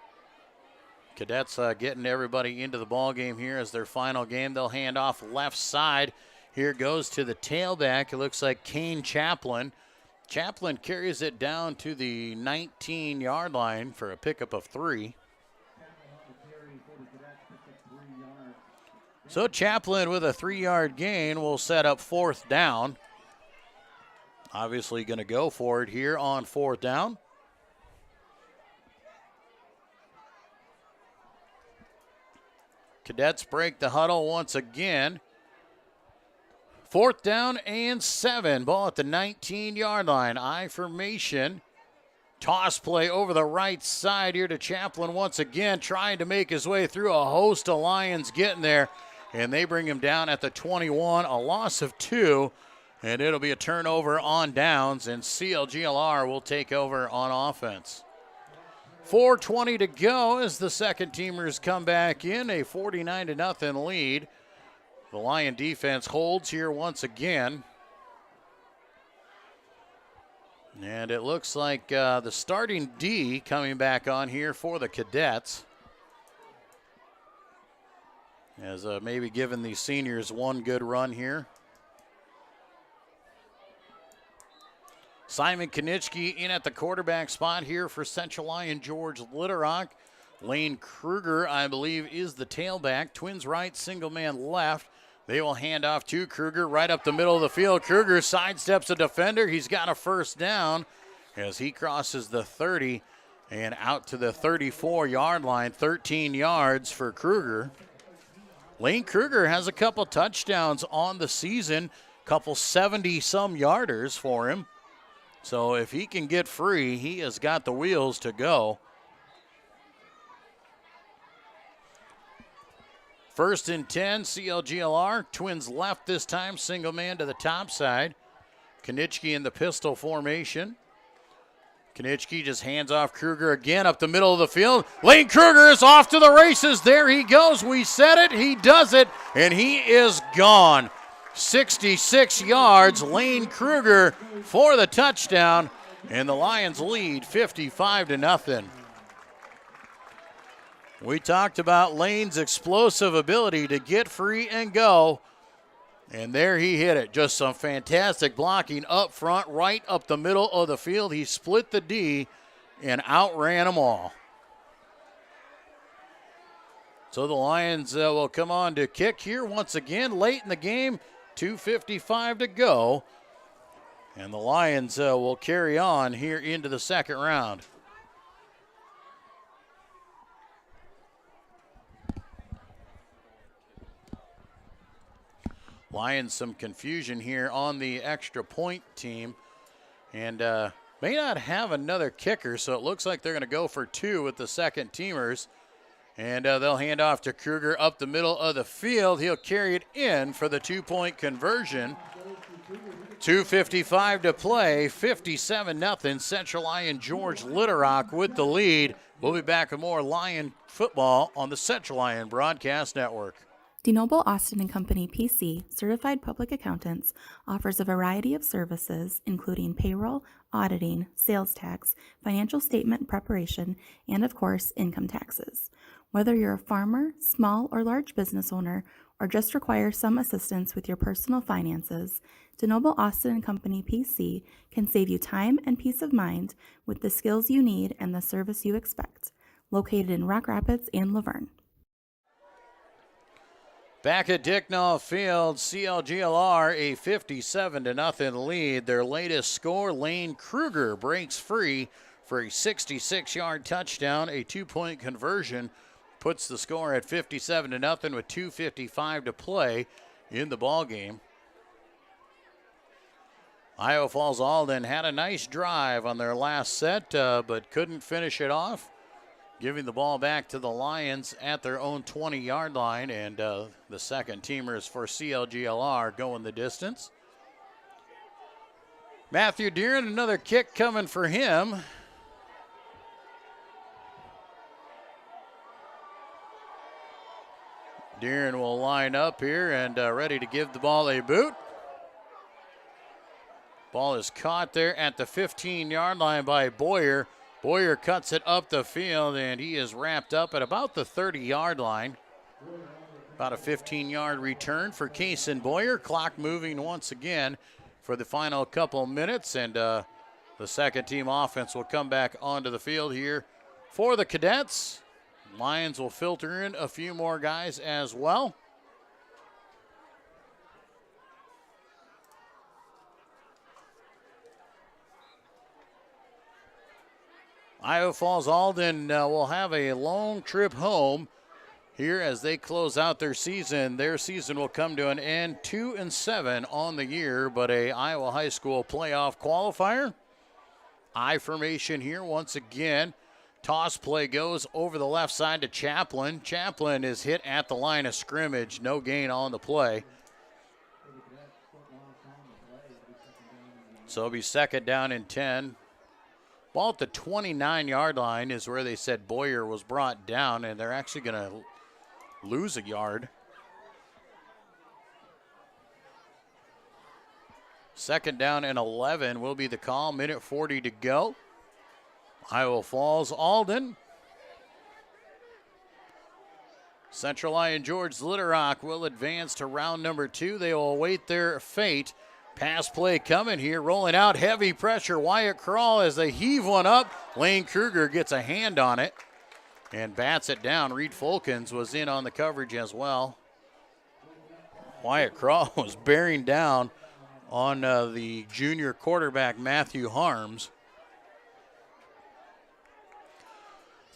Cadets getting everybody into the ball game here as their final game. They'll hand off left side. Here goes to the tailback. It looks like Kane Chaplin. Chaplin carries it down to the 19-yard line for a pickup of 3. So Chaplin with a 3-yard gain will set up fourth down. Obviously going to go for it here on fourth down. Cadets break the huddle once again. Fourth down and 7. Ball at the 19-yard line. I formation. Toss play over the right side here to Chaplin once again, trying to make his way through a host of Lions getting there. And they bring him down at the 21, a loss of 2. And it'll be a turnover on downs, and CLGLR will take over on offense. 4:20 to go as the second teamers come back in, a 49-0 lead. The Lion defense holds here once again. And it looks like the starting D coming back on here for the Cadets. As maybe giving the seniors one good run here. Simon Konitschke in at the quarterback spot here for Central Lyon George Litterock. Lane Kruger, I believe, is the tailback. Twins right, single man left. They will hand off to Kruger right up the middle of the field. Kruger sidesteps a defender. He's got a first down as he crosses the 30 and out to the 34-yard line. 13 yards for Kruger. Lane Kruger has a couple touchdowns on the season, couple 70-some yarders for him. So if he can get free, he has got the wheels to go. First and 10, CLGLR. Twins left this time, single man to the top side. Konitschke in the pistol formation. Konitschke just hands off Kruger again up the middle of the field. Lane Kruger is off to the races. There he goes. We said it. He does it, and he is gone. 66 yards, Lane Kruger for the touchdown, and the Lions lead 55-0. We talked about Lane's explosive ability to get free and go, and there he hit it. Just some fantastic blocking up front, right up the middle of the field. He split the D and outran them all. So the Lions will come on to kick here once again late in the game. 2:55 to go. And the Lions will carry on here into the second round. Lions some confusion here on the extra point team. And may not have another kicker, so it looks like they're going to go for 2 with the second teamers. And they'll hand off to Kruger up the middle of the field. He'll carry it in for the 2-point conversion. 2:55 to play, 57-0. Central Lyon George Litterock with the lead. We'll be back with more Lion football on the Central Lyon Broadcast Network. DeNoble Austin & Company PC, certified public accountants, offers a variety of services including payroll, auditing, sales tax, financial statement preparation, and of course, income taxes. Whether you're a farmer, small or large business owner, or just require some assistance with your personal finances, DeNoble Austin & Company PC can save you time and peace of mind with the skills you need and the service you expect. Located in Rock Rapids and Laverne. Back at Dicknall Field, CLGLR a 57-0 lead. Their latest score, Lane Kruger breaks free for a 66-yard touchdown. A 2-point conversion puts the score at 57-0 with 2:55 to play in the ball game. Iowa Falls-Alden had a nice drive on their last set, but couldn't finish it off. giving the ball back to the Lions at their own 20-yard line, and the second teamers for CLGLR going the distance. Matthew Deeren, another kick coming for him. Deeren will line up here and ready to give the ball a boot. Ball is caught there at the 15-yard line by Boyer. Boyer cuts it up the field, and he is wrapped up at about the 30-yard line. About a 15-yard return for Kason Boyer. Clock moving once again for the final couple minutes, and the second team offense will come back onto the field here for the Cadets. Lions will filter in a few more guys as well. Iowa Falls-Alden will have a long trip home here as they close out their season. Their season will come to an end 2-7 on the year, but a Iowa High School playoff qualifier. I formation here once again. Toss play goes over the left side to Chaplin. Chaplin is hit at the line of scrimmage. No gain on the play. So it'll be second down and 10. Ball at the 29-yard line is where they said Boyer was brought down, and they're actually going to lose a yard. Second down and 11 will be the call. Minute 40 to go. Iowa Falls-Alden. Central Lyon George Litterock will advance to round number 2. They will await their fate. Pass play coming here, rolling out, heavy pressure. Wyatt Krall as they heave one up. Lane Kruger gets a hand on it and bats it down. Reed Folkens was in on the coverage as well. Wyatt Krall was bearing down on the junior quarterback, Matthew Harms.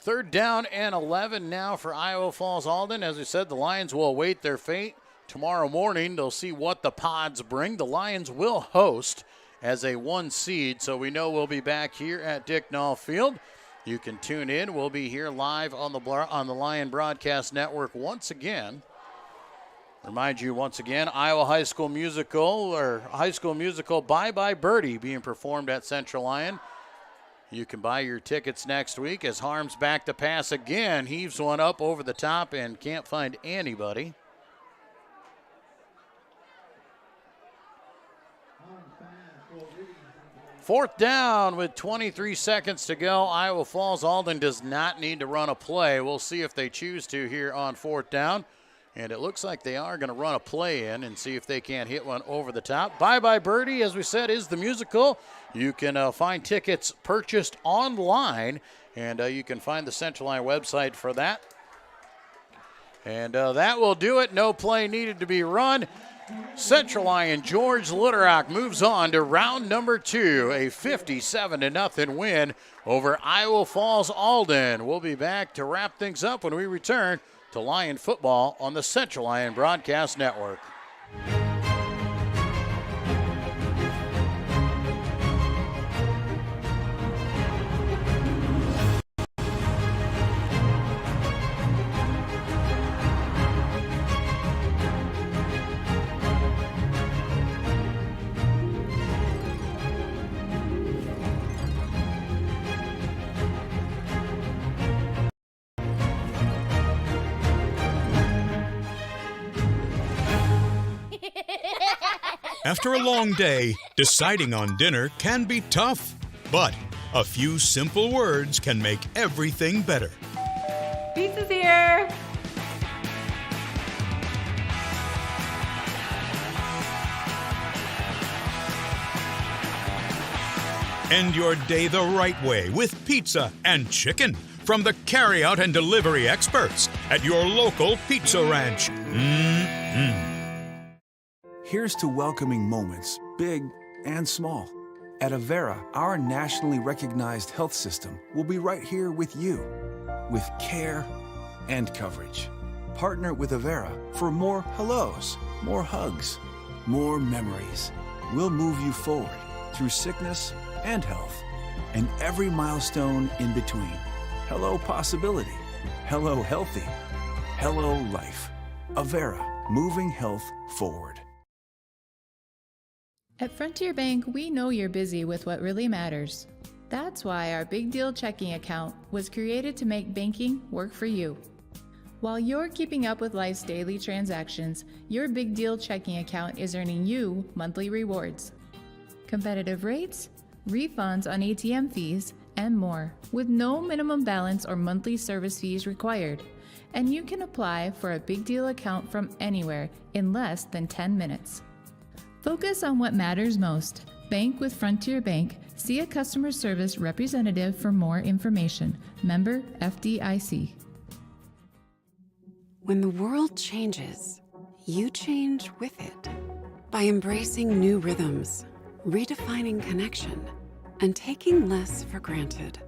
Third down and 11 now for Iowa Falls-Alden. As we said, the Lions will await their fate. Tomorrow morning, they'll see what the Pods bring. The Lions will host as a 1 seed, so we know we'll be back here at Dicknall Field. You can tune in. We'll be here live on the Lion Broadcast Network once again. Remind you once again, Iowa High School Musical Bye Bye Birdie being performed at Central Lyon. You can buy your tickets next week as Harms back to pass again. Heaves one up over the top and can't find anybody. Fourth down with 23 seconds to go. Iowa Falls-Alden does not need to run a play. We'll see if they choose to here on fourth down. And it looks like they are going to run a play in and see if they can't hit one over the top. Bye Bye Birdie, as we said, is the musical. You can find tickets purchased online, and you can find the Central Lyon website for that. And that will do it. No play needed to be run. Central Lyon George Litterock moves on to round number 2, a 57-0 win over Iowa Falls-Alden. We'll be back to wrap things up when we return to Lion football on the Central Lyon Broadcast Network. After a long day, deciding on dinner can be tough, but a few simple words can make everything better. Pizza's here! End your day the right way with pizza and chicken from the carryout and delivery experts at your local pizza ranch. Here's to welcoming moments, big and small. At Avera, our nationally recognized health system will be right here with you, with care and coverage. Partner with Avera for more hellos, more hugs, more memories. We'll move you forward through sickness and health, and every milestone in between. Hello possibility. Hello healthy. Hello life. Avera, moving health forward. At Frontier Bank, we know you're busy with what really matters. That's why our Big Deal checking account was created to make banking work for you. While you're keeping up with life's daily transactions, your Big Deal checking account is earning you monthly rewards. Competitive rates, refunds on ATM fees, and more, with no minimum balance or monthly service fees required. And you can apply for a Big Deal account from anywhere in less than 10 minutes. Focus on what matters most. Bank with Frontier Bank. See a customer service representative for more information. Member FDIC. When the world changes, you change with it. By embracing new rhythms, redefining connection, and taking less for granted,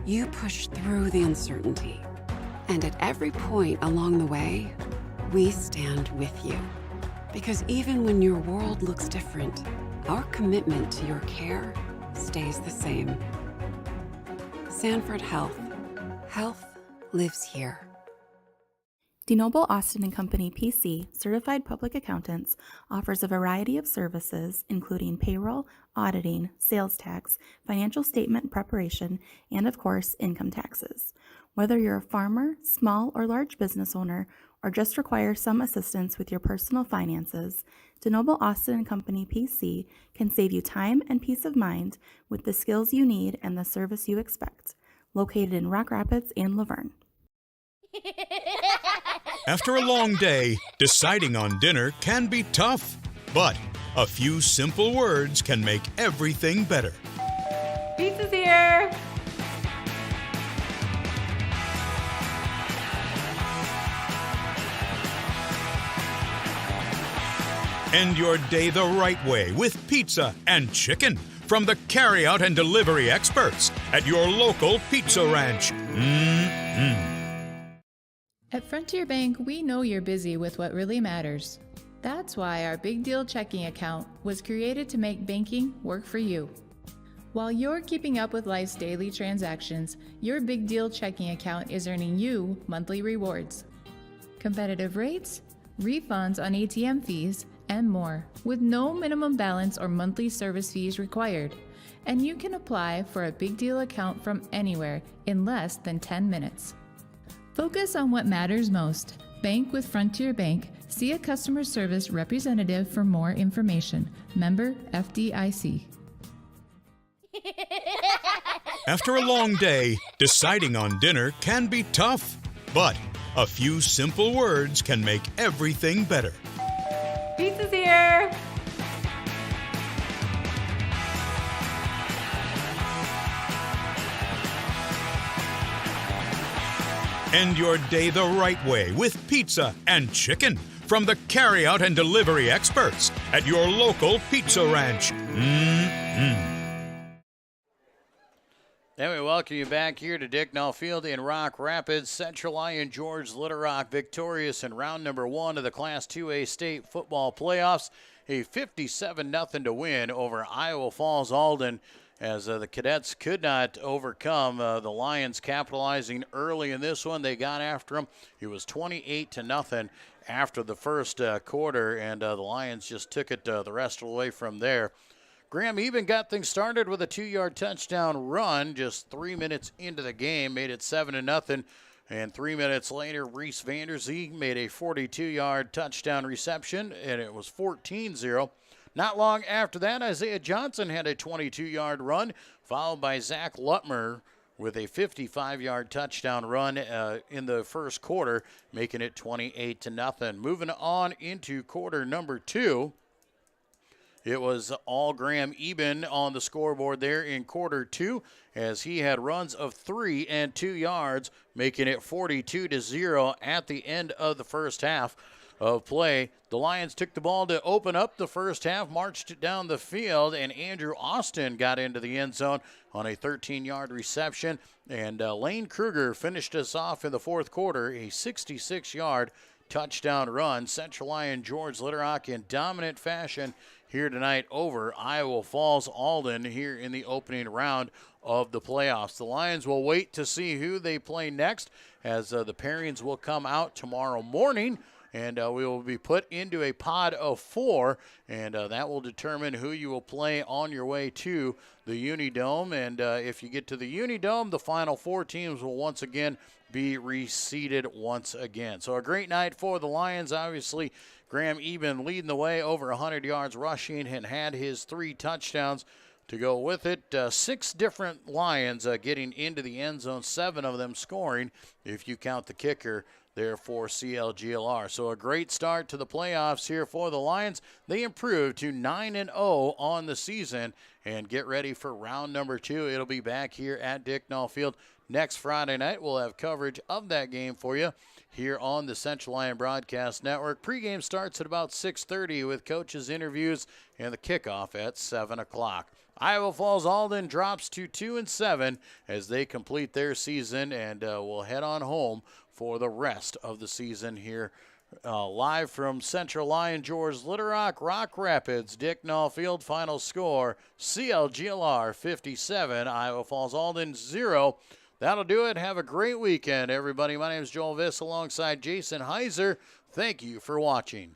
you push through the uncertainty. And at every point along the way, we stand with you. Because even when your world looks different, our commitment to your care stays the same. Sanford Health. Health lives here. DeNoble Austin & Company PC, certified public accountants, offers a variety of services including payroll, auditing, sales tax, financial statement preparation, and of course, income taxes. Whether you're a farmer, small or large business owner, or just require some assistance with your personal finances, DeNoble Austin & Company PC can save you time and peace of mind with the skills you need and the service you expect. Located in Rock Rapids and Laverne. After a long day, deciding on dinner can be tough, but a few simple words can make everything better. Pizza's here! End your day the right way with pizza and chicken from the carryout and delivery experts at your local pizza ranch. At Frontier Bank, we know you're busy with what really matters. That's why our Big Deal checking account was created to make banking work for you. While you're keeping up with life's daily transactions, your Big Deal checking account is earning you monthly rewards. Competitive rates, refunds on ATM fees, and more, with no minimum balance or monthly service fees required. And you can apply for a Big Deal account from anywhere in less than 10 minutes. Focus on what matters most. Bank with Frontier Bank. See a customer service representative for more information. Member FDIC. After a long day, deciding on dinner can be tough, but a few simple words can make everything better. Pizza's here! End your day the right way with pizza and chicken from the carryout and delivery experts at your local pizza ranch. And we welcome you back here to Dicknall Field in Rock Rapids. Central Lyon George Little Rock victorious in round number 1 of the Class 2A state football playoffs. A 57-0 to win over Iowa Falls-Alden, as the Cadets could not overcome the Lions, capitalizing early in this one. They got after them. It was 28-0 after the first quarter, and the Lions just took it the rest of the way from there. Graham even got things started with a 2-yard touchdown run just 3 minutes into the game, made it 7-0. And 3 minutes later, Reese Vanderzee made a 42-yard touchdown reception, and it was 14-0. Not long after that, Isaiah Johnson had a 22-yard run, followed by Zach Lutmer with a 55-yard touchdown run in the first quarter, making it 28-0. Moving on into quarter number 2. It was all Graham Eben on the scoreboard there in quarter 2, as he had runs of 3 and 2 yards, making it 42-0 at the end of the first half of play. The Lions took the ball to open up the first half, marched down the field, and Andrew Austin got into the end zone on a 13-yard reception. And Lane Kruger finished us off in the fourth quarter, a 66-yard touchdown run. Central Lyon George Little Rock in dominant fashion here tonight over Iowa Falls-Alden here in the opening round of the playoffs. The Lions will wait to see who they play next, as the pairings will come out tomorrow morning, and we will be put into a pod of 4, and that will determine who you will play on your way to the Unidome. And if you get to the Unidome, the final 4 teams will once again be reseeded once again. So a great night for the Lions. Obviously, Graham Eben leading the way, over 100 yards rushing, and had his 3 touchdowns to go with it. 6 different Lions getting into the end zone, 7 of them scoring, if you count the kicker there for CLGLR. So a great start to the playoffs here for the Lions. They improved to 9-0 on the season and get ready for round number 2. It'll be back here at Dicknall Field next Friday night. We'll have coverage of that game for you here on the Central Lyon Broadcast Network. Pregame starts at about 6:30 with coaches' interviews and the kickoff at 7 o'clock. Iowa Falls-Alden drops to 2-7 as they complete their season, and will head on home for the rest of the season here. Live from Central Lyon, George Little Rock Rapids, Dicknall Field. Final score, CLGLR 57, Iowa Falls-Alden 0. That'll do it. Have a great weekend, everybody. My name is Joel Viss alongside Jason Heiser. Thank you for watching.